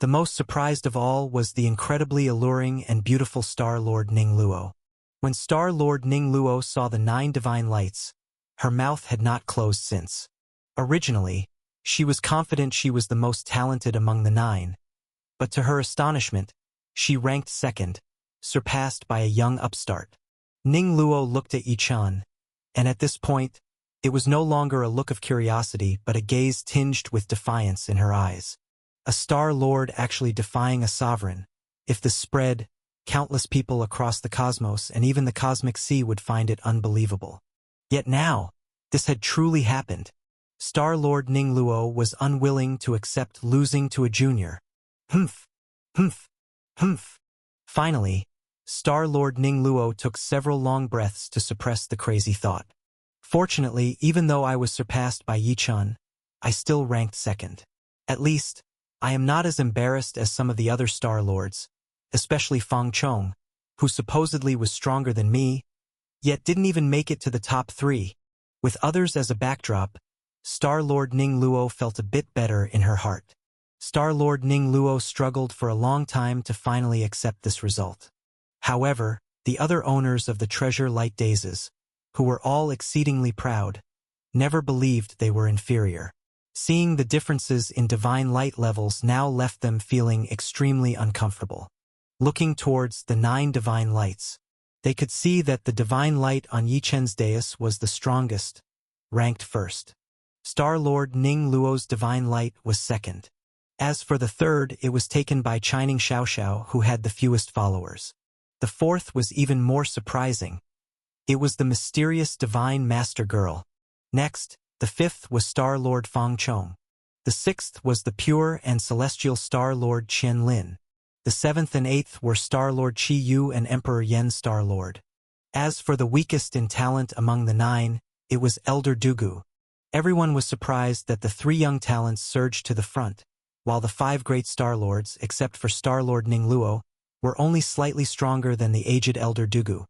The most surprised of all was the incredibly alluring and beautiful Star Lord Ning Luo. When Star Lord Ning Luo saw the 9 divine lights, her mouth had not closed since. Originally, she was confident she was the most talented among the 9, but to her astonishment, she ranked second, surpassed by a young upstart. Ning Luo looked at Yi Chun, and at this point, it was no longer a look of curiosity but a gaze tinged with defiance in her eyes. A Star Lord actually defying a sovereign. If this spread, countless people across the cosmos and even the cosmic sea would find it unbelievable. Yet now, this had truly happened. Star Lord Ning Luo was unwilling to accept losing to a junior. Humph, humph, humph. Finally, Star Lord Ning Luo took several long breaths to suppress the crazy thought. Fortunately, even though I was surpassed by Yi Chun, I still ranked second. At least, I am not as embarrassed as some of the other Star Lords, especially Fang Chong, who supposedly was stronger than me, yet didn't even make it to the top 3. With others as a backdrop, Star Lord Ning Luo felt a bit better in her heart. Star Lord Ning Luo struggled for a long time to finally accept this result. However, the other owners of the treasure light dazes, who were all exceedingly proud, never believed they were inferior. Seeing the differences in divine light levels now left them feeling extremely uncomfortable. Looking towards the 9 divine lights, they could see that the divine light on Yi Chen's dais was the strongest, ranked first. Star Lord Ning Luo's divine light was second. As for the third, it was taken by Chining Xiaoxiao, who had the fewest followers. The fourth was even more surprising. It was the mysterious divine master girl. Next, the fifth was Star Lord Fang Chong. The sixth was the pure and celestial Star Lord Qian Lin. The 7th and 8th were Star Lord Qi Yu and Emperor Yen Star Lord. As for the weakest in talent among the 9, it was Elder Dugu. Everyone was surprised that the 3 young talents surged to the front, while the 5 great Star Lords, except for Star Lord Ning Luo, were only slightly stronger than the aged Elder Dugu.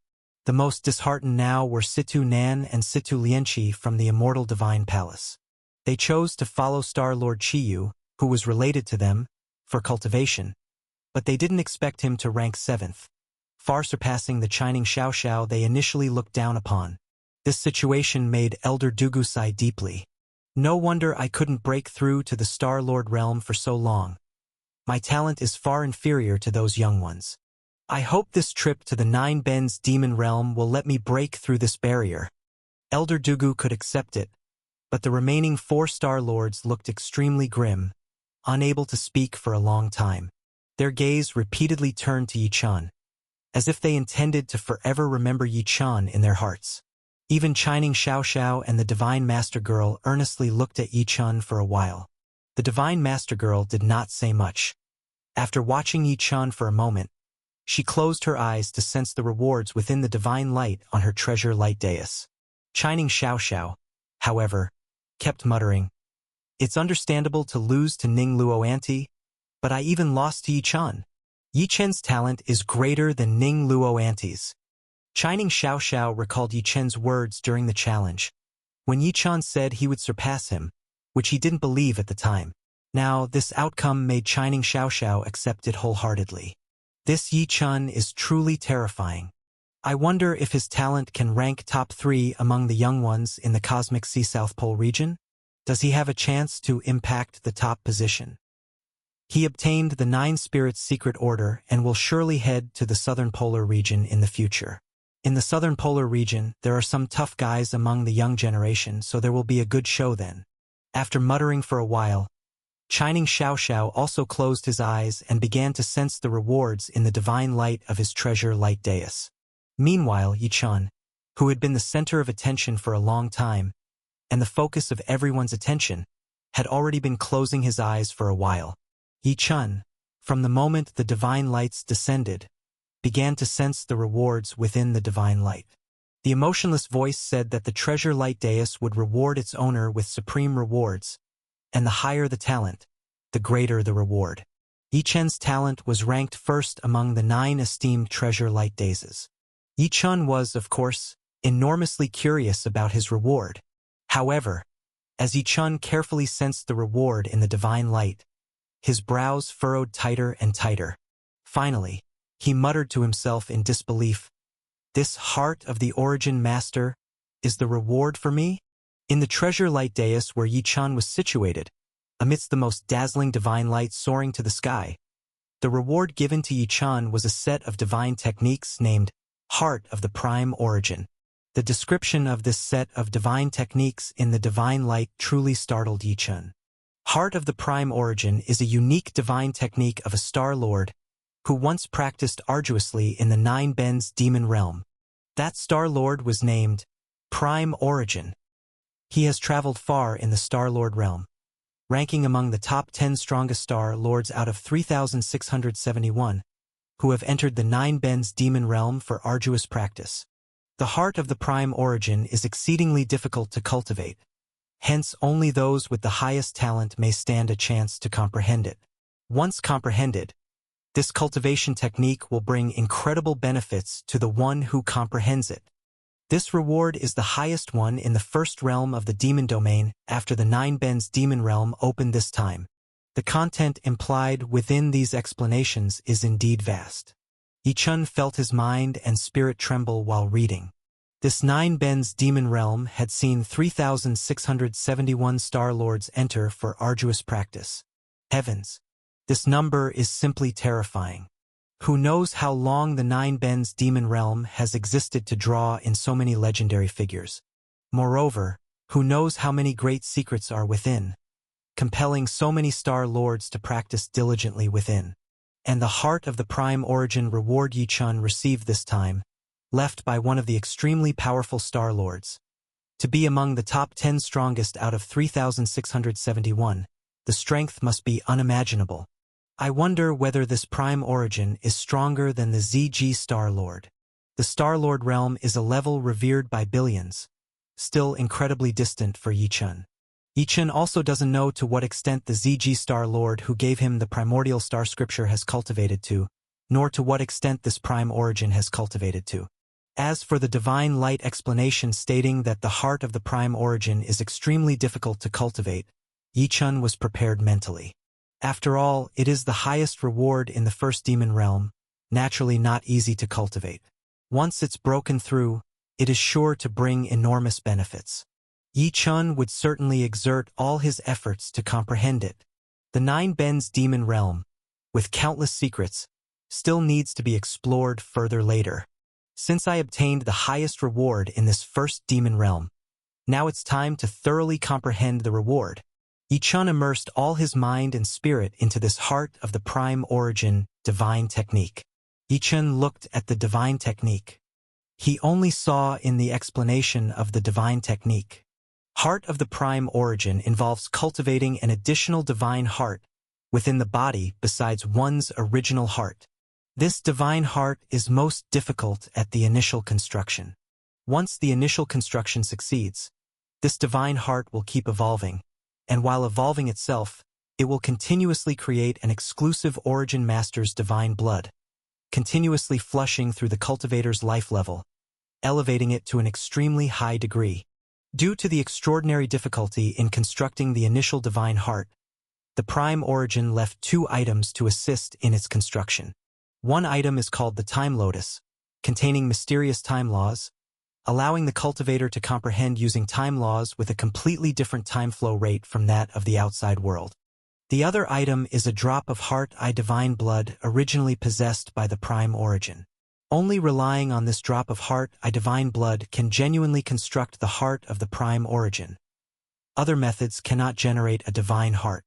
The most disheartened now were Situ Nan and Situ Lianqi from the Immortal Divine Palace. They chose to follow Star Lord Qi Yu, who was related to them, for cultivation, but they didn't expect him to rank 7th, far surpassing the Chining Xiaoxiao they initially looked down upon. This situation made Elder Dugu sigh deeply. No wonder I couldn't break through to the Star Lord realm for so long. My talent is far inferior to those young ones. I hope this trip to the 9 Bends Demon Realm will let me break through this barrier. Elder Dugu could accept it, but the remaining 4 Star Lords looked extremely grim, unable to speak for a long time. Their gaze repeatedly turned to Yi Chun, as if they intended to forever remember Yi Chun in their hearts. Even Chining Xiaoxiao and the Divine Master Girl earnestly looked at Yi Chun for a while. The Divine Master Girl did not say much. After watching Yi Chun for a moment, she closed her eyes to sense the rewards within the divine light on her treasure light dais. Chining Xiaoxiao, however, kept muttering, "It's understandable to lose to Ning Luo Auntie, but I even lost to Yi Chun. Yi Chen's talent is greater than Ning Luo Auntie's." Chining Xiaoxiao recalled Yi Chen's words during the challenge, when Yi Chun said he would surpass him, which he didn't believe at the time. Now, this outcome made Chining Xiaoxiao accept it wholeheartedly. This Yi Chun is truly terrifying. I wonder if his talent can rank top 3 among the young ones in the Cosmic Sea South Pole region? Does he have a chance to impact the top position? He obtained the 9 Spirits Secret Order and will surely head to the Southern Polar region in the future. In the Southern Polar region, there are some tough guys among the young generation, so there will be a good show then. After muttering for a while, Shining Xiao Xiao also closed his eyes and began to sense the rewards in the divine light of his treasure light dais. Meanwhile, Yi Chun, who had been the center of attention for a long time, and the focus of everyone's attention, had already been closing his eyes for a while. Yi Chun, from the moment the divine lights descended, began to sense the rewards within the divine light. The emotionless voice said that the treasure light dais would reward its owner with supreme rewards, and the higher the talent, the greater the reward. Yi Chun's talent was ranked first among the 9 esteemed treasure light daises. Yi Chun was, of course, enormously curious about his reward. However, as Yi Chun carefully sensed the reward in the divine light, his brows furrowed tighter and tighter. Finally, he muttered to himself in disbelief, "This heart of the origin master is the reward for me?" In the treasure light dais where Yi Chun was situated, amidst the most dazzling divine light soaring to the sky, the reward given to Yi Chun was a set of divine techniques named Heart of the Prime Origin. The description of this set of divine techniques in the divine light truly startled Yi Chun. Heart of the Prime Origin is a unique divine technique of a Star Lord who once practiced arduously in the 9 Bens demon realm. That Star Lord was named Prime Origin. He has traveled far in the Star Lord realm, ranking among the top 10 strongest Star Lords out of 3,671, who have entered the 9 Bens demon realm for arduous practice. The heart of the Prime Origin is exceedingly difficult to cultivate. Hence, only those with the highest talent may stand a chance to comprehend it. Once comprehended, this cultivation technique will bring incredible benefits to the one who comprehends it. This reward is the highest one in the first realm of the demon domain after the 9 Bens demon realm opened this time. The content implied within these explanations is indeed vast. Yi Chun felt his mind and spirit tremble while reading. This 9 Bens demon realm had seen 3,671 Star Lords enter for arduous practice. Heavens! This number is simply terrifying. Who knows how long the 9 Bens demon realm has existed to draw in so many legendary figures. Moreover, who knows how many great secrets are within, compelling so many Star Lords to practice diligently within. And the heart of the Prime Origin reward Yi Chun received this time, left by one of the extremely powerful Star Lords. To be among the top 10 strongest out of 3,671, the strength must be unimaginable. I wonder whether this Prime Origin is stronger than the ZG Star Lord. The Star Lord realm is a level revered by billions, still incredibly distant for Yi Chun. Yi Chun also doesn't know to what extent the ZG Star Lord who gave him the primordial star scripture has cultivated to, nor to what extent this Prime Origin has cultivated to. As for the divine light explanation stating that the heart of the Prime Origin is extremely difficult to cultivate, Yi Chun was prepared mentally. After all, it is the highest reward in the first demon realm, naturally not easy to cultivate. Once it's broken through, it is sure to bring enormous benefits. Yi Chun would certainly exert all his efforts to comprehend it. The 9 Bens demon realm, with countless secrets, still needs to be explored further later. Since I obtained the highest reward in this first demon realm, now it's time to thoroughly comprehend the reward. Yi Chun immersed all his mind and spirit into this heart of the Prime Origin divine technique. Yi Chun looked at the divine technique. He only saw in the explanation of the divine technique. Heart of the Prime Origin involves cultivating an additional divine heart within the body besides one's original heart. This divine heart is most difficult at the initial construction. Once the initial construction succeeds, this divine heart will keep evolving, and while evolving itself, it will continuously create an exclusive origin master's divine blood, continuously flushing through the cultivator's life level, elevating it to an extremely high degree. Due to the extraordinary difficulty in constructing the initial divine heart, the Prime Origin left 2 items to assist in its construction. One item is called the Time Lotus, containing mysterious time laws, allowing the cultivator to comprehend using time laws with a completely different time flow rate from that of the outside world. The other item is a drop of heart-eye divine blood originally possessed by the Prime Origin. Only relying on this drop of heart-eye divine blood can genuinely construct the heart of the Prime Origin. Other methods cannot generate a divine heart.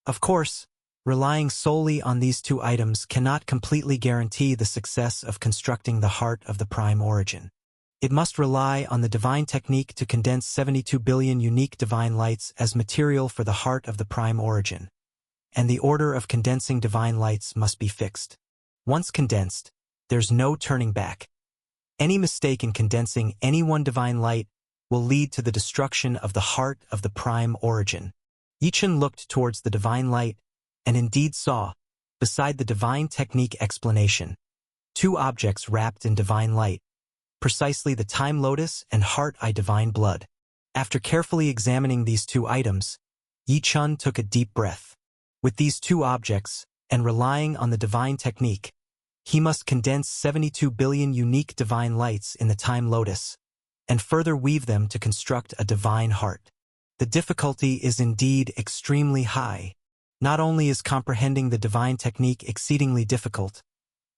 Of course, relying solely on these two items cannot completely guarantee the success of constructing the heart of the prime origin. It must rely on the divine technique to condense 72 billion unique divine lights as material for the heart of the prime origin, and the order of condensing divine lights must be fixed. Once condensed, there's no turning back. Any mistake in condensing any one divine light will lead to the destruction of the heart of the prime origin. Yichun looked towards the divine light and indeed saw, beside the divine technique explanation, two objects wrapped in divine light, precisely the time lotus and heart eye divine blood. After carefully examining these two items, Yichun took a deep breath. With these two objects, and relying on the divine technique, he must condense 72 billion unique divine lights in the time lotus, and further weave them to construct a divine heart. The difficulty is indeed extremely high. Not only is comprehending the divine technique exceedingly difficult,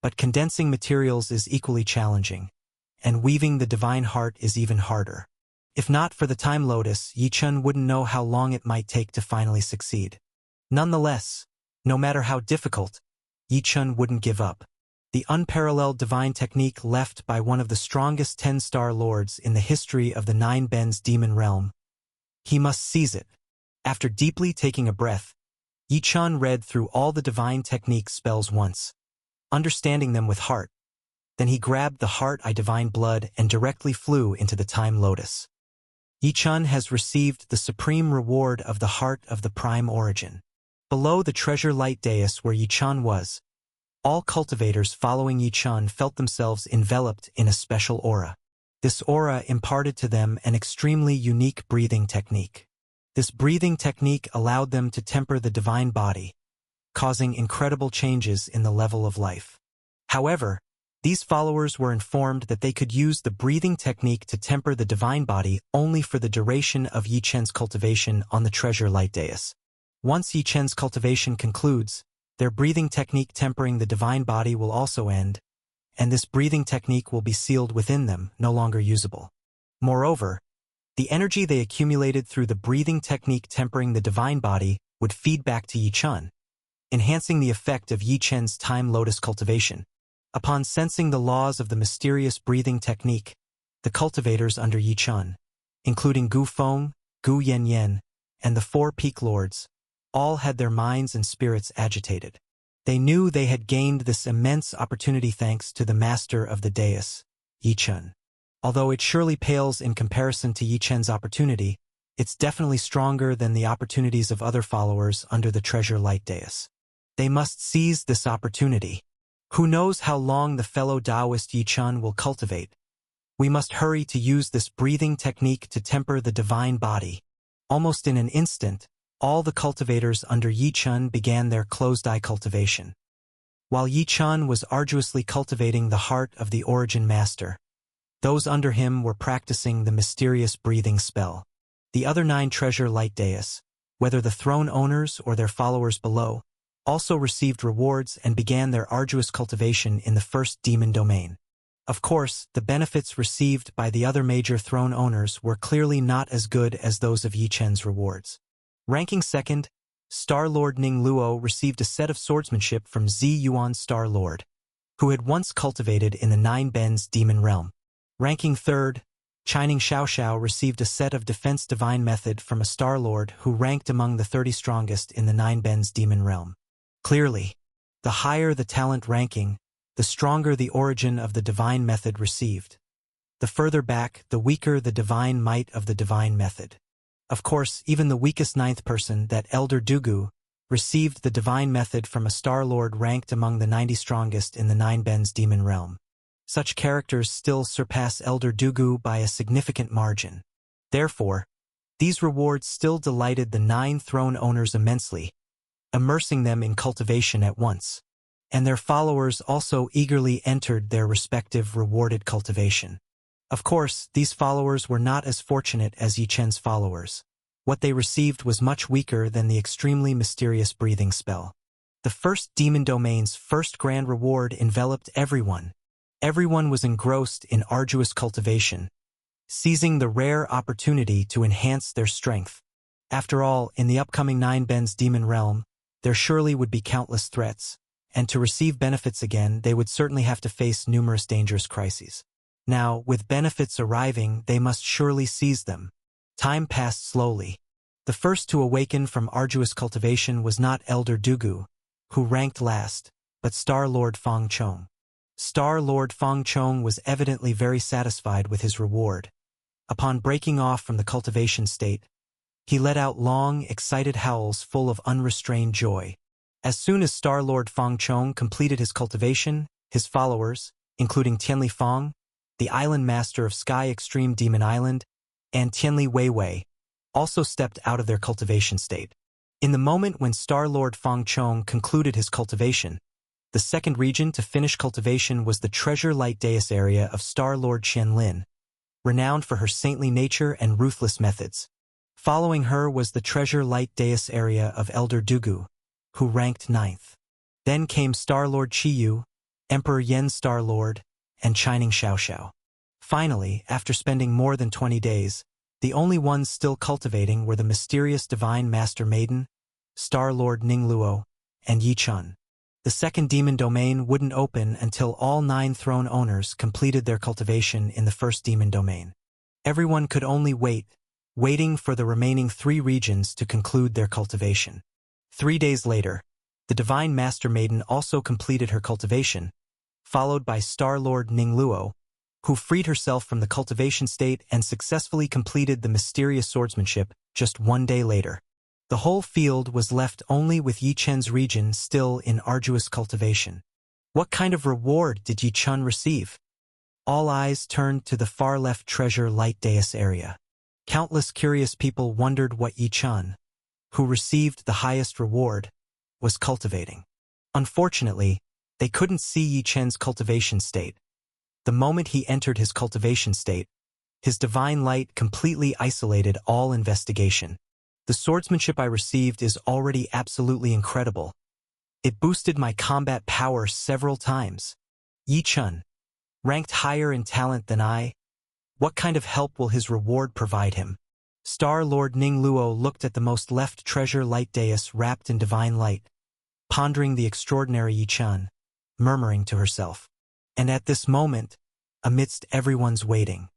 but condensing materials is equally challenging, and weaving the divine heart is even harder. If not for the time lotus, Yichun wouldn't know how long it might take to finally succeed. Nonetheless, no matter how difficult, Yichun wouldn't give up. The unparalleled divine technique left by one of the strongest 10-star lords in the history of the Nine Bens demon realm. He must seize it. After deeply taking a breath, Yichun read through all the divine technique spells once, understanding them with heart. Then he grabbed the heart eye divine blood and directly flew into the time lotus. Yichun has received the supreme reward of the heart of the prime origin. Below the treasure light dais where Yichun was, all cultivators following Yichun felt themselves enveloped in a special aura. This aura imparted to them an extremely unique breathing technique. This breathing technique allowed them to temper the divine body, causing incredible changes in the level of life. However, these followers were informed that they could use the breathing technique to temper the divine body only for the duration of Yichun's cultivation on the treasure light dais. Once Yichun's cultivation concludes, their breathing technique tempering the divine body will also end, and this breathing technique will be sealed within them, no longer usable. Moreover, the energy they accumulated through the breathing technique tempering the divine body would feed back to Yichun, enhancing the effect of Yichun's time lotus cultivation. Upon sensing the laws of the mysterious breathing technique, the cultivators under Yichun, including Gu Feng, Gu Yanyan, and the four peak lords, all had their minds and spirits agitated. They knew they had gained this immense opportunity thanks to the master of the dais, Yichun. Although it surely pales in comparison to Yichun's opportunity, it's definitely stronger than the opportunities of other followers under the treasure light dais. They must seize this opportunity. Who knows how long the fellow Taoist Yichun will cultivate? We must hurry to use this breathing technique to temper the divine body. Almost in an instant, all the cultivators under Yichun began their closed-eye cultivation. While Yichun was arduously cultivating the heart of the origin master, those under him were practicing the mysterious breathing spell. The other 9 treasure light dais, whether the throne owners or their followers below, also received rewards and began their arduous cultivation in the first demon domain. Of course, the benefits received by the other major throne owners were clearly not as good as those of Yichun's rewards. Ranking second, Star Lord Ning Luo received a set of swordsmanship from Zi Yuan Star Lord, who had once cultivated in the Nine Bens demon realm. Ranking third, Chining Xiaoxiao received a set of defense divine method from a Star Lord who ranked among the 30 strongest in the Nine Bens demon realm. Clearly, the higher the talent ranking, the stronger the origin of the divine method received. The further back, the weaker the divine might of the divine method. Of course, even the weakest 9th person, that Elder Dugu, received the divine method from a Star Lord ranked among the 90 strongest in the Nine Bens demon realm. Such characters still surpass Elder Dugu by a significant margin. Therefore, these rewards still delighted the 9 throne owners immensely, immersing them in cultivation at once, and their followers also eagerly entered their respective rewarded cultivation. Of course, these followers were not as fortunate as Yichun's followers. What they received was much weaker than the extremely mysterious breathing spell. The first demon domain's first grand reward enveloped everyone. Everyone was engrossed in arduous cultivation, seizing the rare opportunity to enhance their strength. After all, in the upcoming Nine Bens demon realm, there surely would be countless threats, and to receive benefits again, they would certainly have to face numerous dangerous crises. Now, with benefits arriving, they must surely seize them. Time passed slowly. The first to awaken from arduous cultivation was not Elder Dugu, who ranked last, but Star Lord Fong Chong. Star Lord Fong Chong was evidently very satisfied with his reward. Upon breaking off from the cultivation state, he let out long, excited howls full of unrestrained joy. As soon as Star Lord Fong Chong completed his cultivation, his followers, including Tianli Fong, the island master of Sky Extreme Demon Island, and Tianli Weiwei, also stepped out of their cultivation state. In the moment when Star Lord Fong Chong concluded his cultivation, the second region to finish cultivation was the Treasure Light Dais area of Star Lord Qianlin, renowned for her saintly nature and ruthless methods. Following her was the Treasure Light Dais area of Elder Dugu, who ranked 9th. Then came Star Lord Qiyu, Emperor Yen Star Lord, and Shining Xiaoxiao. Finally, after spending more than 20 days, the only ones still cultivating were the mysterious Divine Master Maiden, Star Lord Ningluo, and Yi Chun. The second demon domain wouldn't open until all 9 throne owners completed their cultivation in the first demon domain. Everyone could only wait, waiting for the remaining 3 regions to conclude their cultivation. 3 days later, the Divine Master Maiden also completed her cultivation, followed by Star Lord Ningluo, who freed herself from the cultivation state and successfully completed the mysterious swordsmanship just 1 day later. The whole field was left only with Yi Chen's region still in arduous cultivation. What kind of reward did Yi Chen receive? All eyes turned to the far left Treasure Light Dais area. Countless curious people wondered what Yi Chen, who received the highest reward, was cultivating. Unfortunately, they couldn't see Yi Chen's cultivation state. The moment he entered his cultivation state, his divine light completely isolated all investigation. The swordsmanship I received is already absolutely incredible. It boosted my combat power several times. Yi Chen, ranked higher in talent than I, what kind of help will his reward provide him? Star Lord Ningluo looked at the most left Treasure Light Dais wrapped in divine light, pondering the extraordinary Yi Chen, murmuring to herself. And at this moment, amidst everyone's waiting,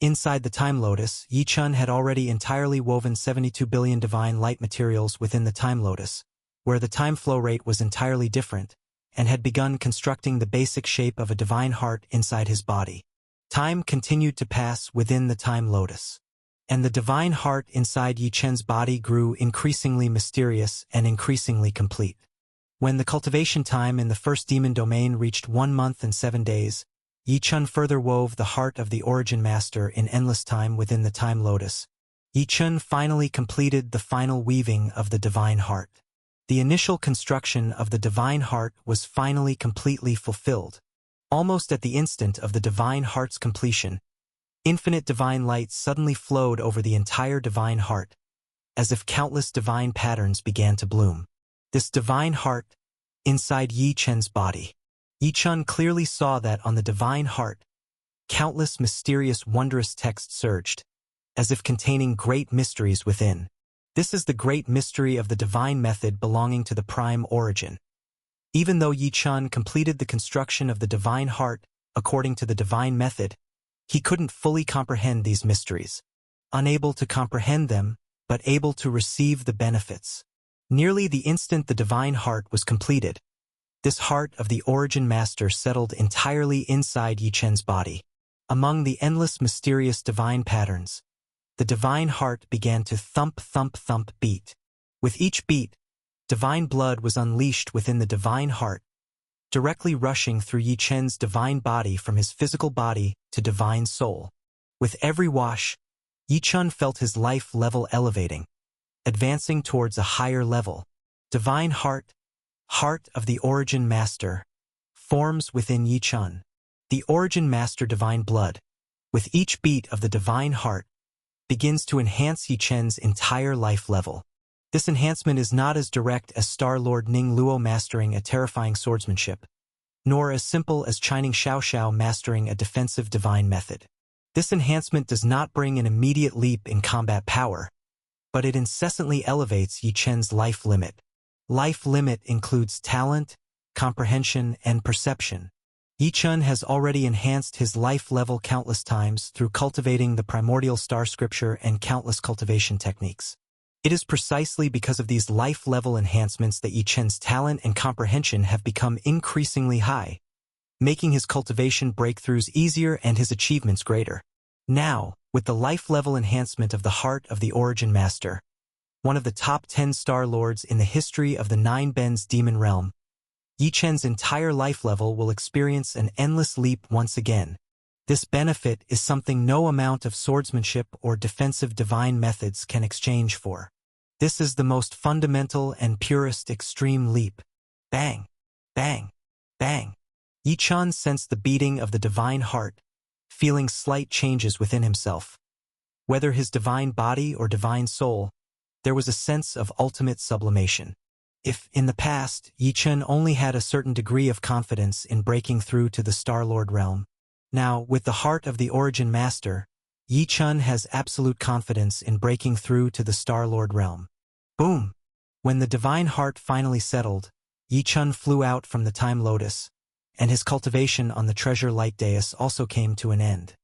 inside the Time Lotus, Yi Chen had already entirely woven 72 billion divine light materials within the Time Lotus, where the time flow rate was entirely different, and had begun constructing the basic shape of a divine heart inside his body. Time continued to pass within the Time Lotus, and the divine heart inside Yi Chen's body grew increasingly mysterious and increasingly complete. When the cultivation time in the first demon domain reached 1 month and 7 days, Yi Chen further wove the heart of the Origin Master in endless time within the Time Lotus. Yi Chen finally completed the final weaving of the divine heart. The initial construction of the divine heart was finally completely fulfilled. Almost at the instant of the divine heart's completion, infinite divine light suddenly flowed over the entire divine heart, as if countless divine patterns began to bloom. This divine heart, inside Yi Chen's body. Yi Chen clearly saw that on the divine heart, countless mysterious wondrous texts surged, as if containing great mysteries within. This is the great mystery of the divine method belonging to the prime origin. Even though Yi Chen completed the construction of the divine heart according to the divine method, he couldn't fully comprehend these mysteries. Unable to comprehend them, but able to receive the benefits. Nearly the instant the divine heart was completed, this heart of the Origin Master settled entirely inside Yi Chen's body. Among the endless mysterious divine patterns, the divine heart began to thump thump thump beat. With each beat, divine blood was unleashed within the divine heart, directly rushing through Yi Chen's divine body from his physical body to divine soul. With every wash, Yi Chen felt his life level elevating, advancing towards a higher level. Divine heart, heart of the Origin Master, forms within Yi Chen. The Origin Master divine blood, with each beat of the divine heart, begins to enhance Yi Chen's entire life level. This enhancement is not as direct as Star Lord Ning Luo mastering a terrifying swordsmanship, nor as simple as Shining Xiaoxiao mastering a defensive divine method. This enhancement does not bring an immediate leap in combat power, but it incessantly elevates Yi Chen's life limit. Life limit includes talent, comprehension, and perception. Yi-chun has already enhanced his life level countless times through cultivating the primordial star scripture and countless cultivation techniques. It is precisely because of these life level enhancements that Yi-chun's talent and comprehension have become increasingly high, making his cultivation breakthroughs easier and his achievements greater. Now, with the life level enhancement of the heart of the Origin Master, one of the top 10 Star Lords in the history of the Nine Ben's Demon Realm, Yi-chun's entire life level will experience an endless leap once again. This benefit is something no amount of swordsmanship or defensive divine methods can exchange for. This is the most fundamental and purest extreme leap. Bang! Bang! Bang! Yi-chun sensed the beating of the divine heart, feeling slight changes within himself. Whether his divine body or divine soul, there was a sense of ultimate sublimation. If, in the past, Yi-chun only had a certain degree of confidence in breaking through to the Star Lord realm, now, with the heart of the Origin Master, Yi-chun has absolute confidence in breaking through to the Star Lord realm. Boom! When the divine heart finally settled, Yi-chun flew out from the Time Lotus, and his cultivation on the Treasure Light Dais also came to an end.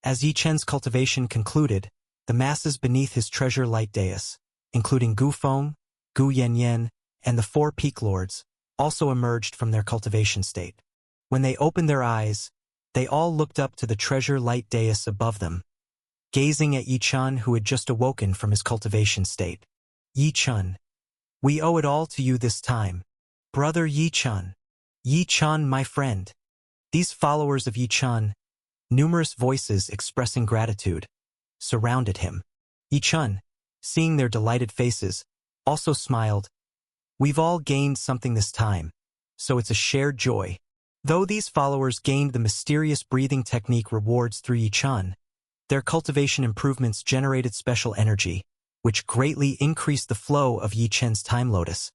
As Yi-chun's cultivation concluded, the masses beneath his Treasure Light Dais, including Gu Feng, Gu Yanyan, and the four Peak Lords, also emerged from their cultivation state. When they opened their eyes, they all looked up to the Treasure Light Dais above them, gazing at Yi-chun, who had just awoken from his cultivation state. Yi-chun, we owe it all to you this time. Brother Yi-chun. Yi-chun, my friend. These followers of Yi-chun, numerous voices expressing gratitude, surrounded him. Yi-chun, seeing their delighted faces, also smiled. We've all gained something this time, so it's a shared joy. Though these followers gained the mysterious breathing technique rewards through Yi-chun, their cultivation improvements generated special energy, which greatly increased the flow of Yi-chun's Time Lotus,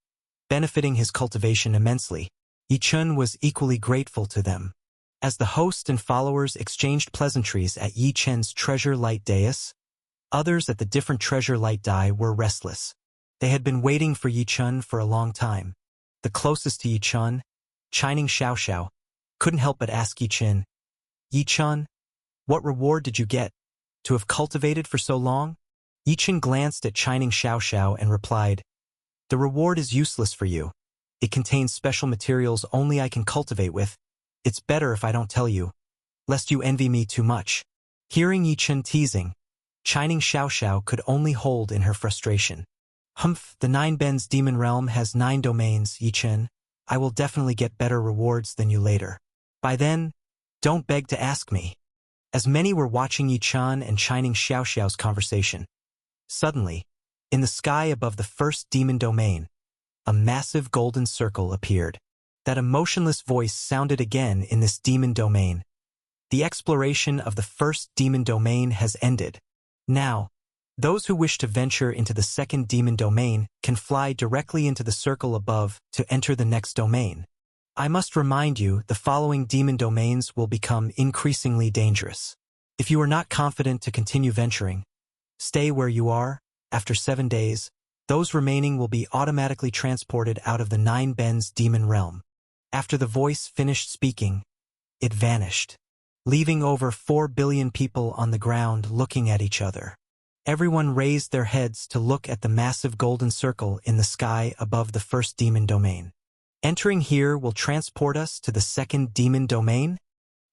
benefiting his cultivation immensely. Yi-chun was equally grateful to them. As the host and followers exchanged pleasantries at Yi-chun's Treasure Light Dais, others at the different Treasure Light Dai were restless. They had been waiting for Yi-chun for a long time. The closest to Yi-chun, Chining Xiaoxiao, couldn't help but ask Yi-chun, Yi-chun, what reward did you get to have cultivated for so long? Yi-chun glanced at Chining Xiaoxiao and replied, the reward is useless for you. It contains special materials only I can cultivate with. It's better if I don't tell you, lest you envy me too much. Hearing Yi-chun teasing, Chining Xiaoxiao could only hold in her frustration. Humph, the Nine Ben's Demon Realm has 9 domains, Yi-chun. I will definitely get better rewards than you later. By then, don't beg to ask me. As many were watching Yi-chun and Chining Xiaoxiao's conversation, suddenly, in the sky above the first demon domain, a massive golden circle appeared. That emotionless voice sounded again in this demon domain. The exploration of the first demon domain has ended. Now, those who wish to venture into the second demon domain can fly directly into the circle above to enter the next domain. I must remind you, the following demon domains will become increasingly dangerous. If you are not confident to continue venturing, stay where you are. After 7 days, those remaining will be automatically transported out of the Nine Ben's Demon Realm. After the voice finished speaking, it vanished, leaving over 4 billion people on the ground looking at each other. Everyone raised their heads to look at the massive golden circle in the sky above the first demon domain. Entering here will transport us to the second demon domain?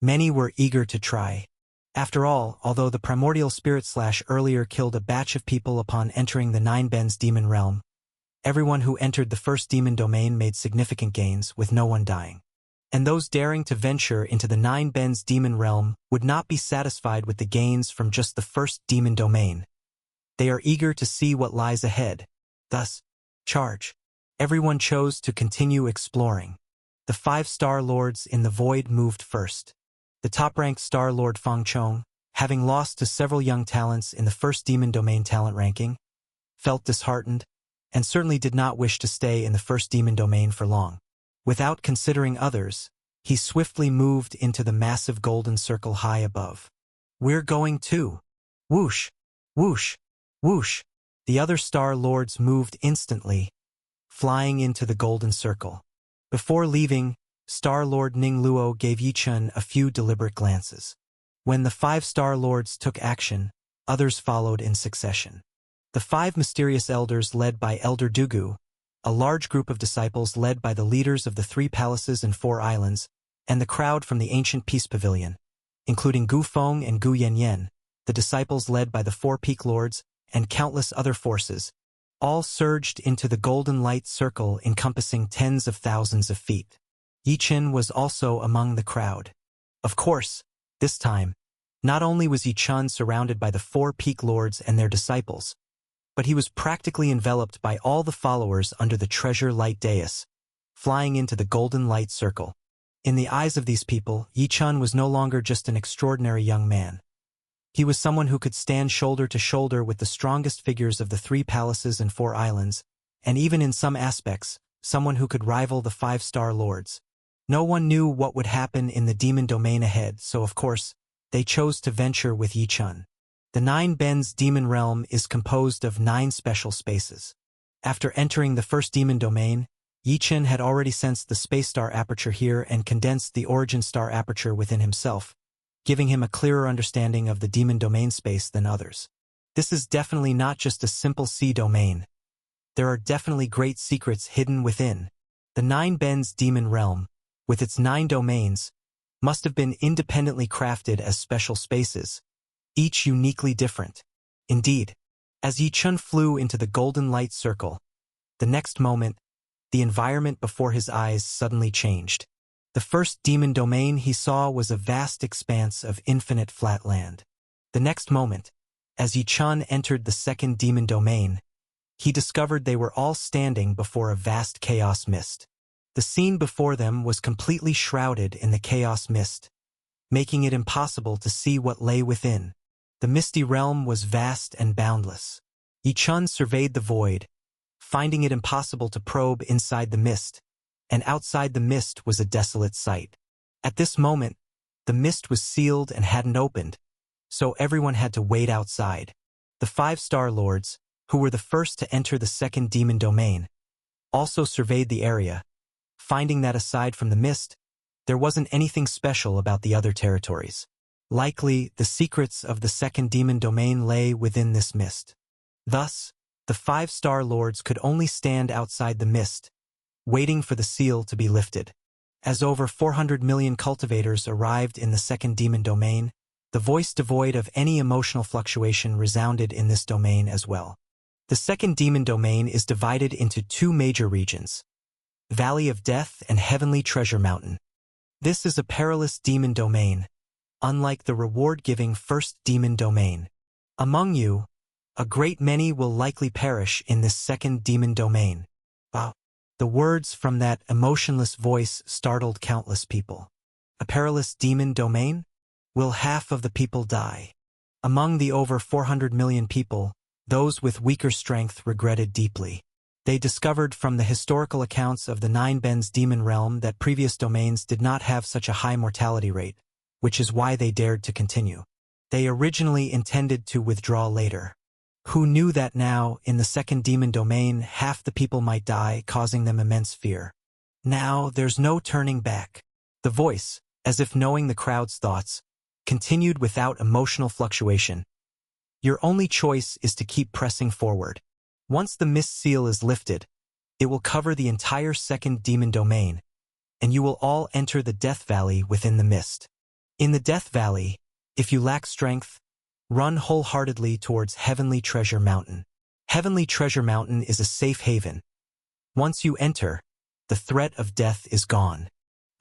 Many were eager to try. After all, although the primordial spirit slash earlier killed a batch of people upon entering the Nine Ben's Demon Realm, everyone who entered the first demon domain made significant gains, with no one dying. And those daring to venture into the Nine Ben's Demon Realm would not be satisfied with the gains from just the first demon domain. They are eager to see what lies ahead. Thus, charge. Everyone chose to continue exploring. The 5 Star Lords in the Void moved first. The top-ranked Star Lord Feng Chong, having lost to several young talents in the first demon domain talent ranking, felt disheartened, and certainly did not wish to stay in the first demon domain for long. Without considering others, he swiftly moved into the massive golden circle high above. We're going too. Whoosh, whoosh, whoosh. The other Star Lords moved instantly, flying into the golden circle. Before leaving, Star Lord Ning Luo gave Yichun a few deliberate glances. When the 5 Star Lords took action, others followed in succession. The 5 mysterious elders led by Elder Dugu, a large group of disciples led by the leaders of the 3 palaces and 4 islands, and the crowd from the ancient peace pavilion, including Gu Feng and Gu Yanyan, the disciples led by the 4 peak lords, and countless other forces, all surged into the golden light circle encompassing tens of thousands of feet. Yichun was also among the crowd. Of course, this time, not only was Yichun surrounded by the 4 peak lords and their disciples, but he was practically enveloped by all the followers under the treasure light dais, flying into the golden light circle. In the eyes of these people, Yichun was no longer just an extraordinary young man. He was someone who could stand shoulder to shoulder with the strongest figures of the 3 palaces and 4 islands, and even in some aspects, someone who could rival the 5 Star Lords. No one knew what would happen in the demon domain ahead, so of course, they chose to venture with Yichun. The 9 Ben's demon realm is composed of 9 special spaces. After entering the first demon domain, Yichun had already sensed the space star aperture here and condensed the origin star aperture within himself, giving him a clearer understanding of the demon domain space than others. This is definitely not just a simple C domain. There are definitely great secrets hidden within. The 9 Ben's demon realm, with its 9 domains, must have been independently crafted as special spaces, each uniquely different. Indeed, as Yichun flew into the golden light circle, the next moment, the environment before his eyes suddenly changed. The first demon domain he saw was a vast expanse of infinite flat land. The next moment, as Yichun entered the second demon domain, he discovered they were all standing before a vast chaos mist. The scene before them was completely shrouded in the chaos mist, making it impossible to see what lay within. The misty realm was vast and boundless. Yichun surveyed the void, finding it impossible to probe inside the mist, and outside the mist was a desolate sight. At this moment, the mist was sealed and hadn't opened, so everyone had to wait outside. The 5 Star Lords, who were the first to enter the second demon domain, also surveyed the area, finding that aside from the mist, there wasn't anything special about the other territories. Likely, the secrets of the second demon domain lay within this mist. Thus, the 5 Star Lords could only stand outside the mist, waiting for the seal to be lifted. As over 400 million cultivators arrived in the second demon domain, the voice devoid of any emotional fluctuation resounded in this domain as well. The second demon domain is divided into 2 major regions, Valley of Death and Heavenly Treasure Mountain. This is a perilous demon domain, unlike the reward-giving first demon domain. Among you, a great many will likely perish in this second demon domain. Wow. The words from that emotionless voice startled countless people. A perilous demon domain? Will half of the people die? Among the over 400 million people, those with weaker strength regretted deeply. They discovered from the historical accounts of the 9 Ben's demon realm that previous domains did not have such a high mortality rate, which is why they dared to continue. They originally intended to withdraw later. Who knew that now, in the second demon domain, half the people might die, causing them immense fear. Now, there's no turning back. The voice, as if knowing the crowd's thoughts, continued without emotional fluctuation. Your only choice is to keep pressing forward. Once the mist seal is lifted, it will cover the entire second demon domain, and you will all enter the Death Valley within the mist. In the Death Valley, if you lack strength, run wholeheartedly towards Heavenly Treasure Mountain. Heavenly Treasure Mountain is a safe haven. Once you enter, the threat of death is gone.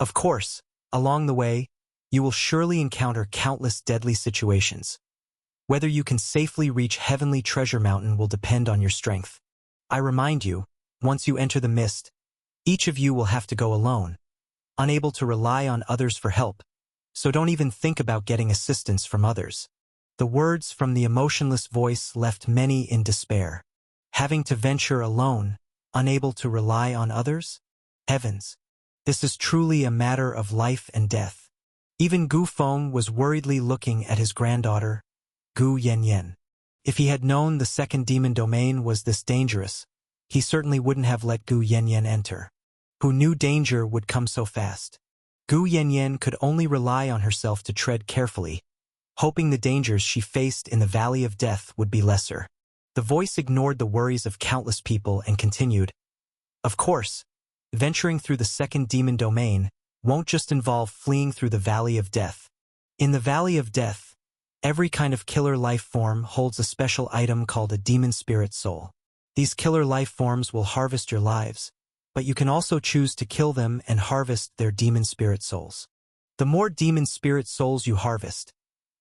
Of course, along the way, you will surely encounter countless deadly situations. Whether you can safely reach Heavenly Treasure Mountain will depend on your strength. I remind you, once you enter the mist, each of you will have to go alone, unable to rely on others for help, so don't even think about getting assistance from others. The words from the emotionless voice left many in despair. Having to venture alone, unable to rely on others? Heavens! This is truly a matter of life and death. Even Gu Feng was worriedly looking at his granddaughter, Gu Yanyan. If he had known the second demon domain was this dangerous, he certainly wouldn't have let Gu Yanyan enter. Who knew danger would come so fast? Gu Yanyan could only rely on herself to tread carefully, hoping the dangers she faced in the Valley of Death would be lesser. The voice ignored the worries of countless people and continued, "Of course, venturing through the second demon domain won't just involve fleeing through the Valley of Death. In the Valley of Death, every kind of killer life form holds a special item called a demon spirit soul. These killer life forms will harvest your lives, but you can also choose to kill them and harvest their demon spirit souls. The more demon spirit souls you harvest,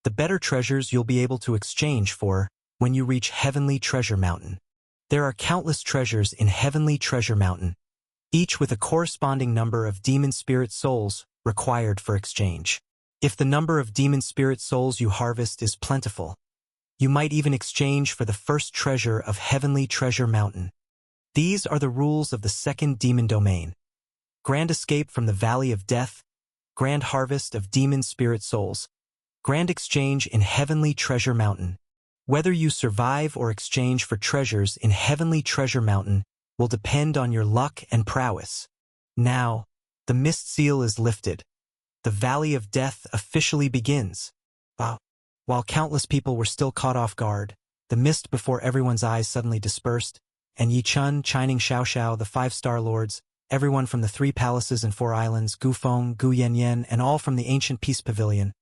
the better treasures you'll be able to exchange for when you reach Heavenly Treasure Mountain. There are countless treasures in Heavenly Treasure Mountain, each with a corresponding number of demon spirit souls required for exchange. If the number of demon spirit souls you harvest is plentiful, you might even exchange for the first treasure of Heavenly Treasure Mountain. These are the rules of the second demon domain: grand escape from the Valley of Death, grand harvest of demon spirit souls, grand exchange in Heavenly Treasure Mountain. Whether you survive or exchange for treasures in Heavenly Treasure Mountain will depend on your luck and prowess. Now, the mist seal is lifted. The Valley of Death officially begins. While countless people were still caught off guard, the mist before everyone's eyes suddenly dispersed, and Yi Chun, Chining Xiao, the 5-star lords, everyone from the 3 palaces and 4 islands, Gu Feng, Gu Yanyan, and all from the ancient Peace Pavilion,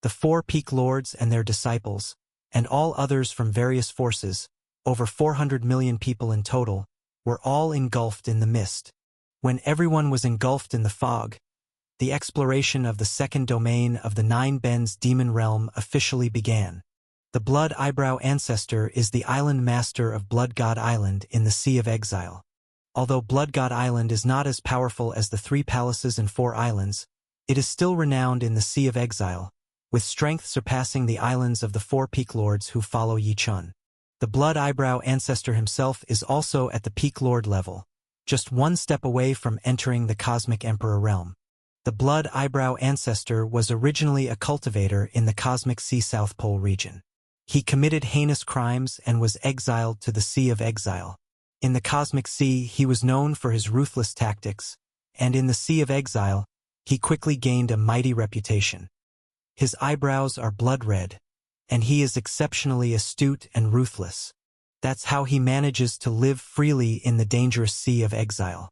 the 4 peak lords and their disciples, and all others from various forces, over 400 million people in total, were all engulfed in the mist. When everyone was engulfed in the fog, the exploration of the second domain of the 9 Bends demon realm officially began. The Blood Eyebrow Ancestor is the island master of Blood God Island in the Sea of Exile. Although Blood God Island is not as powerful as the 3 palaces and 4 islands, it is still renowned in the Sea of Exile, with strength surpassing the islands of the 4 peak lords who follow Yi Chun. The Blood Eyebrow Ancestor himself is also at the peak lord level, just 1 step away from entering the Cosmic Emperor realm. The Blood Eyebrow Ancestor was originally a cultivator in the Cosmic Sea South Pole region. He committed heinous crimes and was exiled to the Sea of Exile. In the Cosmic Sea, he was known for his ruthless tactics, and in the Sea of Exile, he quickly gained a mighty reputation. His eyebrows are blood red, and he is exceptionally astute and ruthless. That's how he manages to live freely in the dangerous Sea of Exile.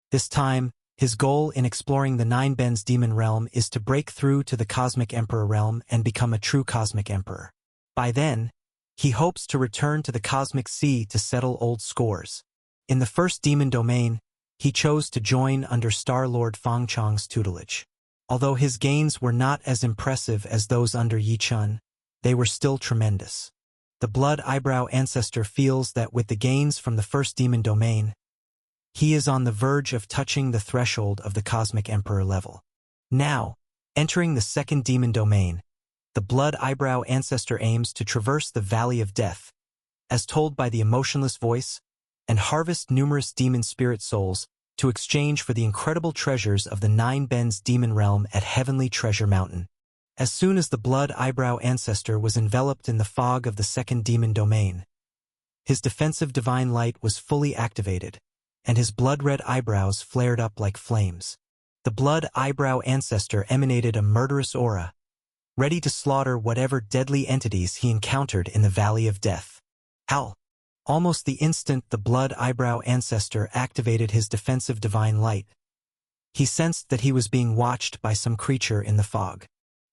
This time, his goal in exploring the 9 Bends demon realm is to break through to the Cosmic Emperor realm and become a true Cosmic Emperor. By then, he hopes to return to the Cosmic Sea to settle old scores. In the first demon domain, he chose to join under Star-Lord Fang Chong's tutelage. Although his gains were not as impressive as those under Yi Chun, they were still tremendous. The Blood Eyebrow Ancestor feels that with the gains from the first demon domain, he is on the verge of touching the threshold of the Cosmic Emperor level. Now, entering the second demon domain, the Blood Eyebrow Ancestor aims to traverse the Valley of Death, as told by the emotionless voice, and harvest numerous demon spirit souls to exchange for the incredible treasures of the 9 Bends demon realm at Heavenly Treasure Mountain. As soon as the Blood Eyebrow Ancestor was enveloped in the fog of the second demon domain, his defensive divine light was fully activated, and his blood-red eyebrows flared up like flames. The Blood Eyebrow Ancestor emanated a murderous aura, ready to slaughter whatever deadly entities he encountered in the Valley of Death. Howl! Almost the instant the Blood Eyebrow Ancestor activated his defensive divine light, he sensed that he was being watched by some creature in the fog.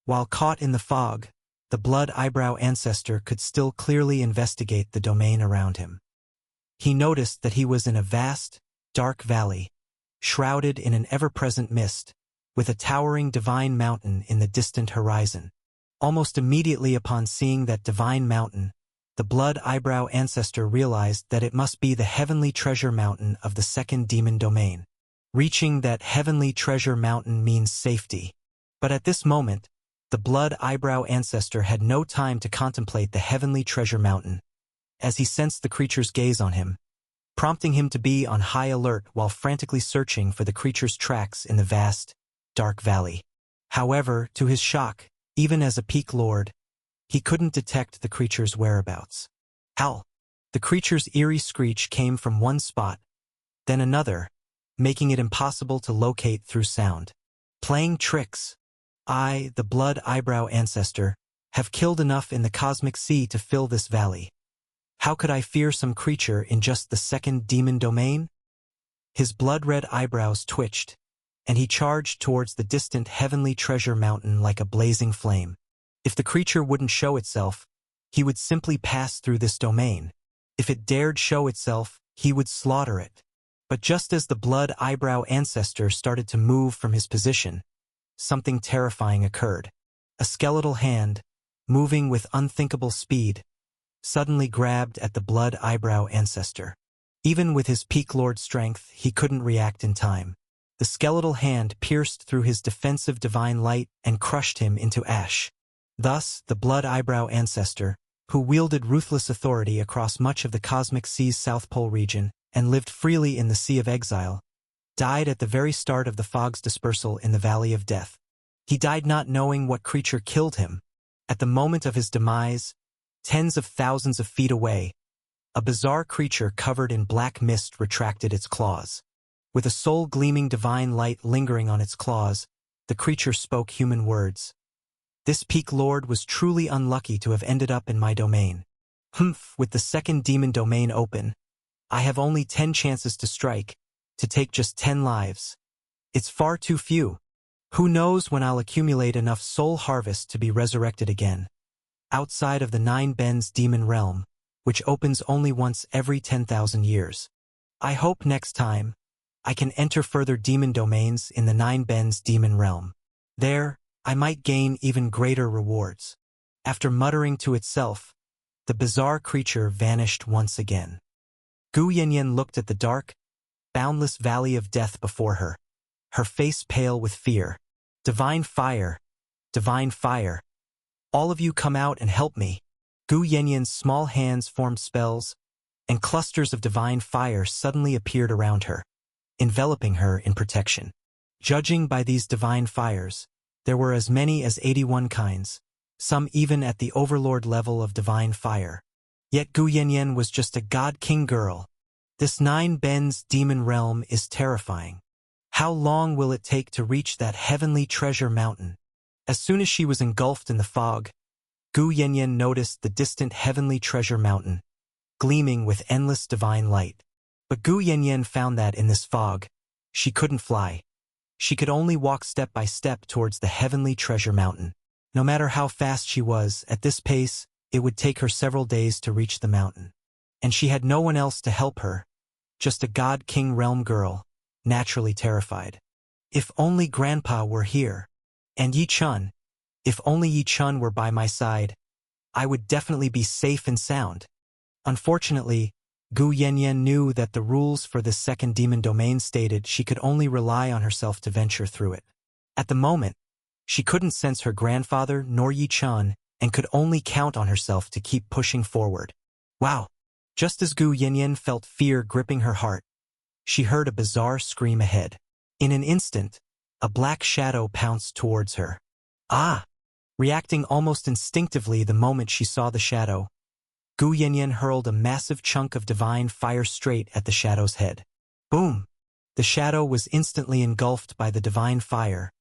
While caught in the fog, the Blood Eyebrow Ancestor could still clearly investigate the domain around him. He noticed that he was in a vast, dark valley, shrouded in an ever-present mist, with a towering divine mountain in the distant horizon. Almost immediately upon seeing that divine mountain, the Blood Eyebrow Ancestor realized that it must be the Heavenly Treasure Mountain of the second demon domain. Reaching that Heavenly Treasure Mountain means safety. But at this moment, the Blood Eyebrow Ancestor had no time to contemplate the Heavenly Treasure Mountain, as he sensed the creature's gaze on him, prompting him to be on high alert while frantically searching for the creature's tracks in the vast, dark valley. However, to his shock, even as a peak lord, he couldn't detect the creature's whereabouts. Howl! The creature's eerie screech came from one spot, then another, making it impossible to locate through sound. Playing tricks. I, the blood eyebrow ancestor, have killed enough in the cosmic sea to fill this valley. How could I fear some creature in just the second demon domain? His blood-red eyebrows twitched, and he charged towards the distant heavenly treasure mountain like a blazing flame. If the creature wouldn't show itself, he would simply pass through this domain. If it dared show itself, he would slaughter it. But just as the blood eyebrow ancestor started to move from his position, something terrifying occurred. A skeletal hand, moving with unthinkable speed, suddenly grabbed at the blood eyebrow ancestor. Even with his peak lord strength, he couldn't react in time. The skeletal hand pierced through his defensive divine light and crushed him into ash. Thus, the blood eyebrow ancestor, who wielded ruthless authority across much of the cosmic sea's South Pole region and lived freely in the Sea of Exile, died at the very start of the fog's dispersal in the Valley of Death. He died not knowing what creature killed him. At the moment of his demise, tens of thousands of feet away, a bizarre creature covered in black mist retracted its claws. With a soul-gleaming divine light lingering on its claws, the creature spoke human words. This peak lord was truly unlucky to have ended up in my domain. Humph, with the second demon domain open, I have only 10 chances to strike, to take just 10 lives. It's far too few. Who knows when I'll accumulate enough soul harvest to be resurrected again. Outside of the Nine Bends demon realm, which opens only once every 10,000 years. I hope next time, I can enter further demon domains in the Nine Bends demon realm. There, I might gain even greater rewards. After muttering to itself, the bizarre creature vanished once again. Gu Yanyan looked at the dark, boundless valley of death before her, her face pale with fear. Divine fire! Divine fire! All of you come out and help me. Gu Yanyan's small hands formed spells, and clusters of divine fire suddenly appeared around her, enveloping her in protection. Judging by these divine fires, there were as many as 81 kinds, some even at the overlord level of divine fire. Yet Gu Yanyan was just a god-king girl. This Nine Bends demon realm is terrifying. How long will it take to reach that heavenly treasure mountain? As soon as she was engulfed in the fog, Gu Yanyan noticed the distant heavenly treasure mountain, gleaming with endless divine light. But Gu Yanyan found that in this fog, she couldn't fly. She could only walk step by step towards the heavenly treasure mountain. No matter how fast she was, at this pace, it would take her several days to reach the mountain. And she had no one else to help her, just a god-king realm girl, naturally terrified. If only Grandpa were here. And Yi Chun. If only Yi Chun were by my side, I would definitely be safe and sound. Unfortunately, Gu Yanyan knew that the rules for this second demon domain stated she could only rely on herself to venture through it. At the moment, she couldn't sense her grandfather nor Yi Chun and could only count on herself to keep pushing forward. Wow! Just as Gu Yanyan felt fear gripping her heart, she heard a bizarre scream ahead. In an instant, a black shadow pounced towards her. Ah! Reacting almost instinctively the moment she saw the shadow, Gu Yanyan hurled a massive chunk of divine fire straight at the shadow's head. Boom! The shadow was instantly engulfed by the divine fire,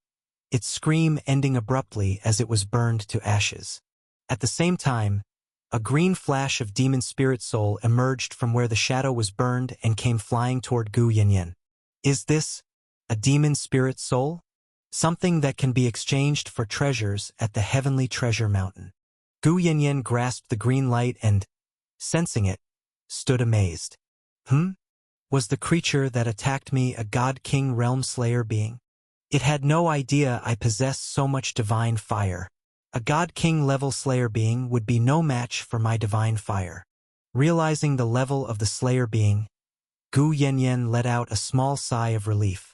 its scream ending abruptly as it was burned to ashes. At the same time, a green flash of demon spirit soul emerged from where the shadow was burned and came flying toward Gu Yanyan. Is this a demon spirit soul? Something that can be exchanged for treasures at the heavenly treasure mountain. Gu Yanyan grasped the green light and, sensing it, stood amazed. Was the creature that attacked me a god-king realm slayer being? It had no idea I possessed so much divine fire. A god-king level slayer being would be no match for my divine fire. Realizing the level of the slayer being, Gu Yanyan let out a small sigh of relief.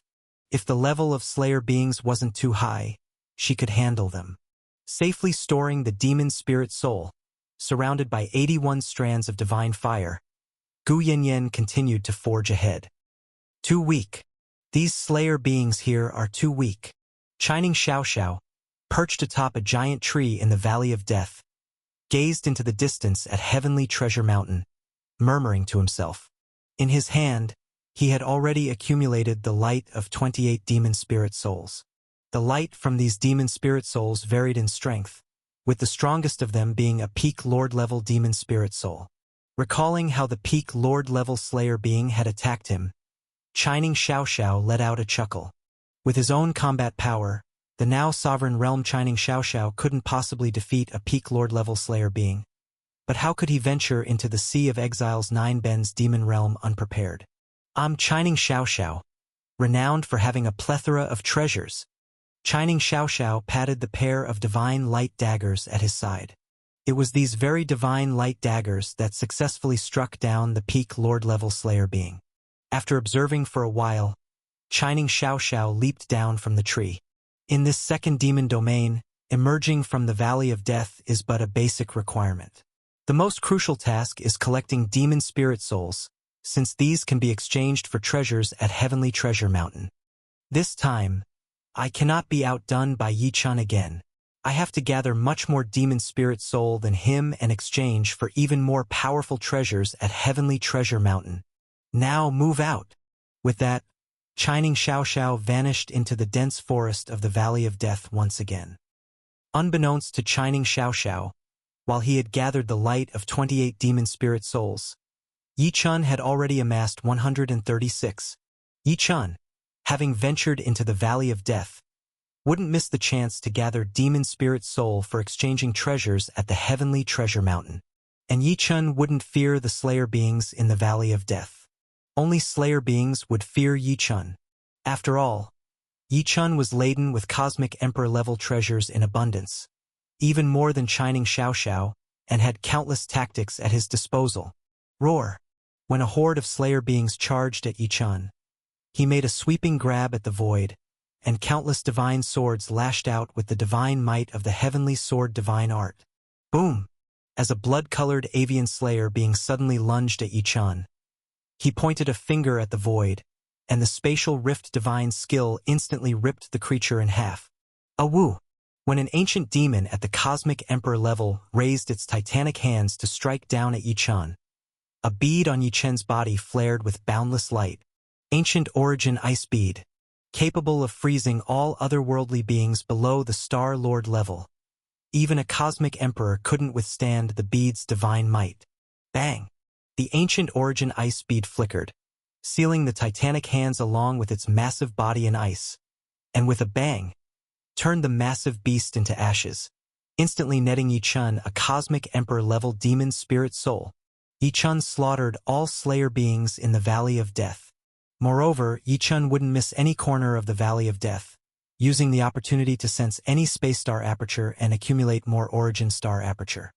If the level of slayer beings wasn't too high, she could handle them. Safely storing the demon spirit soul, surrounded by 81 strands of divine fire, Gu Yanyan continued to forge ahead. Too weak. These slayer beings here are too weak. Shining Xiao Xiao, perched atop a giant tree in the Valley of Death, gazed into the distance at Heavenly Treasure Mountain, murmuring to himself. In his hand, He had already accumulated the light of 28 demon spirit souls. The light from these demon spirit souls varied in strength, with the strongest of them being a peak Lord-level demon spirit soul. Recalling how the peak Lord-level Slayer being had attacked him, Shining Xiao Xiao let out a chuckle. With his own combat power, the now sovereign realm Shining Xiao Xiao couldn't possibly defeat a peak Lord-level Slayer being. But how could he venture into the Sea of Exile's 9 Ben's demon realm unprepared? Shining Xiao Xiao, renowned for having a plethora of treasures. Shining Xiao Xiao patted the pair of divine light daggers at his side. It was these very divine light daggers that successfully struck down the peak Lord-level Slayer being. After observing for a while, Shining Xiao Xiao leaped down from the tree. In this second demon domain, emerging from the Valley of Death is but a basic requirement. The most crucial task is collecting demon spirit souls, since these can be exchanged for treasures at Heavenly Treasure Mountain. This time, I cannot be outdone by Yi Chun again. I have to gather much more demon spirit soul than him and exchange for even more powerful treasures at Heavenly Treasure Mountain. Now move out. With that, Shining Xiao Xiao vanished into the dense forest of the Valley of Death once again. Unbeknownst to Shining Xiao Xiao, while he had gathered the light of 28 demon spirit souls, Yi Chun had already amassed 136. Yi Chun, having ventured into the Valley of Death, wouldn't miss the chance to gather demon spirit soul for exchanging treasures at the Heavenly Treasure Mountain. And Yi Chun wouldn't fear the Slayer beings in the Valley of Death. Only Slayer beings would fear Yi Chun. After all, Yi Chun was laden with cosmic emperor-level treasures in abundance, even more than Shining Xiao Xiao, and had countless tactics at his disposal. Roar! When a horde of Slayer beings charged at Yi Chun, he made a sweeping grab at the void, and countless divine swords lashed out with the divine might of the heavenly sword divine art. Boom! As a blood-colored avian Slayer being suddenly lunged at Yi Chun, he pointed a finger at the void, and the spatial rift divine skill instantly ripped the creature in half. Awoo! When an ancient demon at the cosmic emperor level raised its titanic hands to strike down at Yi Chun, a bead on Yi Chun's body flared with boundless light. Ancient origin ice bead, capable of freezing all otherworldly beings below the Star Lord level. Even a cosmic emperor couldn't withstand the bead's divine might. Bang! The ancient origin ice bead flickered, sealing the titanic hands along with its massive body in ice, and with a bang, turned the massive beast into ashes, instantly netting Yi Chun a cosmic emperor-level demon spirit soul. Yi Chun slaughtered all Slayer beings in the Valley of Death. Moreover, Yi Chun wouldn't miss any corner of the Valley of Death, using the opportunity to sense any space star aperture and accumulate more origin star aperture.